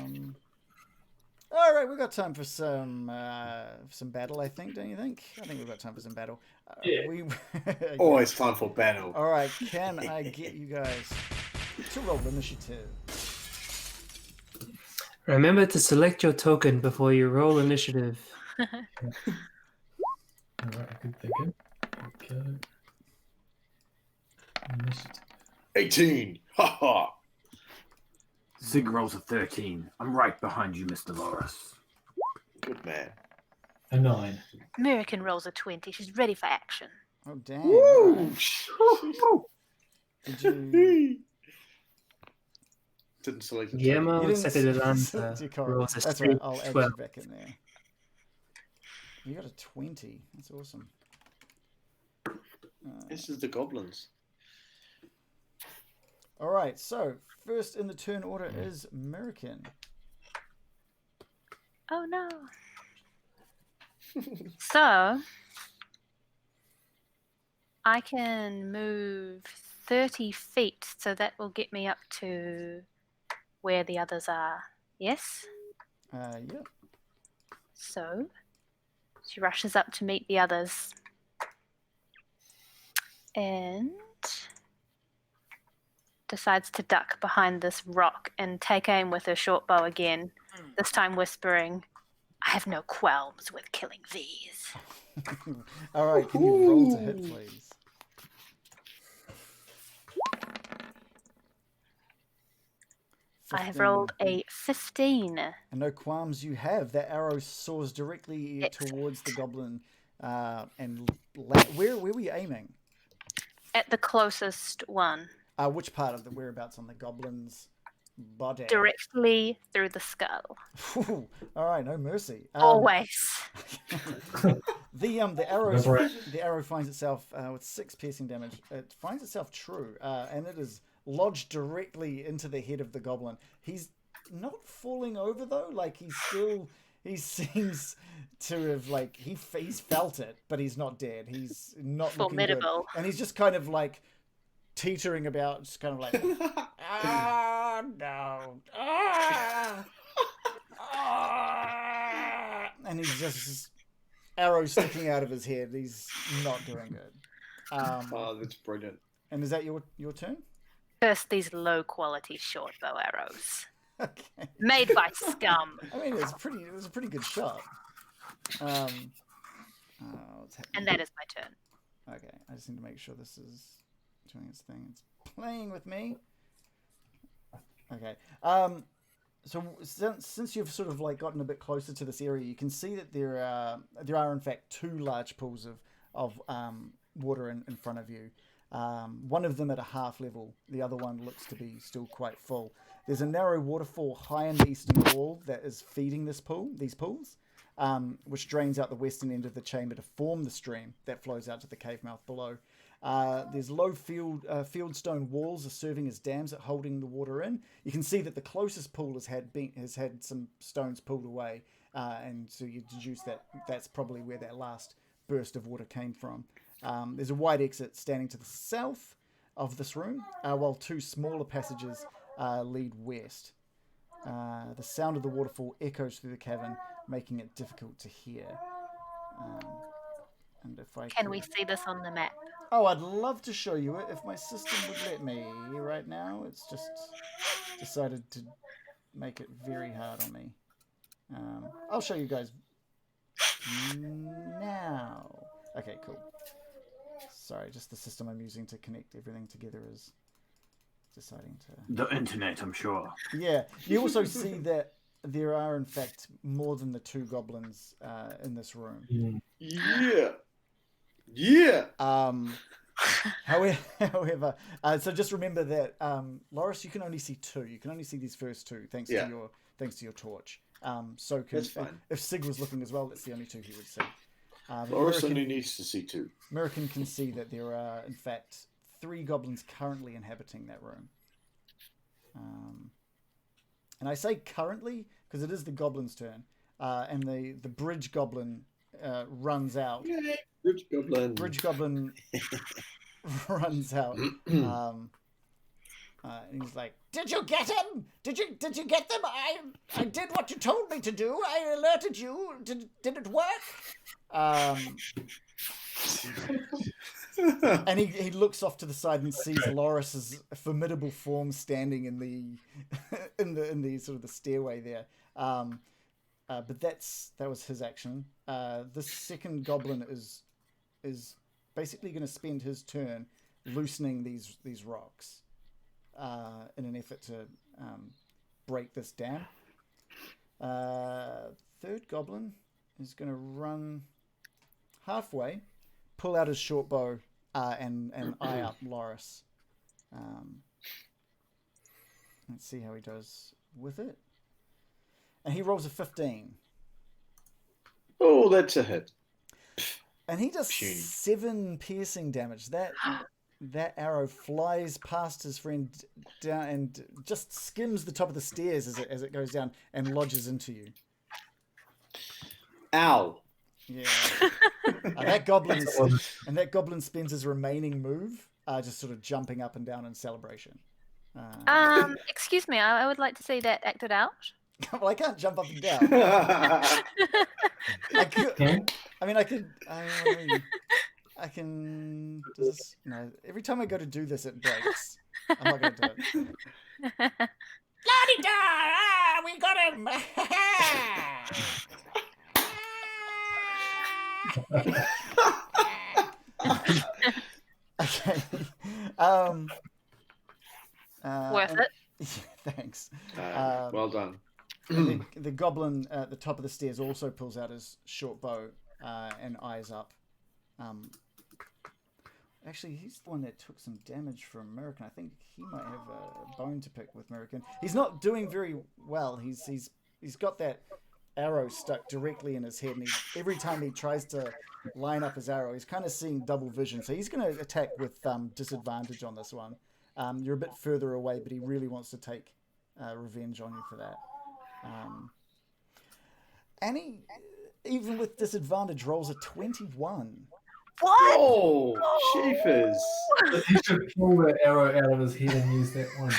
right, we've got time for some battle, I think, don't you think? I think we've got time for some battle. Yeah. Always time for battle. All right, can I get you guys to roll initiative? Remember to select your token before you roll initiative. All right, good thinking. Okay. Initiative. 18. Ha ha. Sigg rolls a 13. I'm right behind you, Mr. Lorros. Good man. A 9. Miraqen rolls a 20. She's ready for action. Oh, damn. Woo! Did you... Didn't select it. Guillermo You set didn't it on select your card. rolls a That's right, I'll add you 12. back in there. You got a 20. That's awesome. This is the goblins. All right, so first in the turn order is Miraqen. Oh no. So I can move 30 feet, so that will get me up to where the others are. Yes? Yep. So she rushes up to meet the others. And decides to duck behind this rock and take aim with her short bow again, this time whispering, I have no qualms with killing these. All right, can you roll to hit, please? I have rolled a 15. And no qualms you have. That arrow soars directly towards the goblin. Where were you aiming? At the closest one. Which part of the whereabouts on the goblin's body? Directly through the skull. Ooh, all right, no mercy. Always. The arrow finds itself with 6 piercing damage. It finds itself true, and it is lodged directly into the head of the goblin. He's not falling over though. Like he seems to have he's felt it, but he's not dead. He's not formidable, looking good. And he's just kind of like teetering about, just kind of like, no, and he's just arrow sticking out of his head. He's not doing good. That's brilliant. And is that your turn? First, these low quality short bow arrows. Okay. Made by scum. I mean, it was a pretty good shot. And that is my turn. Okay, I just need to make sure this is doing its thing. It's playing with me. Okay. So since you've sort of gotten a bit closer to this area, you can see that there are in fact 2 large pools of water in front of you. One of them at a half level. The other one looks to be still quite full. There's a narrow waterfall high in the eastern wall that is feeding these pools, which drains out the western end of the chamber to form the stream that flows out to the cave mouth below. There's low fieldstone walls are serving as dams that holding the water in. You can see that the closest pool has had some stones pulled away, and so you deduce that that's probably where that last burst of water came from. There's a wide exit standing to the south of this room, while 2 smaller passages lead west. The sound of the waterfall echoes through the cavern, making it difficult to hear. And if I Can we see this on the map? Oh, I'd love to show you it if my system would let me. Right now, it's just decided to make it very hard on me. I'll show you guys now. Okay, cool. Sorry, just the system I'm using to connect everything together is deciding to... The internet, I'm sure. Yeah. You also see that there are, in fact, more than the 2 goblins in this room. Yeah. Yeah. However, so just remember that, Lorros, you can only see 2. You can only see these first 2, thanks to your torch. So if Sigg was looking as well, that's the only 2 he would see. Lorros only needs to see 2. Miraqen can see that there are, in fact, 3 goblins currently inhabiting that room. And I say currently because it is the goblin's turn, and the bridge goblin runs out. Yay, bridge goblin. Bridge goblin runs out. And he's like, Did you get him? Did you get them? I did what you told me to do. I alerted you. Did it work? And he looks off to the side and sees Lorros's formidable form standing in the sort of the stairway there. But that was his action. This second goblin is basically going to spend his turn loosening these rocks in an effort to break this dam. Third goblin is going to run halfway, pull out his short bow, and eye up Lorros. Let's see how he does with it. And he rolls a 15. Oh, that's a hit. And he does 7 piercing damage. That arrow flies past his friend down and just skims the top of the stairs as it goes down and lodges into you. Ow. Yeah. That goblin spends his remaining move just sort of jumping up and down in celebration. Excuse me, I would like to see that acted out. Well, I can't jump up and down. I can. Just, every time I go to do this, it breaks. I'm not going to do it. La-di-da! We got him! Okay. Worth it. Yeah, thanks. Well done. The goblin at the top of the stairs also pulls out his short bow and eyes up. Actually, he's the one that took some damage from Miraqen. I think he might have a bone to pick with Miraqen. He's not doing very well. He's got that arrow stuck directly in his head, and every time he tries to line up his arrow, he's kind of seeing double vision. So he's going to attack with disadvantage on this one. You're a bit further away, but he really wants to take revenge on you for that. And he, even with disadvantage, rolls a 21. What? Oh, Sheepers. He should pull the arrow out of his head and use that one.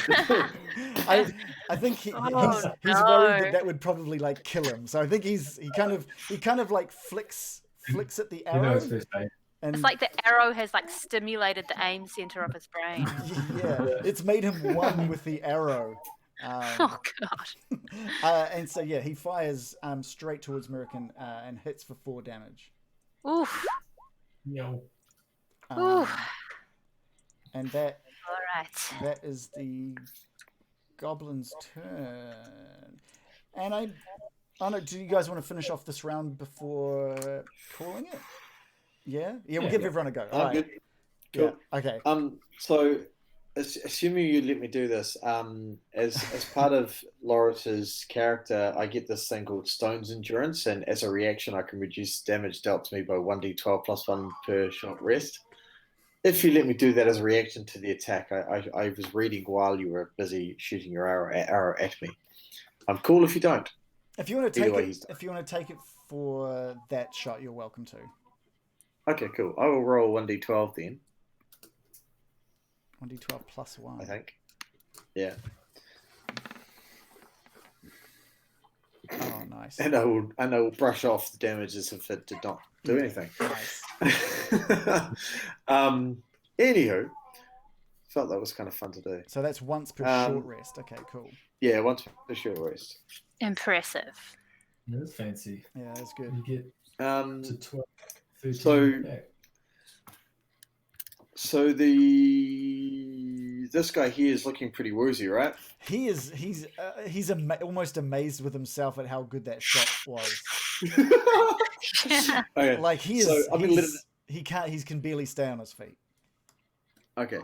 I think he's worried that would probably like kill him. So I think he kind of like flicks at the arrow. He knows first aid. And It's like the arrow has like stimulated the aim center of his brain. yeah, it's made him one with the arrow. Oh god. And so yeah, he fires straight towards Miraqen and hits for 4 damage. Oof. Yo. And that All right. that is the goblin's turn. And I don't know, do you guys want to finish off this round before calling it? Yeah? Yeah, we'll give everyone a go. All right. Good. Cool. Yeah. Okay. So, assuming you let me do this, as part of Lorros' character, I get this thing called Stone's Endurance, and as a reaction, I can reduce damage dealt to me by 1d12 plus 1 per short rest. If you let me do that as a reaction to the attack, I was reading while you were busy shooting your arrow at me. I'm cool if you don't. If you want to take it for that shot, you're welcome to. Okay, cool. I will roll 1d12 then. 1d12 plus 1. I think. Yeah. Oh, nice. And I will brush off the damage as if it did not do anything. Nice. Anywho, felt that was kind of fun to do. So that's once per short rest. Okay, cool. Yeah, once per short rest. Impressive. That's fancy. Yeah, that's good. You get to 12, 13 back. So this guy here is looking pretty woozy, right? He's almost amazed with himself at how good that shot was. Okay. Like he is. So, he can barely stay on his feet. Okay.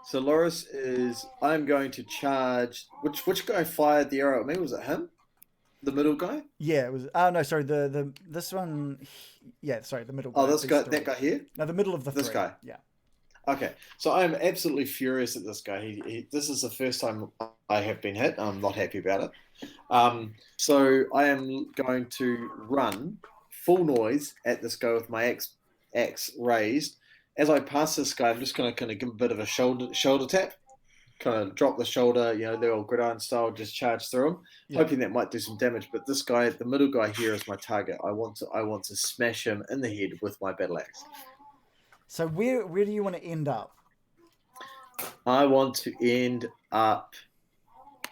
So Lorros is. I'm going to charge. Which guy fired the arrow at me? Was it him? The middle guy? Yeah, it was. Oh no, sorry. This one. Yeah, sorry. The middle guy. Oh, this guy. That guy here. No, the middle of the. This three. guy. Yeah. Okay, so I'm absolutely furious at this guy. This is the first time I have been hit. I'm not happy about it. So I am going to run full noise at this guy with my axe raised. As I pass this guy, I'm just going to kind of give him a bit of a shoulder tap. Kind of drop the shoulder, the old gridiron style, just charge through him, hoping that might do some damage. But this guy, the middle guy here, is my target. I want to smash him in the head with my battle axe. So where do you want to end up? I want to end up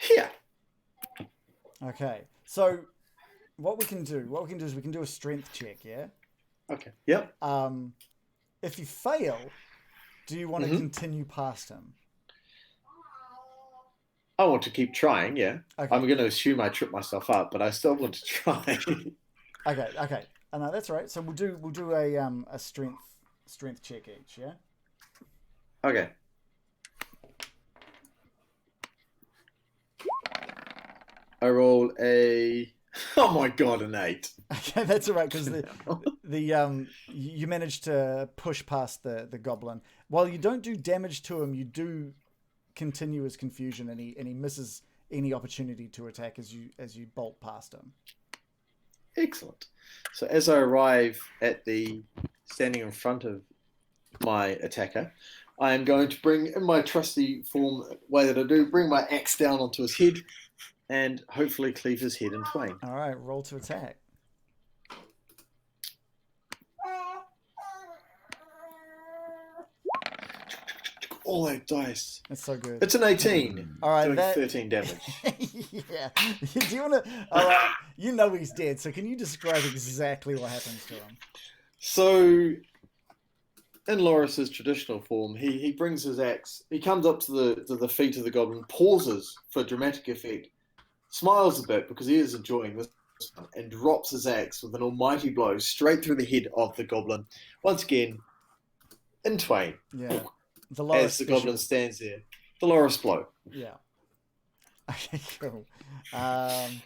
here. Okay. So what we can do is we can do a strength check, yeah? Okay. Yep. If you fail, do you want to continue past him? I want to keep trying, yeah. Okay. I'm going to assume I trip myself up, but I still want to try. Okay. No, that's right. So we'll do a strength check each, yeah? Okay. I roll an 8. Okay, that's all right, because you managed to push past the goblin. While you don't do damage to him, you do continue his confusion, and he misses any opportunity to attack as you bolt past him. Excellent. So as I arrive at standing in front of my attacker, I am going to bring, in my trusty form way that I do, bring my axe down onto his head and hopefully cleave his head in twain. All right, roll to attack. All that dice. That's so good. It's an 18. All right, doing 13 damage. Yeah. Do you want to? All right. You know he's dead, so can you describe exactly what happens to him? So, in Lorros' traditional form, he brings his axe. He comes up to the feet of the goblin, pauses for dramatic effect, smiles a bit because he is enjoying this one, and drops his axe with an almighty blow straight through the head of the goblin. Once again, in twain. Yeah. As the goblin stands there. The Lorros blow. Yeah. Okay, cool. Nice.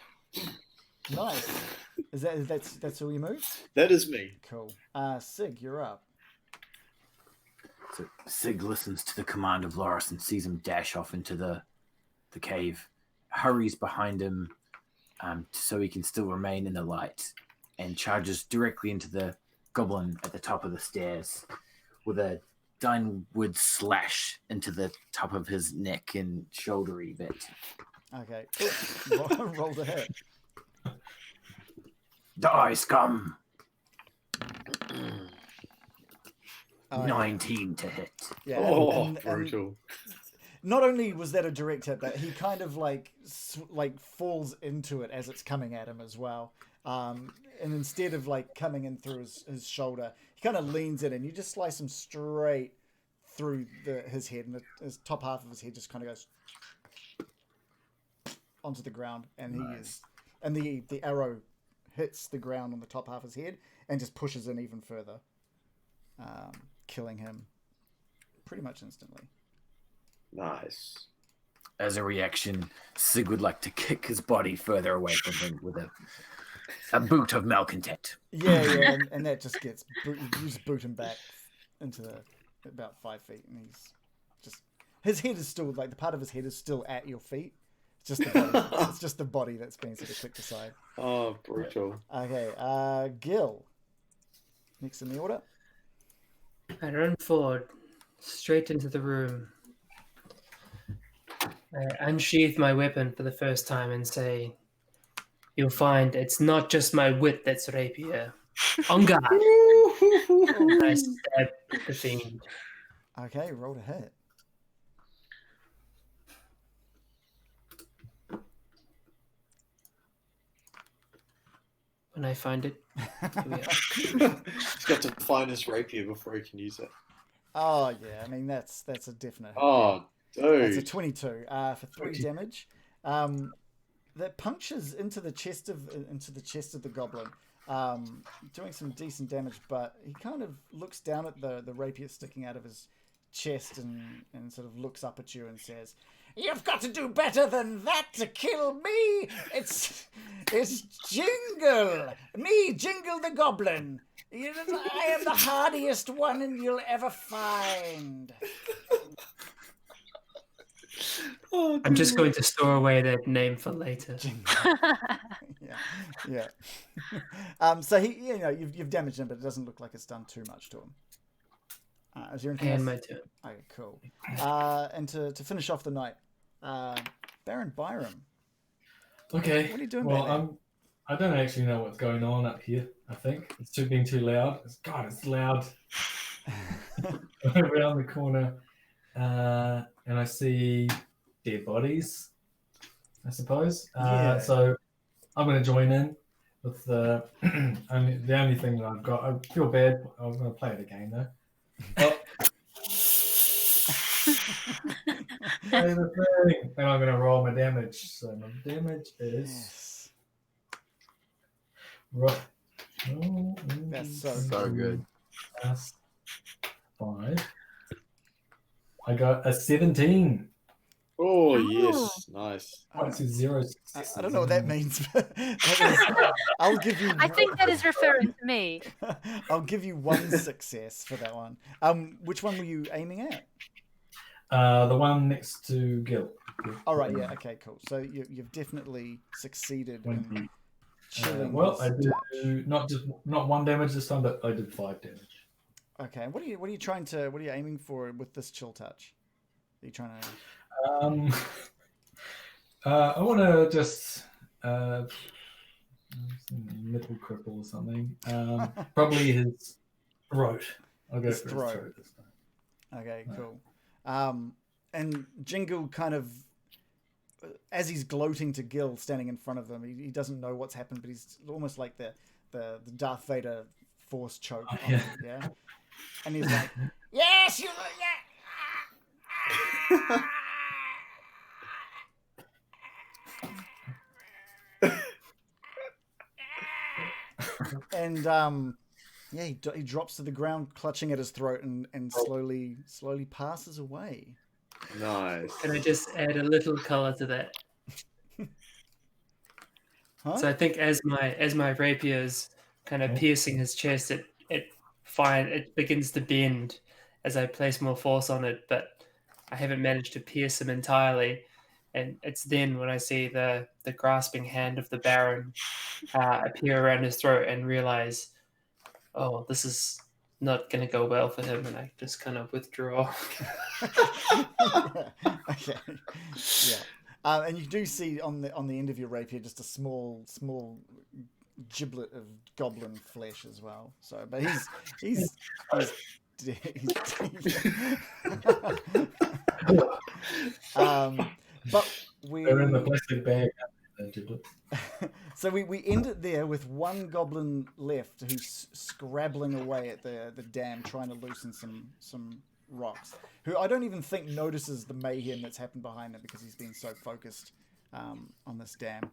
That's all you move? That is me. Cool. Sigg, you're up. So Sigg listens to the command of Lorros and sees him dash off into the cave, hurries behind him so he can still remain in the light, and charges directly into the goblin at the top of the stairs with a downward slash into the top of his neck and shouldery bit. Okay. Roll the hit. Die, scum! Oh, 19 to hit. Yeah. Oh, brutal. Not only was that a direct hit, but he kind of like falls into it as it's coming at him as well. And instead of like coming in through his shoulder, he kind of leans in and you just slice him straight through his head, and his top half of his head just kind of goes onto the ground, and the arrow hits the ground on the top half of his head and just pushes in even further, killing him pretty much instantly. Nice. As a reaction, Sigg would like to kick his body further away from him with a boot of malcontent. Yeah, and that just gets you just boot him back into about 5 feet, and he's just, his head is still, like, the part of his head is still at your feet. It's just the body, it's just the body that's been sort of kicked aside. Oh, brutal. Okay, Gil, next in the order. I run forward, straight into the room. I unsheath my weapon for the first time and say, "You'll find it's not just my wit that's rapier. On guard." I stab the fiend. Okay, roll to hit. When I find it, here we are. He's got to find his rapier before he can use it. Oh yeah, I mean that's a definite hit. Oh, dude. That's a 22 for 3 damage. That punctures into the chest of the goblin, doing some decent damage. But he kind of looks down at the rapier sticking out of his chest and sort of looks up at you and says, "You've got to do better than that to kill me. It's Jingle. Me, Jingle the Goblin. I am the hardiest one you'll ever find." Oh, I'm just going to store away that name for later. yeah. So he, you've damaged him, but it doesn't look like it's done too much to him. Is there anything else? My turn. Okay, cool. And to finish off the night, Baron Byrem. Okay. What are you doing? Well, I don't actually know what's going on up here. I think it's being too loud. It's loud. Around the corner, and I see dead bodies, I suppose. So I'm going to join in with the only thing that I've got. I feel bad. I'm going to play it again though. Oh. Play the thing, and I'm going to roll my damage. So my damage is right. Oh, That's So good. Plus 5. I got a 17. Oh, yes. Nice. It's 0 successes. I don't know what that means, but I'll give you. I think that is referring to me. I'll give you 1 success for that one. Which one were you aiming at? The one next to Gil. All right, yeah, okay, cool. So you've definitely succeeded chilling. Well, I touch. did not 1 damage this time, but I did 5 damage. Okay, what are you aiming for with this chill touch? Are you trying to? I want to just middle cripple or something. Probably his throat. I'll go His for his throat. throat this time. Okay, cool. And Jingle kind of, as he's gloating to Gil standing in front of them, he doesn't know what's happened, but he's almost like the Darth Vader force choke. On him, yeah. And he's like, Yes, you. and yeah, he drops to the ground, clutching at his throat, and slowly passes away. Nice. Can I just add a little color to that? Huh? So I think as my rapier is kind of piercing his chest, it begins to bend as I place more force on it, but I haven't managed to pierce him entirely. And it's then when I see the grasping hand of the Baron appear around his throat and realize, oh, this is not going to go well for him, and I just kind of withdraw. Okay. Yeah. And you do see on the end of your rapier just a small giblet of goblin flesh as well. So, but he's but They're in the plastic bag. So we end it there with one goblin left who's scrabbling away at the dam, trying to loosen some rocks, who I don't even think notices the mayhem that's happened behind him because he's been so focused on this dam.